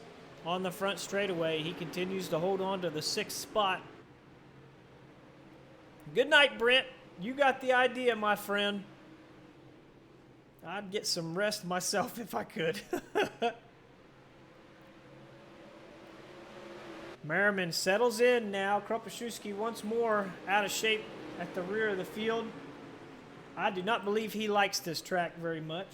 on the front straightaway. He continues to hold on to the 6th spot. Good night, Brent. You got the idea, my friend. I'd get some rest myself if I could. Merriman settles in now. Kropaszewski once more out of shape at the rear of the field. I do not believe he likes this track very much.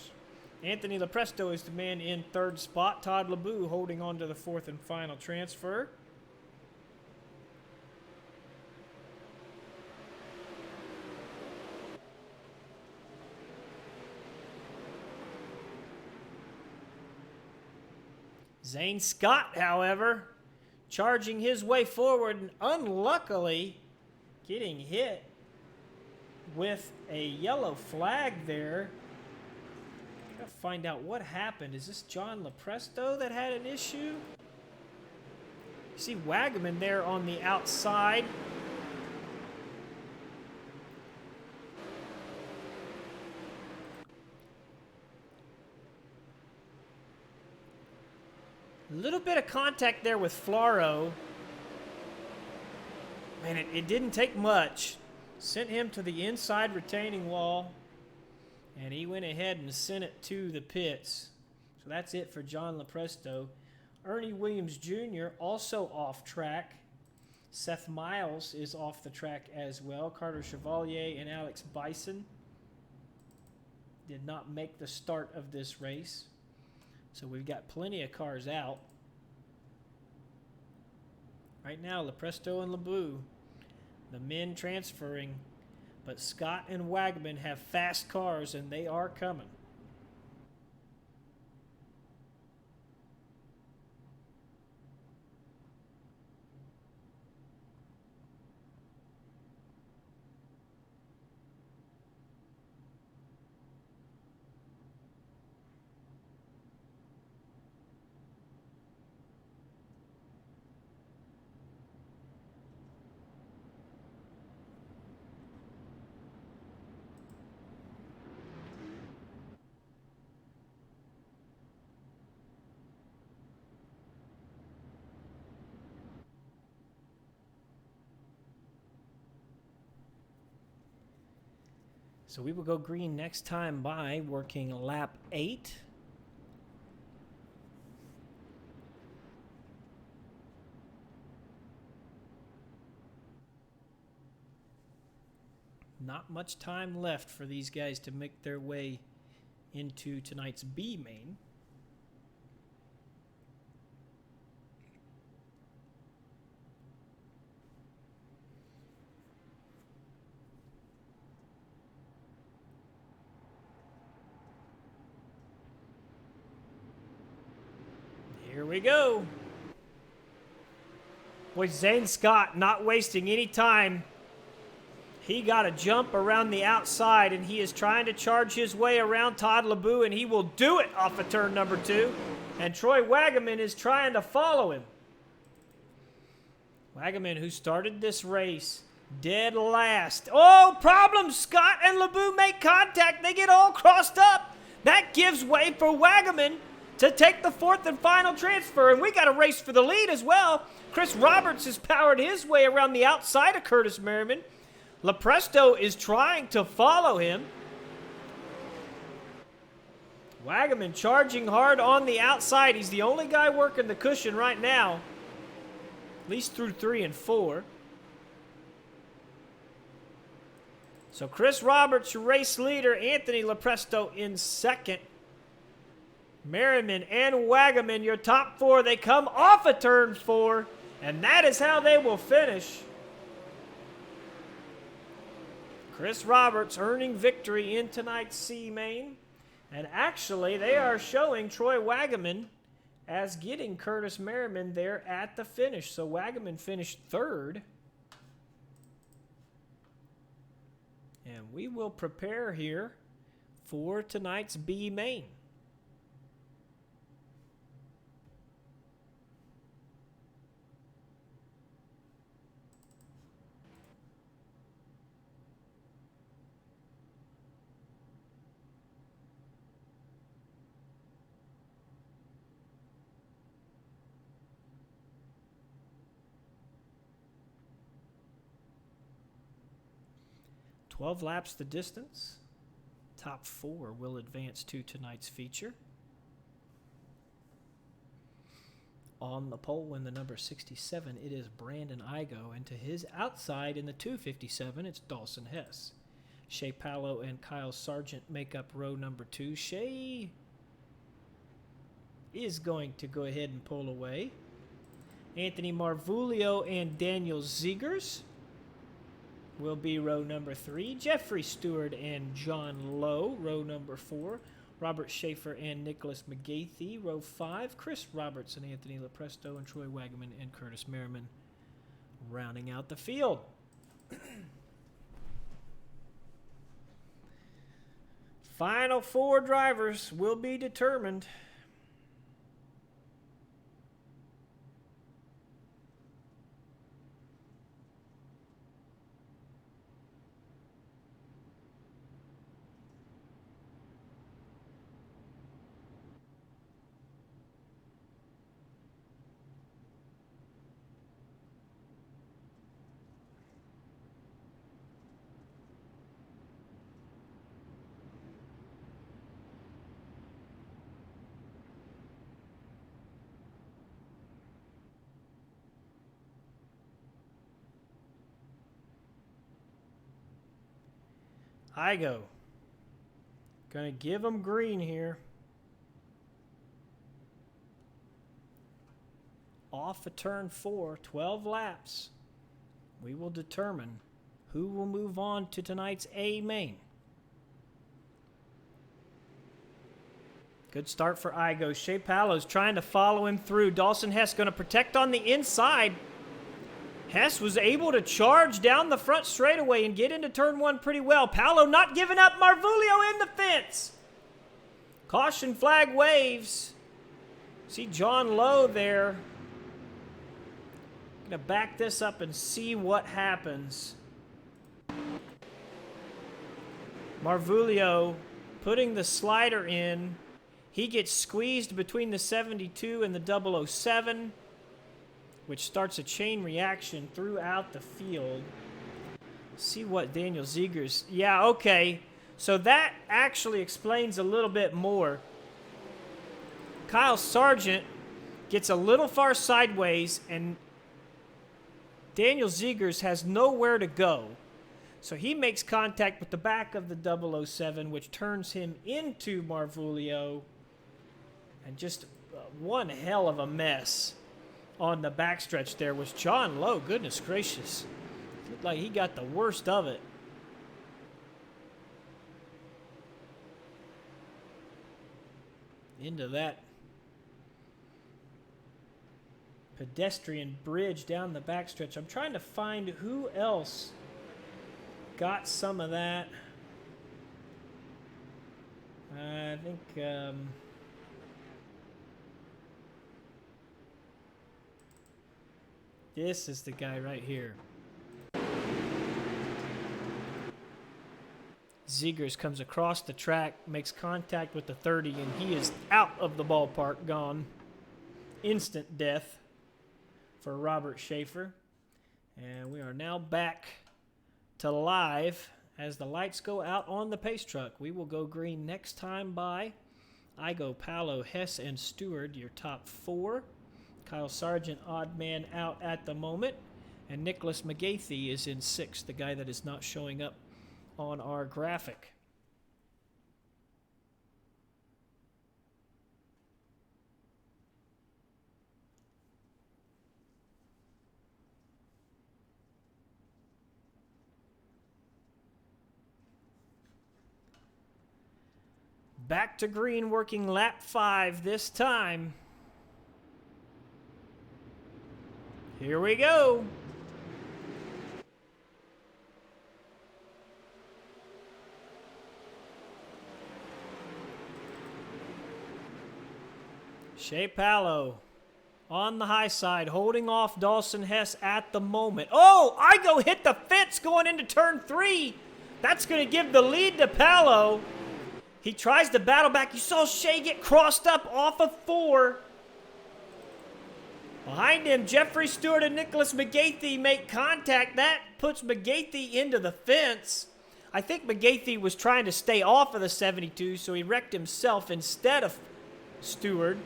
Anthony Lepresto is the man in 3rd spot. Todd LeBoux holding on to the 4th and final transfer. Zane Scott, however, charging his way forward and unluckily getting hit with a yellow flag there. Gotta find out what happened. Is this John Lepresto that had an issue? You see Wagaman there on the outside. A little bit of contact there with Flaro. Man, it didn't take much. Sent him to the inside retaining wall. And he went ahead and sent it to the pits. So that's it for John Lepresto. Ernie Williams Jr. also off track. Seth Miles is off the track as well. Carter Chevalier and Alex Bison did not make the start of this race. So we've got plenty of cars out. Right now, Lepresto and Lebu, the men transferring, but Scott and Wagman have fast cars, and they are coming. So we will go green next time by working lap 8. Not much time left for these guys to make their way into tonight's B main. Here we go. Boy, Zane Scott not wasting any time. He got a jump around the outside, and he is trying to charge his way around Todd Lebu, and he will do it off of turn number 2. And Troy Wagaman is trying to follow him. Wagaman, who started this race dead last. Oh, problem! Scott and Lebu make contact. They get all crossed up. That gives way for Wagaman to take the 4th and final transfer, and we got a race for the lead as well. Chris Roberts has powered his way around the outside of Curtis Merriman. Lepresto is trying to follow him. Wagaman charging hard on the outside. He's the only guy working the cushion right now, at least through 3 and 4. So Chris Roberts, your race leader. Anthony Lepresto in second. Merriman and Wagaman, your top 4. They come off of turn 4, and that is how they will finish. Chris Roberts earning victory in tonight's C main. And actually, they are showing Troy Wagaman as getting Curtis Merriman there at the finish. So Wagaman finished 3rd. And we will prepare here for tonight's B main. Twelve laps the distance. Top 4 will advance to tonight's feature. On the pole in the number 67, it is Brandon Igo, and to his outside in the 257, it's Dawson Hess. Shea Palo and Kyle Sargent make up row number 2. Shea is going to go ahead and pull away. Anthony Marvulio and Daniel Zegers will be row number 3. Jeffrey Stewart and John Lowe, row number 4. Robert Schaefer and Nicholas McGathy, row 5. Chris Roberts and Anthony Lepresto and Troy Wagaman and Curtis Merriman rounding out the field. Final 4 drivers will be determined. Igo. Gonna give him green here. off of turn 4, 12 laps. We will determine who will move on to tonight's A main. Good start for Igo. Shea Palo's trying to follow him through. Dawson Hess going to protect on the inside. Hess was able to charge down the front straightaway and get into turn 1 pretty well. Palo not giving up. Marvulio in the fence. Caution flag waves. See John Lowe there. Going to back this up and see what happens. Marvulio putting the slider in. He gets squeezed between the 72 and the 007, which starts a chain reaction throughout the field. See what Daniel Ziegers... Yeah, okay. So that actually explains a little bit more. Kyle Sargent gets a little far sideways, and Daniel Ziegers has nowhere to go. So he makes contact with the back of the 007, which turns him into Marvulio. And just one hell of a mess on the backstretch there was John Lowe. Goodness gracious. Looked like he got the worst of it. Into that pedestrian bridge down the backstretch. I'm trying to find who else got some of that. I think... this is the guy right here. Ziegers comes across the track, makes contact with the 30, and he is out of the ballpark, gone. Instant death for Robert Schaefer. And we are now back to live as the lights go out on the pace truck. We will go green next time by Igo, Palo, Hess, and Stewart, your top 4. Kyle Sargent, odd man out at the moment. And Nicholas McGathey is in 6th, the guy that is not showing up on our graphic. Back to green, working lap 5 this time. Here we go. Shea Palo on the high side, holding off Dawson Hess at the moment. Oh, Igo hit the fence going into turn 3. That's going to give the lead to Palo. He tries to battle back. You saw Shea get crossed up off of 4. Behind him, Jeffrey Stewart and Nicholas McGathey make contact. That puts McGathey into the fence. I think McGathey was trying to stay off of the 72, so he wrecked himself instead of Stewart.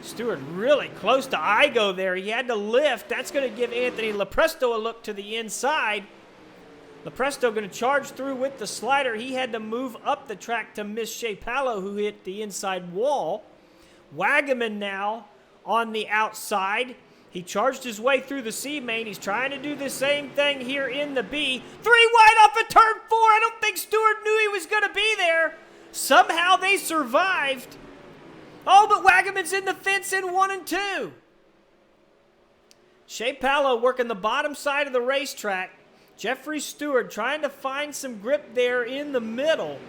Stewart really close to Igo there. He had to lift. That's going to give Anthony Lepresto a look to the inside. Lepresto going to charge through with the slider. He had to move up the track to miss Shea Palo, who hit the inside wall. Wagaman now on the outside. He charged his way through the C main. He's trying to do the same thing here in the B. 3 wide off of turn 4. I don't think Stewart knew he was going to be there. Somehow they survived. Oh, but Wagaman's in the fence in 1 and 2. Shea Palo working the bottom side of the racetrack. Jeffrey Stewart trying to find some grip there in the middle.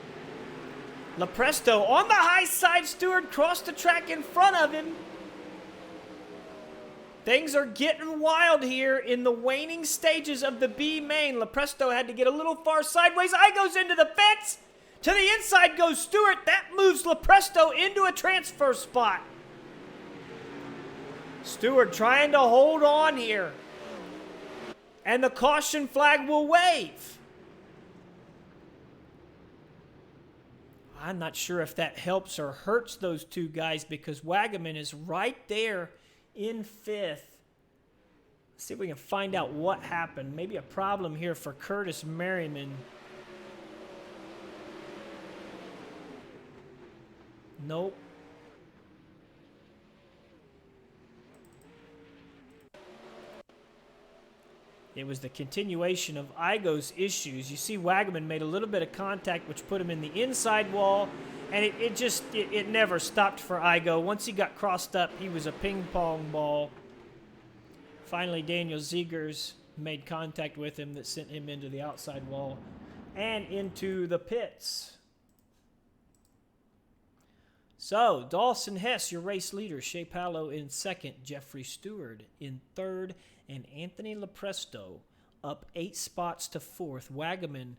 Lepresto on the high side. Stewart crossed the track in front of him. Things are getting wild here in the waning stages of the B main. Lepresto had to get a little far sideways. Goes into the fence. To the inside goes Stewart. That moves Lepresto into a transfer spot. Stewart trying to hold on here. And the caution flag will wave. I'm not sure if that helps or hurts those two guys because Wagaman is right there in 5th. Let's see if we can find out what happened. Maybe a problem here for Curtis Merriman. Nope. It was the continuation of Igo's issues. You see Wagaman made a little bit of contact, which put him in the inside wall, and it never stopped for Igo. Once he got crossed up, he was a ping pong ball. Finally, Daniel Ziegers made contact with him that sent him into the outside wall and into the pits. So, Dawson Hess, your race leader. Shea Palo in second. Jeffrey Stewart in third. And Anthony Lepresto up 8 spots to fourth. Wagaman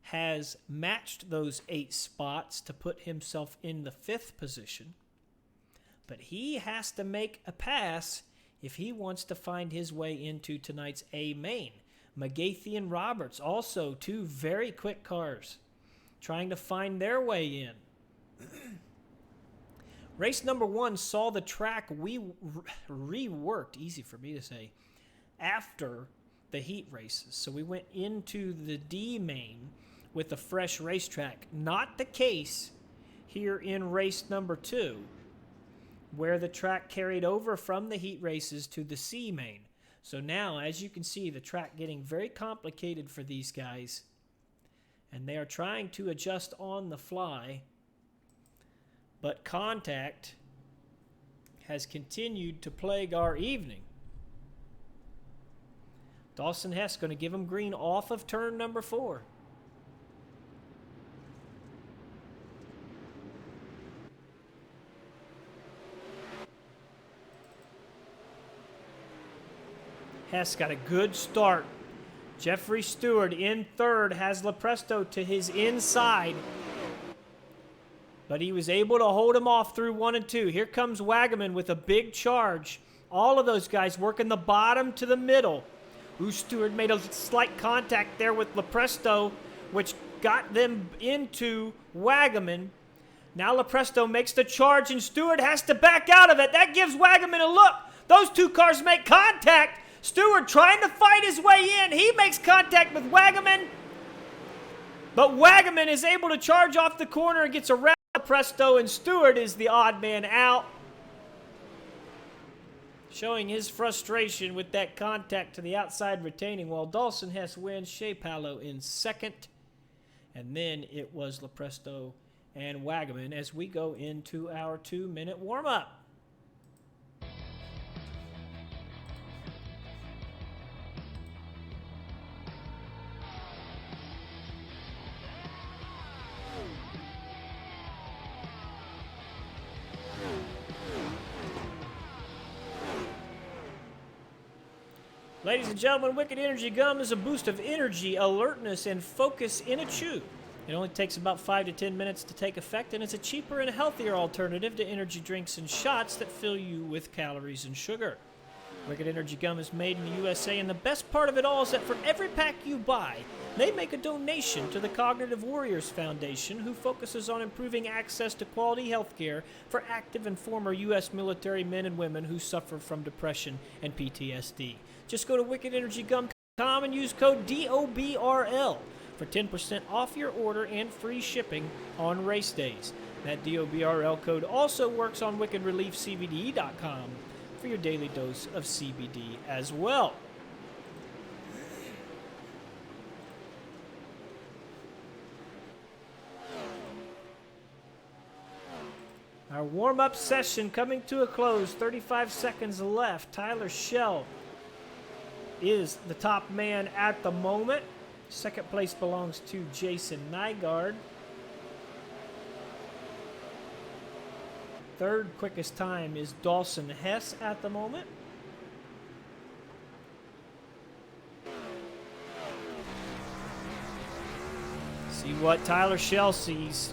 has matched those 8 spots to put himself in the 5th position. But he has to make a pass if he wants to find his way into tonight's A main. McGathey and Roberts, also 2 very quick cars, trying to find their way in. Race number 1 saw the track reworked, easy for me to say, after the heat races. So we went into the D main with a fresh racetrack. Not the case here in race number 2, where the track carried over from the heat races to the C main. So now, as you can see, the track getting very complicated for these guys, and they are trying to adjust on the fly. But contact has continued to plague our evening. Dawson Hess going to give him green off of turn number 4. Hess got a good start. Jeffrey Stewart in third has Lepresto to his inside, but he was able to hold him off through 1 and 2. Here comes Wagaman with a big charge. All of those guys working the bottom to the middle. Stewart made a slight contact there with Lepresto, which got them into Wagaman. Now Lepresto makes the charge, and Stewart has to back out of it. That gives Wagaman a look. Those 2 cars make contact. Stewart trying to fight his way in. He makes contact with Wagaman, but Wagaman is able to charge off the corner and gets around Lepresto, and Stewart is the odd man out, showing his frustration with that contact to the outside retaining wall. Dawson Hess wins. Shea Palo in second. And then it was Lepresto and Wagaman as we go into our 2-minute warm-up. Ladies and gentlemen, Wicked Energy Gum is a boost of energy, alertness, and focus in a chew. It only takes about 5 to 10 minutes to take effect, and it's a cheaper and healthier alternative to energy drinks and shots that fill you with calories and sugar. Wicked Energy Gum is made in the USA, and the best part of it all is that for every pack you buy, they make a donation to the Cognitive Warriors Foundation, who focuses on improving access to quality health care for active and former U.S. military men and women who suffer from depression and PTSD. Just go to wickedenergygum.com and use code DOBRL for 10% off your order and free shipping on race days. That DOBRL code also works on wickedreliefcbd.com for your daily dose of CBD as well. Our warm-up session coming to a close. 35 seconds left. Tyler Schell is the top man at the moment. Second place belongs to Jason Nygaard. Third quickest time is Dawson Hess at the moment. See what Tyler Schell sees.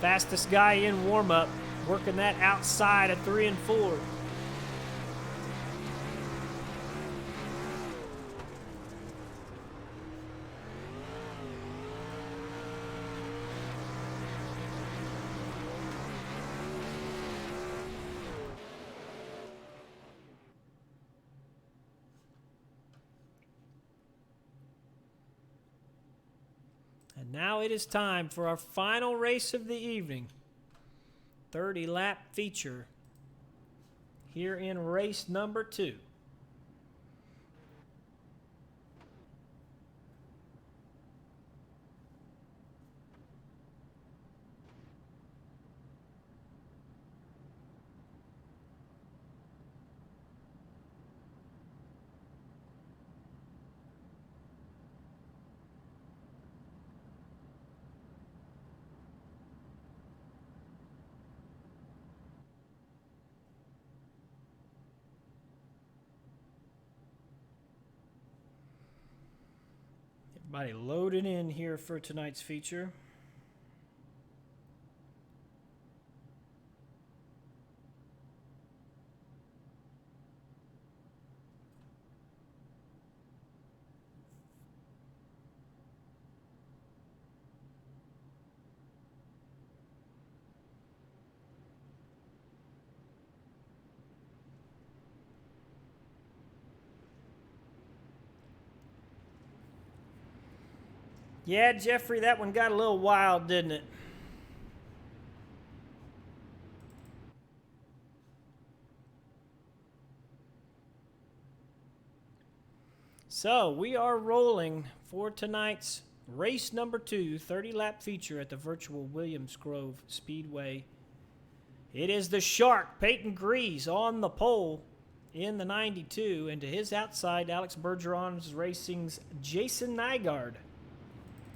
Fastest guy in warm-up, working that outside of 3 and 4. And now it is time for our final race of the evening. 30-lap feature here in race number 2. Everybody loading in here for tonight's feature. Yeah, Jeffrey, that one got a little wild, didn't it? So, we are rolling for tonight's race number 2, 30-lap feature at the virtual Williams Grove Speedway. It is the Shark, Peyton Grease, on the pole in the 92, and to his outside, Alex Bergeron's Racing's Jason Nygaard.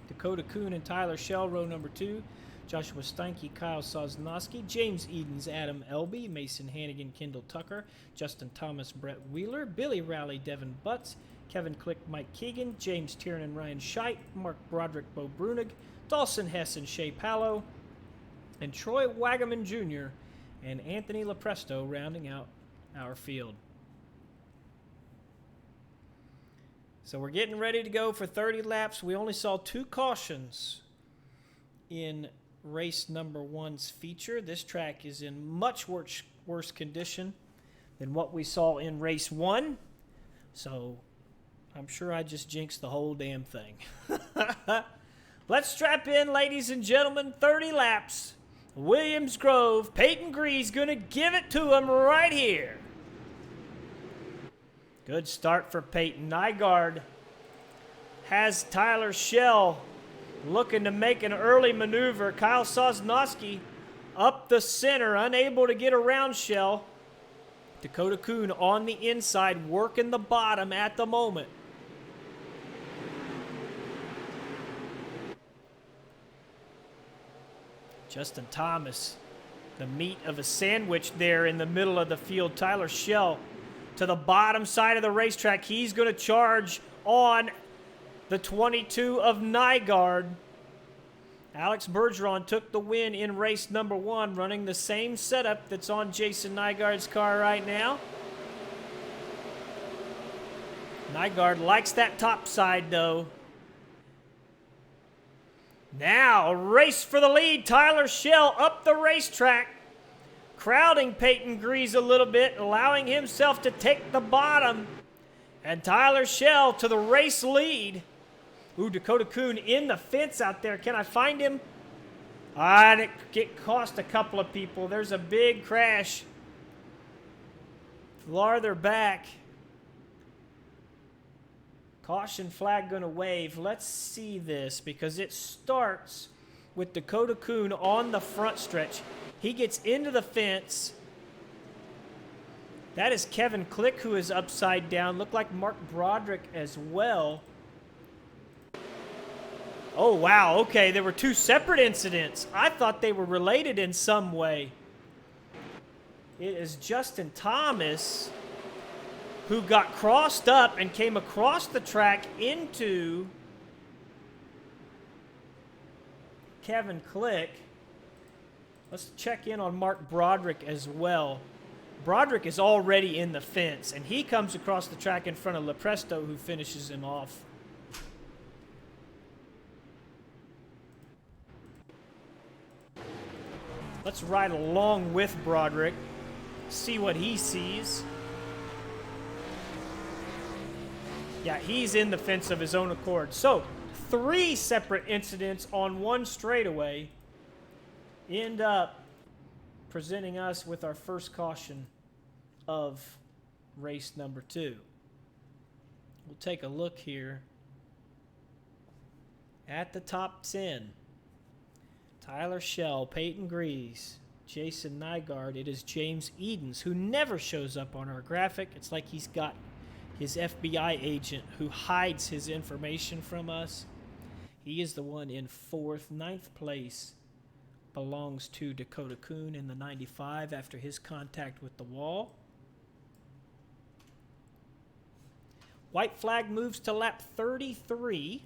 Dakota Kuhn and Tyler Shell, row number 2. Joshua Steinke, Kyle Sosnowski, James Edens, Adam Elby, Mason Hannigan, Kendall Tucker, Justin Thomas, Brett Wheeler, Billy Rowley, Devin Butts, Kevin Click, Mike Keegan, James Tiernan, Ryan Scheidt, Mark Broderick, Bo Brunig, Dawson Hess and Shea Pallow, and Troy Wagaman Jr. and Anthony Lepresto rounding out our field. So we're getting ready to go for 30 laps. We only saw 2 cautions in race number 1's feature. This track is in much worse condition than what we saw in race 1. So I'm sure I just jinxed the whole damn thing. Let's strap in, ladies and gentlemen. 30 laps. Williams Grove. Peyton Grease going to give it to him right here. Good start for Peyton. Nygaard has Tyler Shell looking to make an early maneuver. Kyle Sosnowski up the center, unable to get around Shell. Dakota Kuhn on the inside, working the bottom at the moment. Justin Thomas, the meat of a sandwich there in the middle of the field. Tyler Shell to the bottom side of the racetrack. He's going to charge on the 22 of Nygaard. Alex Bergeron took the win in race number 1, running the same setup that's on Jason Nygaard's car right now. Nygaard likes that top side, though. Now, a race for the lead. Tyler Shell up the racetrack, crowding Peyton Grease a little bit, allowing himself to take the bottom. And Tyler Shell to the race lead. Ooh, Dakota Kuhn in the fence out there. Can I find him? And it cost a couple of people. There's a big crash farther back. Caution flag going to wave. Let's see this because it starts with Dakota Kuhn on the front stretch. He gets into the fence. That is Kevin Click, who is upside down. Looked like Mark Broderick as well. Oh, wow. Okay, there were 2 separate incidents. I thought they were related in some way. It is Justin Thomas who got crossed up and came across the track into Kevin Click. Let's check in on Mark Broderick as well. Broderick is already in the fence, and he comes across the track in front of Lepresto, who finishes him off. Let's ride along with Broderick, see what he sees. Yeah, he's in the fence of his own accord. So, 3 separate incidents on 1 straightaway end up presenting us with our first caution of race number 2. We'll take a look here at the top 10. Tyler Shell, Peyton Grease, Jason Nygaard. It is James Edens, who never shows up on our graphic. It's like he's got his FBI agent who hides his information from us. He is the one in 4th. 9th place belongs to Dakota Kuhn in the 95 after his contact with the wall. White flag moves to lap 33.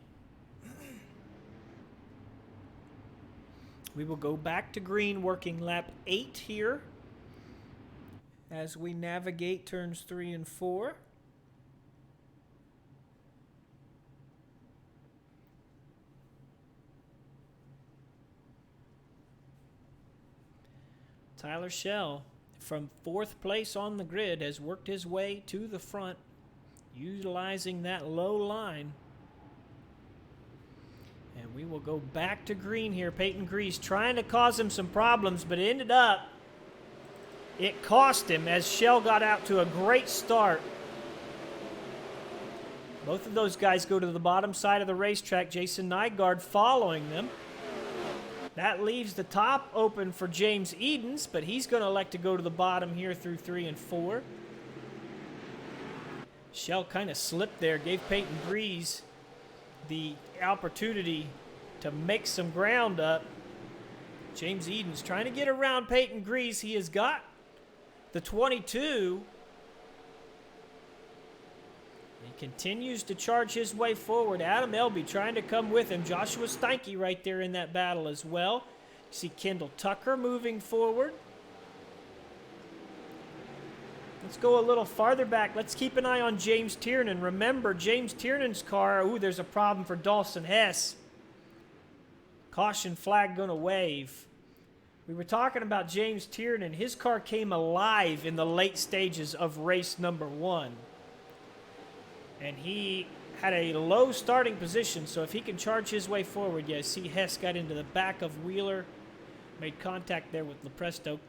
We will go back to green, working lap 8 here as we navigate turns 3 and 4. Tyler Schell, from 4th place on the grid, has worked his way to the front, utilizing that low line. And we will go back to green here. Peyton Grease trying to cause him some problems, but it cost him as Schell got out to a great start. Both of those guys go to the bottom side of the racetrack. Jason Nygaard following them. That leaves the top open for James Edens, but he's going to elect to go to the bottom here through 3 and 4. Schell kind of slipped there, gave Peyton Grease the opportunity to make some ground up. James Edens trying to get around Peyton Grease. He has got the 22. He continues to charge his way forward. Adam Elby trying to come with him. Joshua Steinke right there in that battle as well. You see Kendall Tucker moving forward. Let's go a little farther back. Let's keep an eye on James Tiernan. Remember, James Tiernan's car, there's a problem for Dawson Hess. Caution flag going to wave. We were talking about James Tiernan. His car came alive in the late stages of race number 1. And he had a low starting position, so if he can charge his way forward, yeah, see Hess got into the back of Wheeler, made contact there with Lepresto.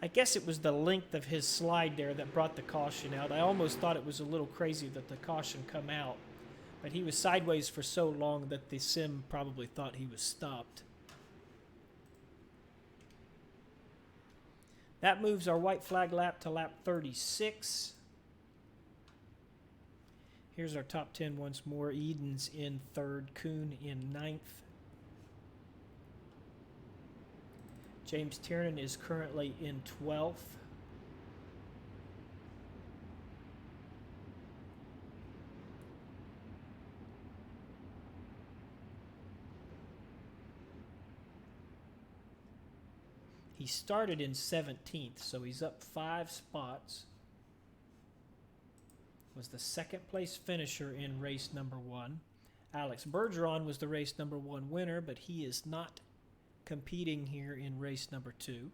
I guess it was the length of his slide there that brought the caution out. I almost thought it was a little crazy that the caution come out, but he was sideways for so long that the sim probably thought he was stopped. That moves our white flag lap to lap 36. Here's our top 10 once more. Edens in 3rd, Kuhn in 9th. James Tiernan is currently in 12th. He started in 17th, so he's up 5 spots. Was the 2nd place finisher in race number 1. Alex Bergeron was the race number 1 winner, but he is not competing here in race number 2.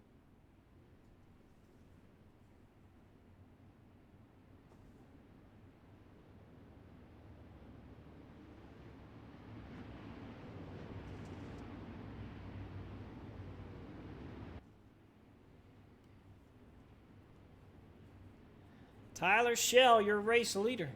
Tyler Schell, your race leader.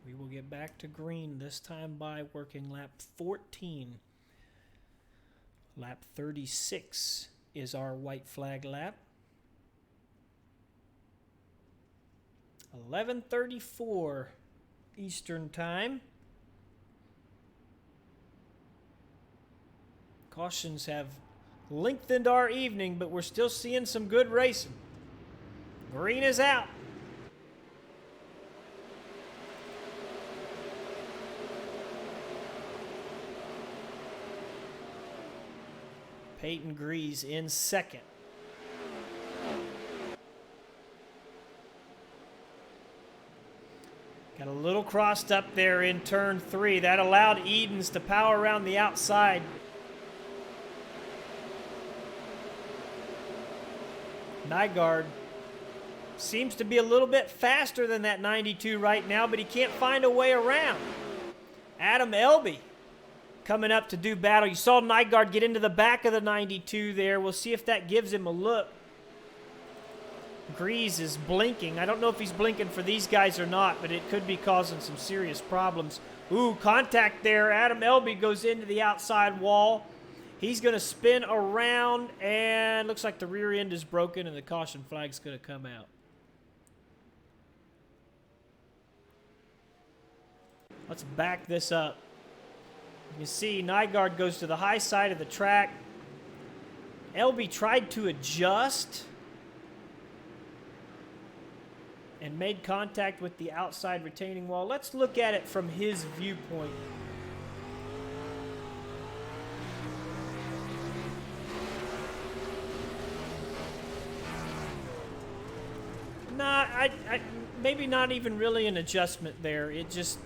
We will get back to green, this time by working lap 14. Lap 36 is our white flag lap. 11:34 Eastern Time. Cautions have lengthened our evening, but we're still seeing some good racing. Green is out. Peyton Grease in 2nd. Got a little crossed up there in turn 3. That allowed Edens to power around the outside. Nygaard seems to be a little bit faster than that 92 right now, but he can't find a way around. Adam Elby coming up to do battle. You saw Nygaard get into the back of the 92 there. We'll see if that gives him a look. Grease is blinking. I don't know if he's blinking for these guys or not, but it could be causing some serious problems. Ooh, contact there. Adam Elby goes into the outside wall. He's going to spin around, and looks like the rear end is broken, and the caution flag's going to come out. Let's back this up. You can see Nygaard goes to the high side of the track. Elby tried to adjust and made contact with the outside retaining wall. Let's look at it from his viewpoint. Nah, maybe not even really an adjustment there. It just,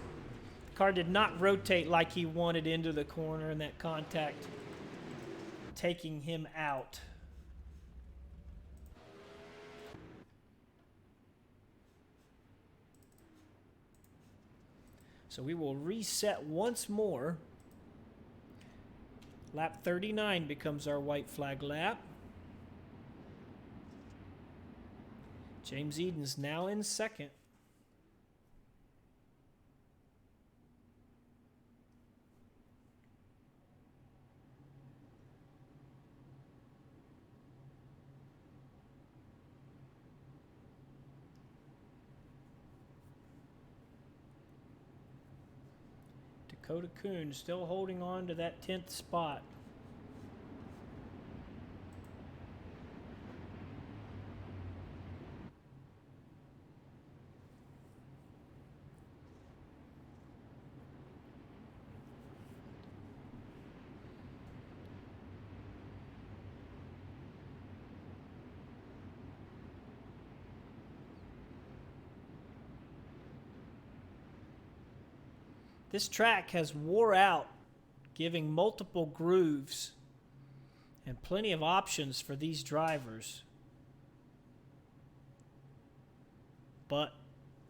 the car did not rotate like he wanted into the corner, and that contact taking him out. So we will reset once more. Lap 39 becomes our white flag lap. James Eden's now in second. Dakota Kuhn still holding on to that 10th spot. This track has wore out, giving multiple grooves and plenty of options for these drivers. But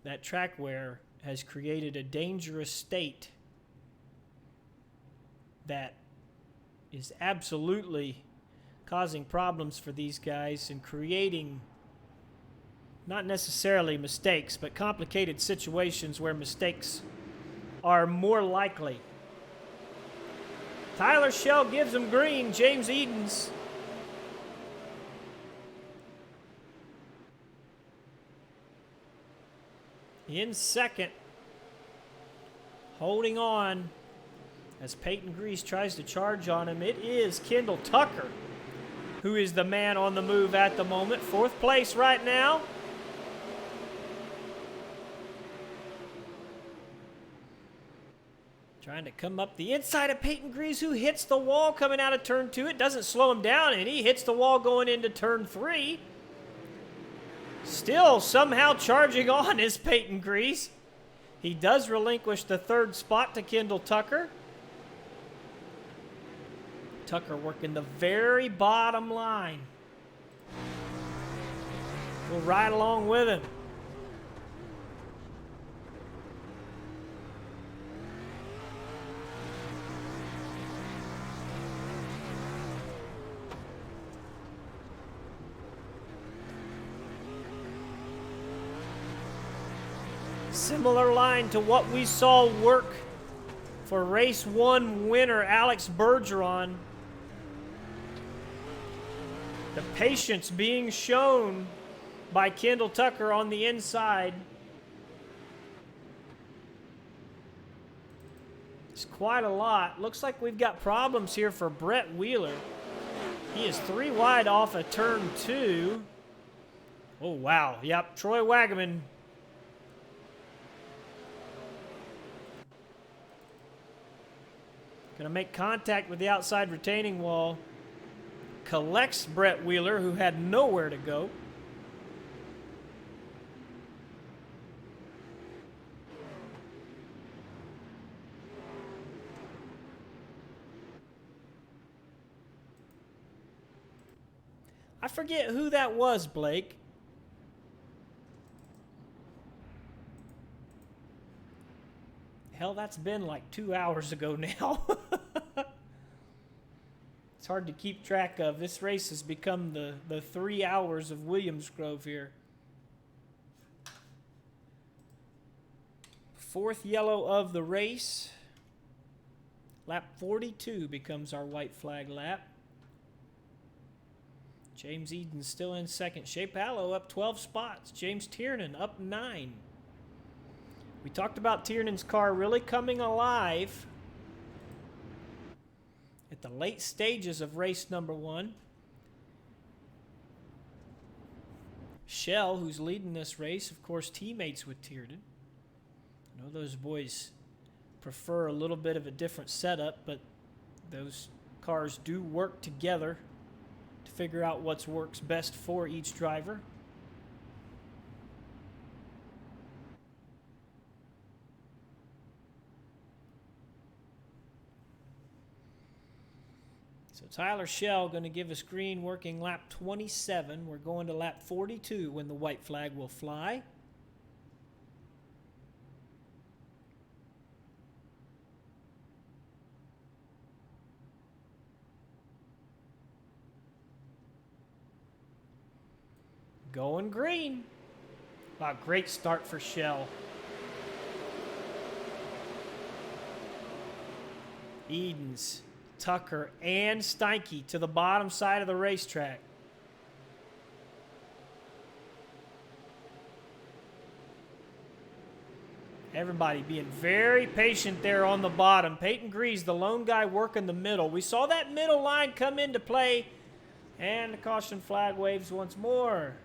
that track wear has created a dangerous state that is absolutely causing problems for these guys and creating not necessarily mistakes, but complicated situations where mistakes are more likely. Tyler Shell gives him green. James Eden's in second, holding on as Peyton Grease tries to charge on him. It is Kendall Tucker who is the man on the move at the moment. 4th place right now. Trying to come up the inside of Peyton Grease, who hits the wall coming out of turn 2. It doesn't slow him down, and he hits the wall going into turn 3. Still somehow charging on is Peyton Grease. He does relinquish the 3rd spot to Kendall Tucker. Tucker working the very bottom line. We'll ride along with him. Similar line to what we saw work for race 1 winner Alex Bergeron. The patience being shown by Kendall Tucker on the inside. It's quite a lot. Looks like we've got problems here for Brett Wheeler. He is 3 wide off of turn 2. Oh, wow. Yep, Troy Wagaman. Going to make contact with the outside retaining wall. Collects Brett Wheeler, who had nowhere to go. I forget who that was, Blake. Hell, that's been like 2 hours ago now. It's hard to keep track of. This race has become the 3 hours of Williams Grove here. 4th yellow of the race. Lap 42 becomes our white flag lap. James Eden still in second. Shea Pallow up 12 spots. James Tiernan up 9. We talked about Tiernan's car really coming alive at the late stages of race number 1. Shell, who's leading this race, of course, teammates with Tiernan. I know those boys prefer a little bit of a different setup, but those cars do work together to figure out what works best for each driver. So Tyler Shell going to give us green working lap 27. We're going to lap 42 when the white flag will fly. Going green. Wow, great start for Shell. Edens, Tucker, and Steinke to the bottom side of the racetrack. Everybody being very patient there on the bottom. Peyton Grease, the lone guy working the middle. We saw that middle line come into play, and the caution flag waves once more.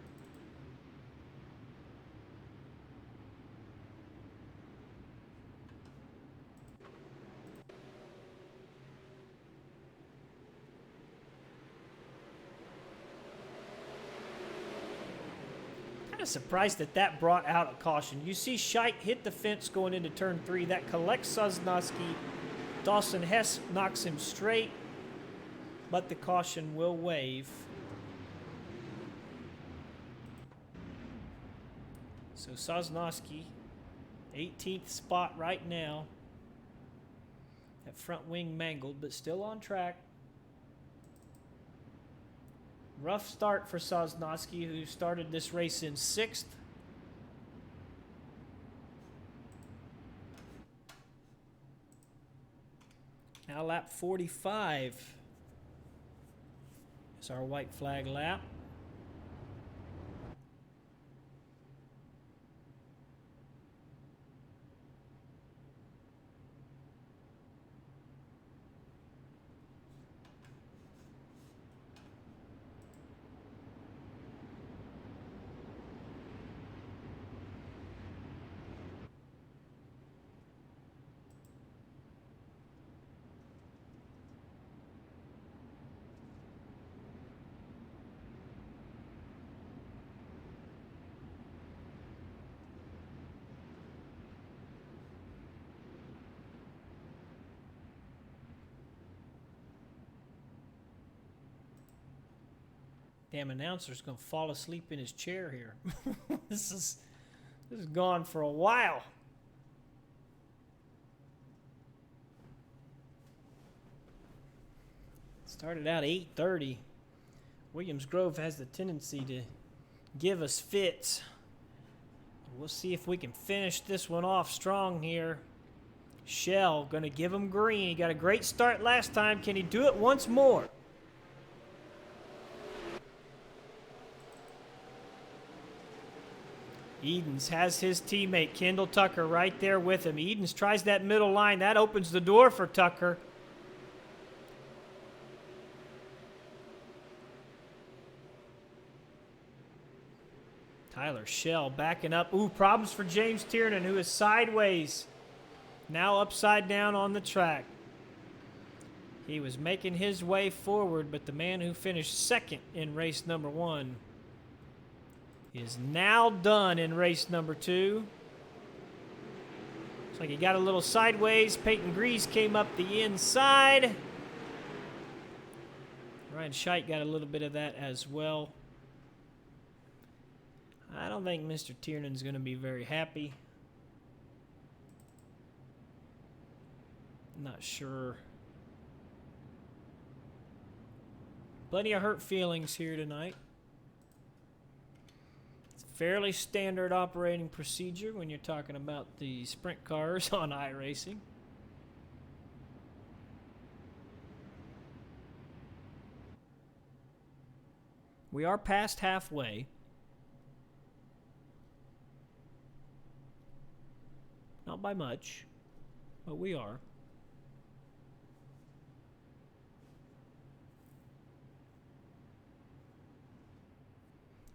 Surprised that brought out a caution. You see Scheidt hit the fence going into turn 3. That collects Sosnowski. Dawson Hess knocks him straight, but the caution will wave. So Sosnowski, 18th spot right now. That front wing mangled, but still on track. Rough start for Sosnowski, who started this race in 6th. Now lap 45 is our white flag lap. Damn announcer's gonna fall asleep in his chair here. This is gone for a while. Started out 8:30. Williams Grove has the tendency to give us fits. We'll see if we can finish this one off strong here. Shell gonna give him green. He got a great start last time. Can he do it once more? Edens has his teammate Kendall Tucker right there with him. Edens tries that middle line. That opens the door for Tucker. Tyler Shell backing up. Ooh, problems for James Tiernan, who is sideways. Now upside down on the track. He was making his way forward, but the man who finished 2nd in race number 1 is now done in race number 2. Looks like he got a little sideways. Peyton Grease came up the inside. Ryan Scheidt got a little bit of that as well. I don't think Mr. Tiernan's going to be very happy. Not sure. Plenty of hurt feelings here tonight. Fairly standard operating procedure when you're talking about the sprint cars on iRacing. We are past halfway. Not by much, but we are.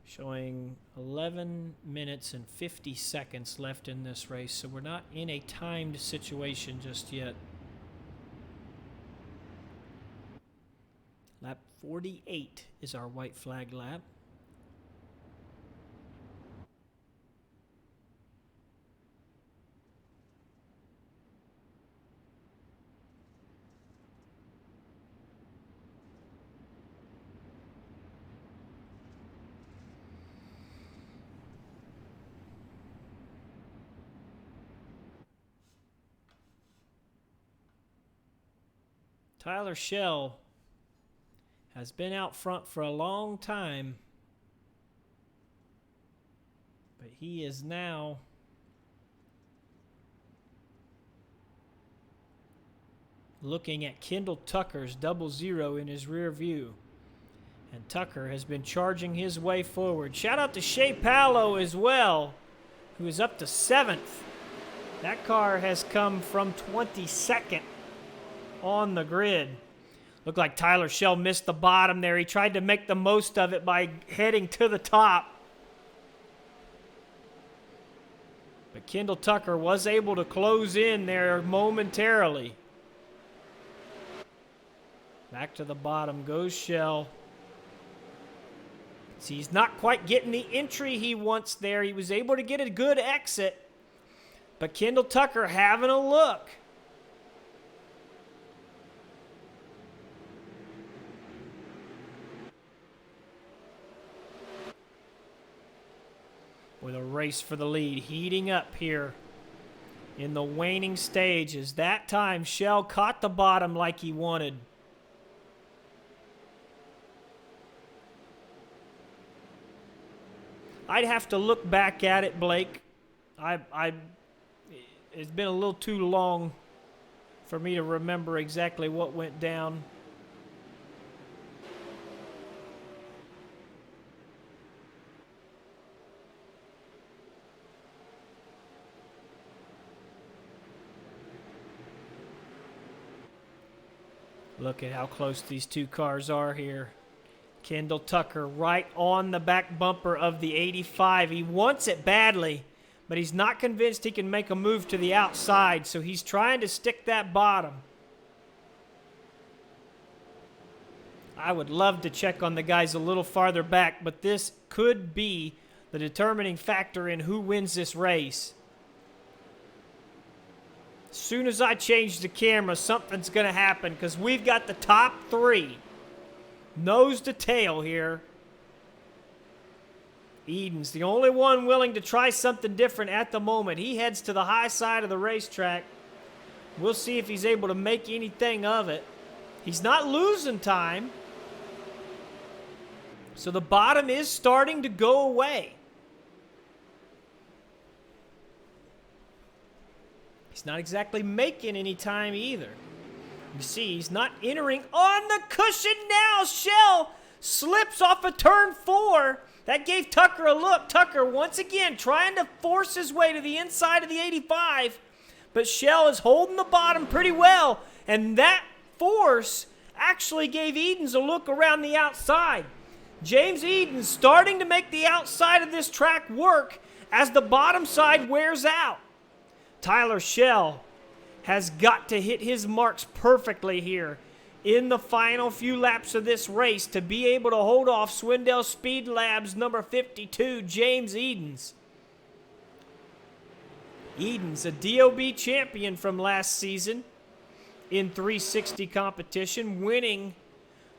Showing 11 minutes and 50 seconds left in this race, so we're not in a timed situation just yet. Lap 48 is our white flag lap. Tyler Schell has been out front for a long time, but he is now looking at Kendall Tucker's 00 in his rear view. And Tucker has been charging his way forward. Shout out to Shea Paolo as well, who is up to 7th. That car has come from 22nd on the grid. Looked like Tyler Schell missed the bottom there. He tried to make the most of it by heading to the top. But Kendall Tucker was able to close in there momentarily. Back to the bottom goes Schell. See, he's not quite getting the entry he wants there. He was able to get a good exit. But Kendall Tucker having a look. With a race for the lead heating up here in the waning stages. That time, Schell caught the bottom like he wanted. I'd have to look back at it, Blake. It's been a little too long for me to remember exactly what went down. Look at how close these two cars are here. Kendall Tucker right on the back bumper of the 85. He wants it badly, but he's not convinced he can make a move to the outside, so he's trying to stick that bottom. I would love to check on the guys a little farther back, but this could be the determining factor in who wins this race. As soon as I change the camera, something's going to happen because we've got the top three. Nose to tail here. Edens, the only one willing to try something different at the moment. He heads to the high side of the racetrack. We'll see if he's able to make anything of it. He's not losing time. So the bottom is starting to go away. He's not exactly making any time either. You see, he's not entering on the cushion now. Schell slips off of turn 4. That gave Tucker a look. Tucker, once again, trying to force his way to the inside of the 85. But Schell is holding the bottom pretty well. And that force actually gave Edens a look around the outside. James Edens starting to make the outside of this track work as the bottom side wears out. Tyler Schell has got to hit his marks perfectly here in the final few laps of this race to be able to hold off Swindell Speed Labs number 52, James Edens. Edens, a DOB champion from last season in 360 competition, winning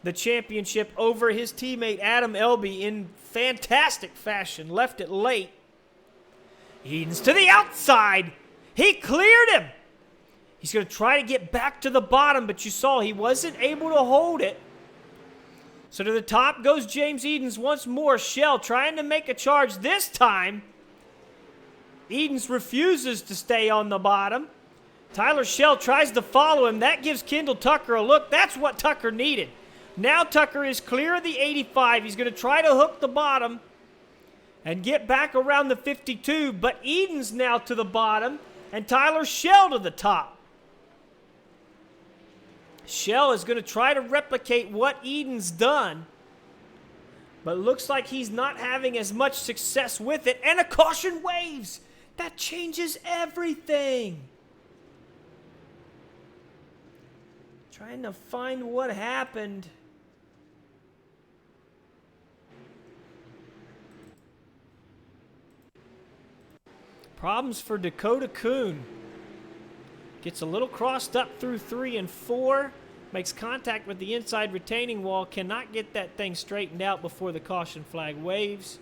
the championship over his teammate Adam Elby in fantastic fashion. Left it late. Edens to the outside. He cleared him. He's going to try to get back to the bottom, but you saw he wasn't able to hold it. So to the top goes James Edens once more. Schell trying to make a charge this time. Edens refuses to stay on the bottom. Tyler Schell tries to follow him. That gives Kendall Tucker a look. That's what Tucker needed. Now Tucker is clear of the 85. He's going to try to hook the bottom and get back around the 52, but Edens now to the bottom and Tyler Schell to the top. Schell is going to try to replicate what Edens done, But looks like he's not having as much success with it. And a caution waves. That changes everything. Trying to find what happened. Problems for Dakota Coon. Gets a little crossed up through 3 and 4. Makes contact with the inside retaining wall. Cannot get that thing straightened out before the caution flag waves.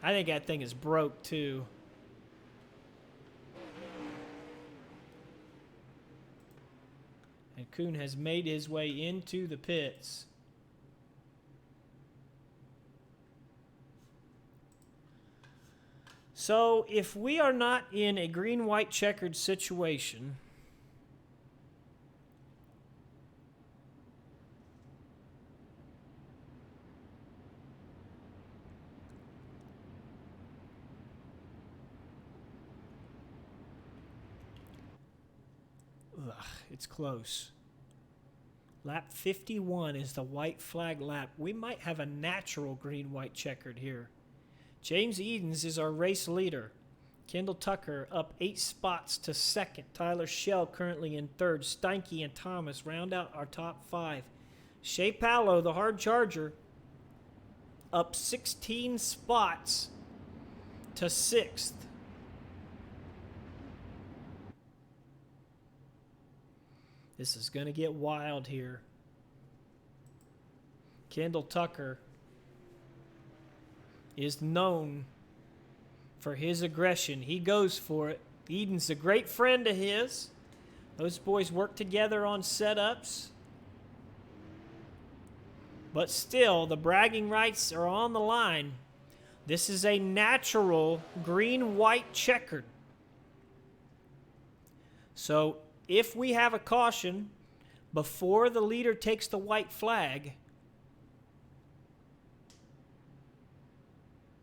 I think that thing is broke too. And Coon has made his way into the pits. So if we are not in a green-white checkered situation, it's close. Lap 51 is the white flag lap. We might have a natural green-white checkered here. James Edens is our race leader. Kendall Tucker up 8 spots to second. Tyler Schell currently in third. Steinke and Thomas round out our top 5. Shea Paolo, the hard charger, up 16 spots to 6th. This is going to get wild here. Kendall Tucker is known for his aggression. He goes for it. Eden's a great friend of his. Those boys work together on setups. But still, the bragging rights are on the line. This is a natural green-white checkered. So if we have a caution before the leader takes the white flag,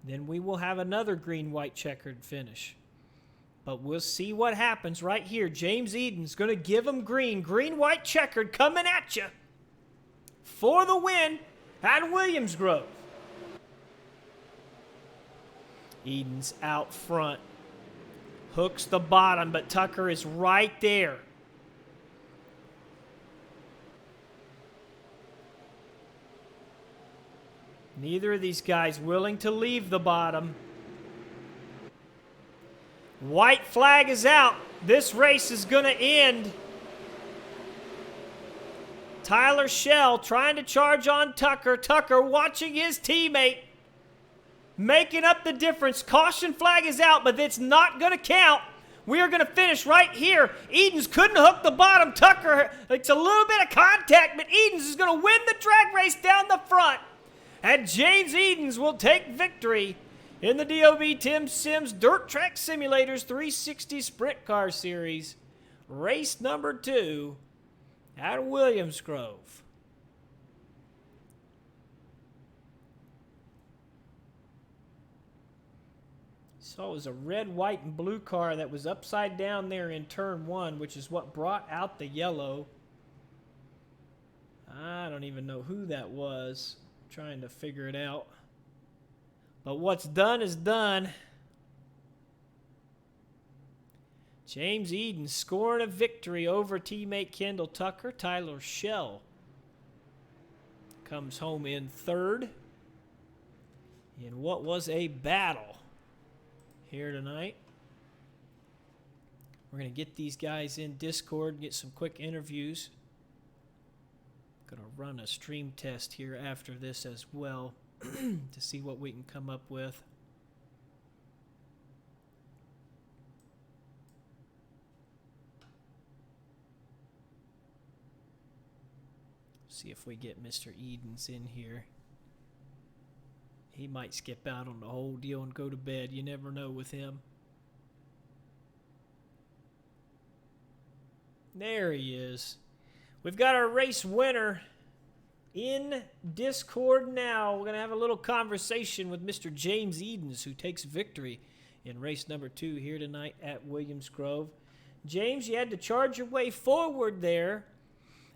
then we will have another green-white checkered finish. But we'll see what happens right here. James Eden's going to give him green. Green-white checkered coming at you for the win at Williams Grove. Eden's out front. Hooks the bottom, but Tucker is right there. Neither of these guys willing to leave the bottom. White flag is out. This race is going to end. Tyler Schell trying to charge on Tucker. Tucker watching his teammate, making up the difference. Caution flag is out, but it's not going to count. We are going to finish right here. Edens couldn't hook the bottom. Tucker, it's a little bit of contact, but Edens is going to win the drag race down the front. And James Edens will take victory in the DOB Tim Sims Dirt Track Simulators 360 Sprint Car Series, race number 2 at Williams Grove. So it was a red, white, and blue car that was upside down there in turn 1, which is what brought out the yellow. I don't even know who that was. Trying to figure it out. But what's done is done. James Eden scoring a victory over teammate Kendall Tucker. Tyler Schell comes home in third in what was a battle here tonight. We're going to get these guys in Discord, get some quick interviews. Going to run a stream test here after this as well to see what we can come up with. See if we get Mr. Edens in here. He might skip out on the whole deal and go to bed. You never know with him. There he is. We've got our race winner in Discord now. We're going to have a little conversation with Mr. James Edens, who takes victory in race number 2 here tonight at Williams Grove. James, you had to charge your way forward there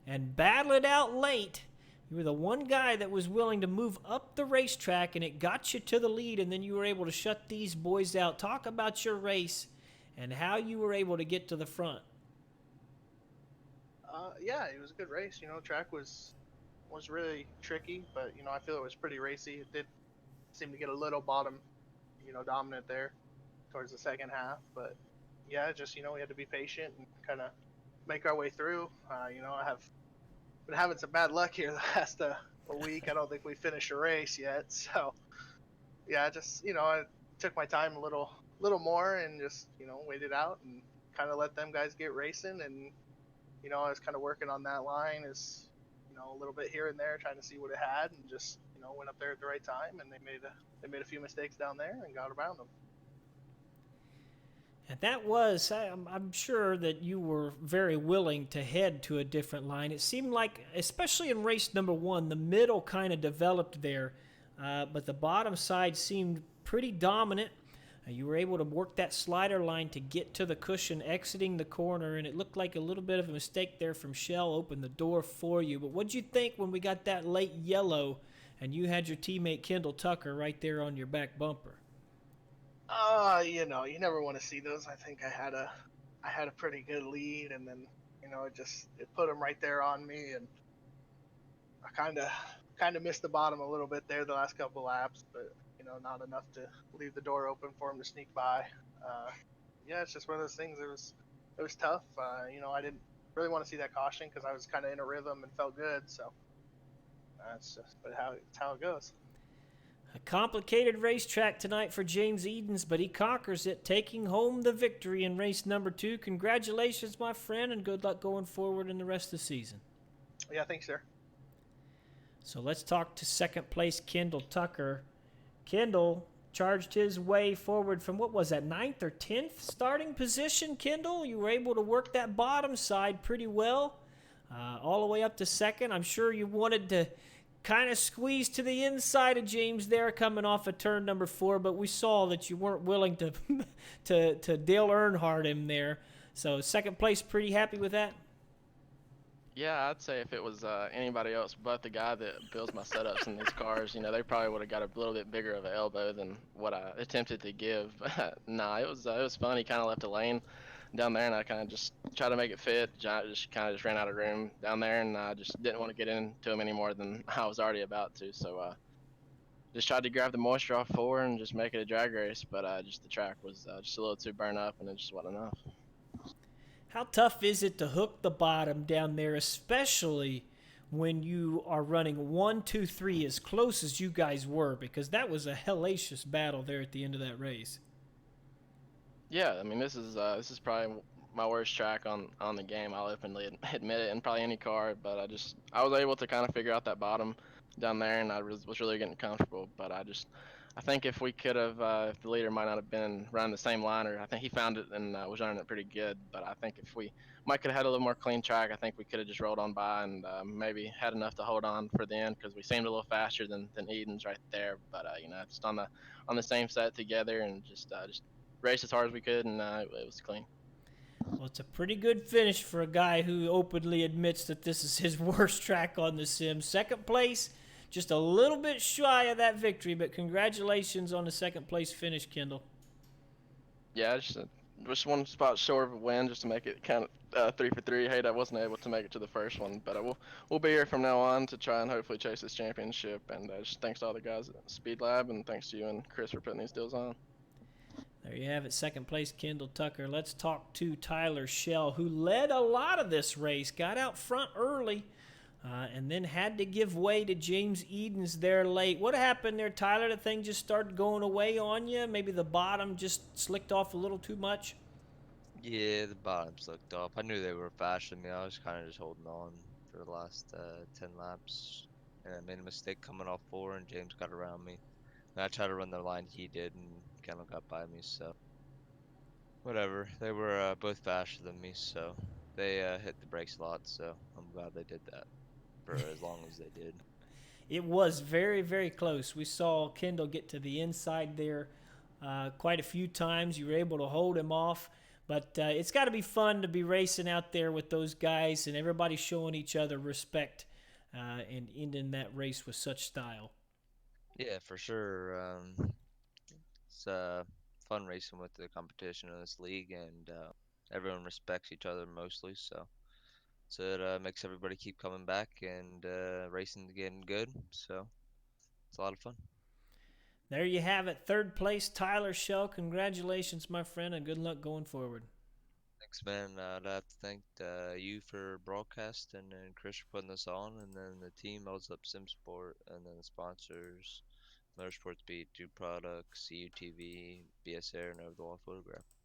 and battle it out late, You were the one guy that was willing to move up the racetrack, and it got you to the lead, and then you were able to shut these boys out. Talk about your race and how you were able to get to the front. Yeah, it was a good race. Track was really tricky, but I feel it was pretty racy. It did seem to get a little bottom, dominant there towards the second half. But yeah, just we had to be patient and kind of make our way through. I have been having some bad luck here the last a week. I don't think we finished a race yet, so yeah, just I took my time a little more and just waited out and kind of let them guys get racing. And I was kind of working on that line as a little bit here and there, trying to see what it had, and just went up there at the right time, and they made a few mistakes down there and got around them. And that was, I'm sure that you were very willing to head to a different line. It seemed like, especially in race number 1, the middle kind of developed there, but the bottom side seemed pretty dominant. You were able to work that slider line to get to the cushion exiting the corner, and it looked like a little bit of a mistake there from Shell opened the door for you. But what'd you think when we got that late yellow and you had your teammate Kendall Tucker right there on your back bumper? You never want to see those. I think I had a pretty good lead, and then it put him right there on me, and I kind of missed the bottom a little bit there the last couple laps, but not enough to leave the door open for him to sneak by. Yeah, it's just one of those things. It was tough. I didn't really want to see that caution because I was kind of in a rhythm and felt good. So but it's how it goes. A complicated racetrack tonight for James Edens, but he conquers it, taking home the victory in race number 2. Congratulations, my friend, and good luck going forward in the rest of the season. Yeah, thanks, sir. So let's talk to second place Kendall Tucker. Kendall charged his way forward from, what was that, 9th or 10th starting position, Kendall? You were able to work that bottom side pretty well, all the way up to second. I'm sure you wanted to kind of squeeze to the inside of James there coming off of turn number 4, but we saw that you weren't willing to to Dale Earnhardt him there. So second place, pretty happy with that? Yeah, I'd say if it was anybody else but the guy that builds my setups in these cars, they probably would have got a little bit bigger of an elbow than what I attempted to give. But nah, it was fun. He kind of left a lane down there, and I kind of just tried to make it fit. Just ran out of room down there, and I just didn't want to get into him any more than I was already about to. So just tried to grab the moisture off 4 and just make it a drag race. But just the track was just a little too burnt up, and it just wasn't enough. How tough is it to hook the bottom down there, especially when you are running 1, 2, 3 as close as you guys were? Because that was a hellacious battle there at the end of that race. Yeah, I mean this is probably my worst track on the game. I'll openly admit it in probably any car. But I was able to kind of figure out that bottom down there, and I was really getting comfortable. But I think if we could have, if the leader might not have been running the same liner, I think he found it and was running it pretty good. But I think if we might could have had a little more clean track, I think we could have just rolled on by and maybe had enough to hold on for the end because we seemed a little faster than Eden's right there. But just on the same set together and just raced as hard as we could, and it was clean. Well, it's a pretty good finish for a guy who openly admits that this is his worst track on the sim. Second place. Just a little bit shy of that victory, but congratulations on the second place finish, Kendall. Yeah, just one spot short of a win, just to make it kind of 3 for 3. Hate I wasn't able to make it to the first one, but we'll be here from now on to try and hopefully chase this championship. And just thanks to all the guys at Speed Lab, and thanks to you and Chris for putting these deals on. There you have it, second place, Kendall Tucker. Let's talk to Tyler Shell, who led a lot of this race, got out front early, and then had to give way to James Edens there late. What happened there, Tyler? The thing just started going away on you? Maybe the bottom just slicked off a little too much? Yeah, the bottom slicked off. I knew they were faster than me. I was kind of just holding on for the last 10 laps. And I made a mistake coming off 4, and James got around me. And I tried to run the line he did, and Kendall got by me, so... Whatever. They were both faster than me, so... They hit the brakes a lot, so I'm glad they did that. For as long as they did. It was very, very close. We saw Kendall get to the inside there quite a few times. You were able to hold him off. But it's got to be fun to be racing out there with those guys and everybody showing each other respect and ending that race with such style. Yeah, for sure. It's fun racing with the competition in this league, and everyone respects each other mostly. So it makes everybody keep coming back and racing getting good. So it's a lot of fun. There you have it. Third place, Tyler Shell. Congratulations, my friend, and good luck going forward. Thanks, man. I'd have to thank you for broadcasting and Chris for putting this on, and then the team, Mel's Up SimSport, and then the sponsors, Motorsports Beat, Do Products, CUTV, BS Air, and Over the Wall Photograph.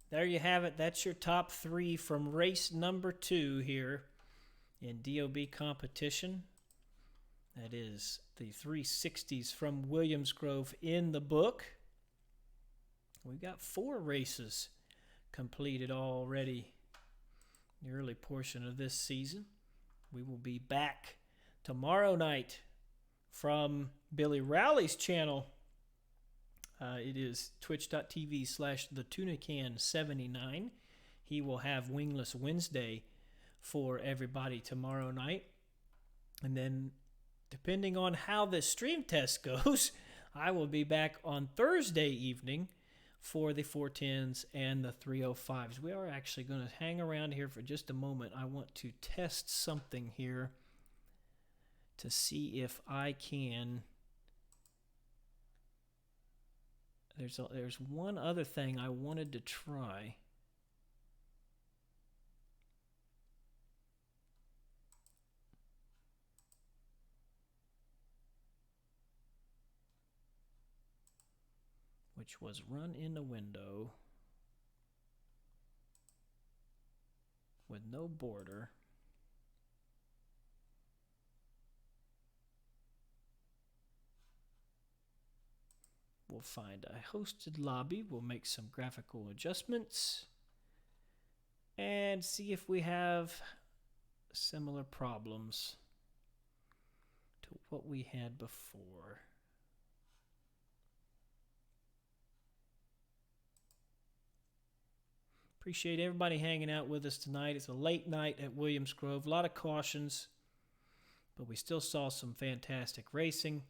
There you have it. That's your top 3 from race number 2 here in DOB competition. That is the 360s from Williams Grove in the book. We've got 4 races completed already in the early portion of this season. We will be back tomorrow night from Billy Rowley's channel. It is twitch.tv/thetunacan79. He will have Wingless Wednesday for everybody tomorrow night. And then, depending on how the stream test goes, I will be back on Thursday evening for the 410s and the 305s. We are actually going to hang around here for just a moment. I want to test something here to see if I can. There's one other thing I wanted to try. Which was run in the window with no border. We'll find a hosted lobby. We'll make some graphical adjustments and see if we have similar problems to what we had before. Appreciate everybody hanging out with us tonight. It's a late night at Williams Grove. A lot of cautions, but we still saw some fantastic racing.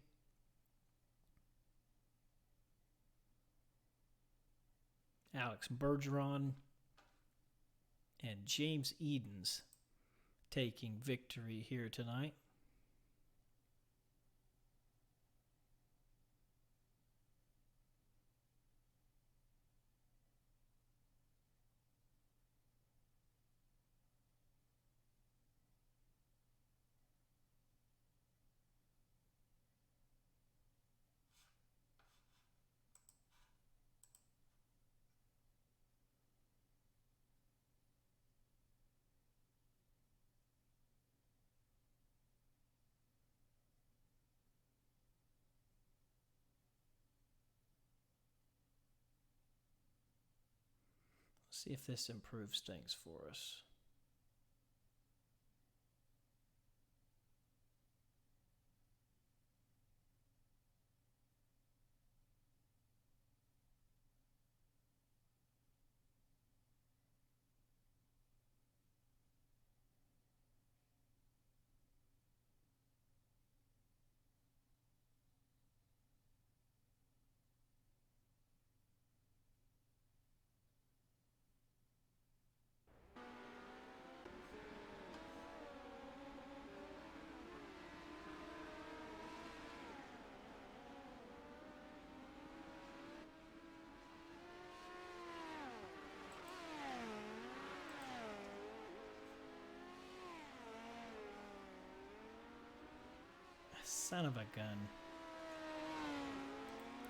Alex Bergeron and James Edens taking victory here tonight. See if this improves things for us. Son of a gun.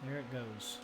There it goes.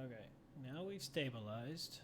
Okay, now we've stabilized.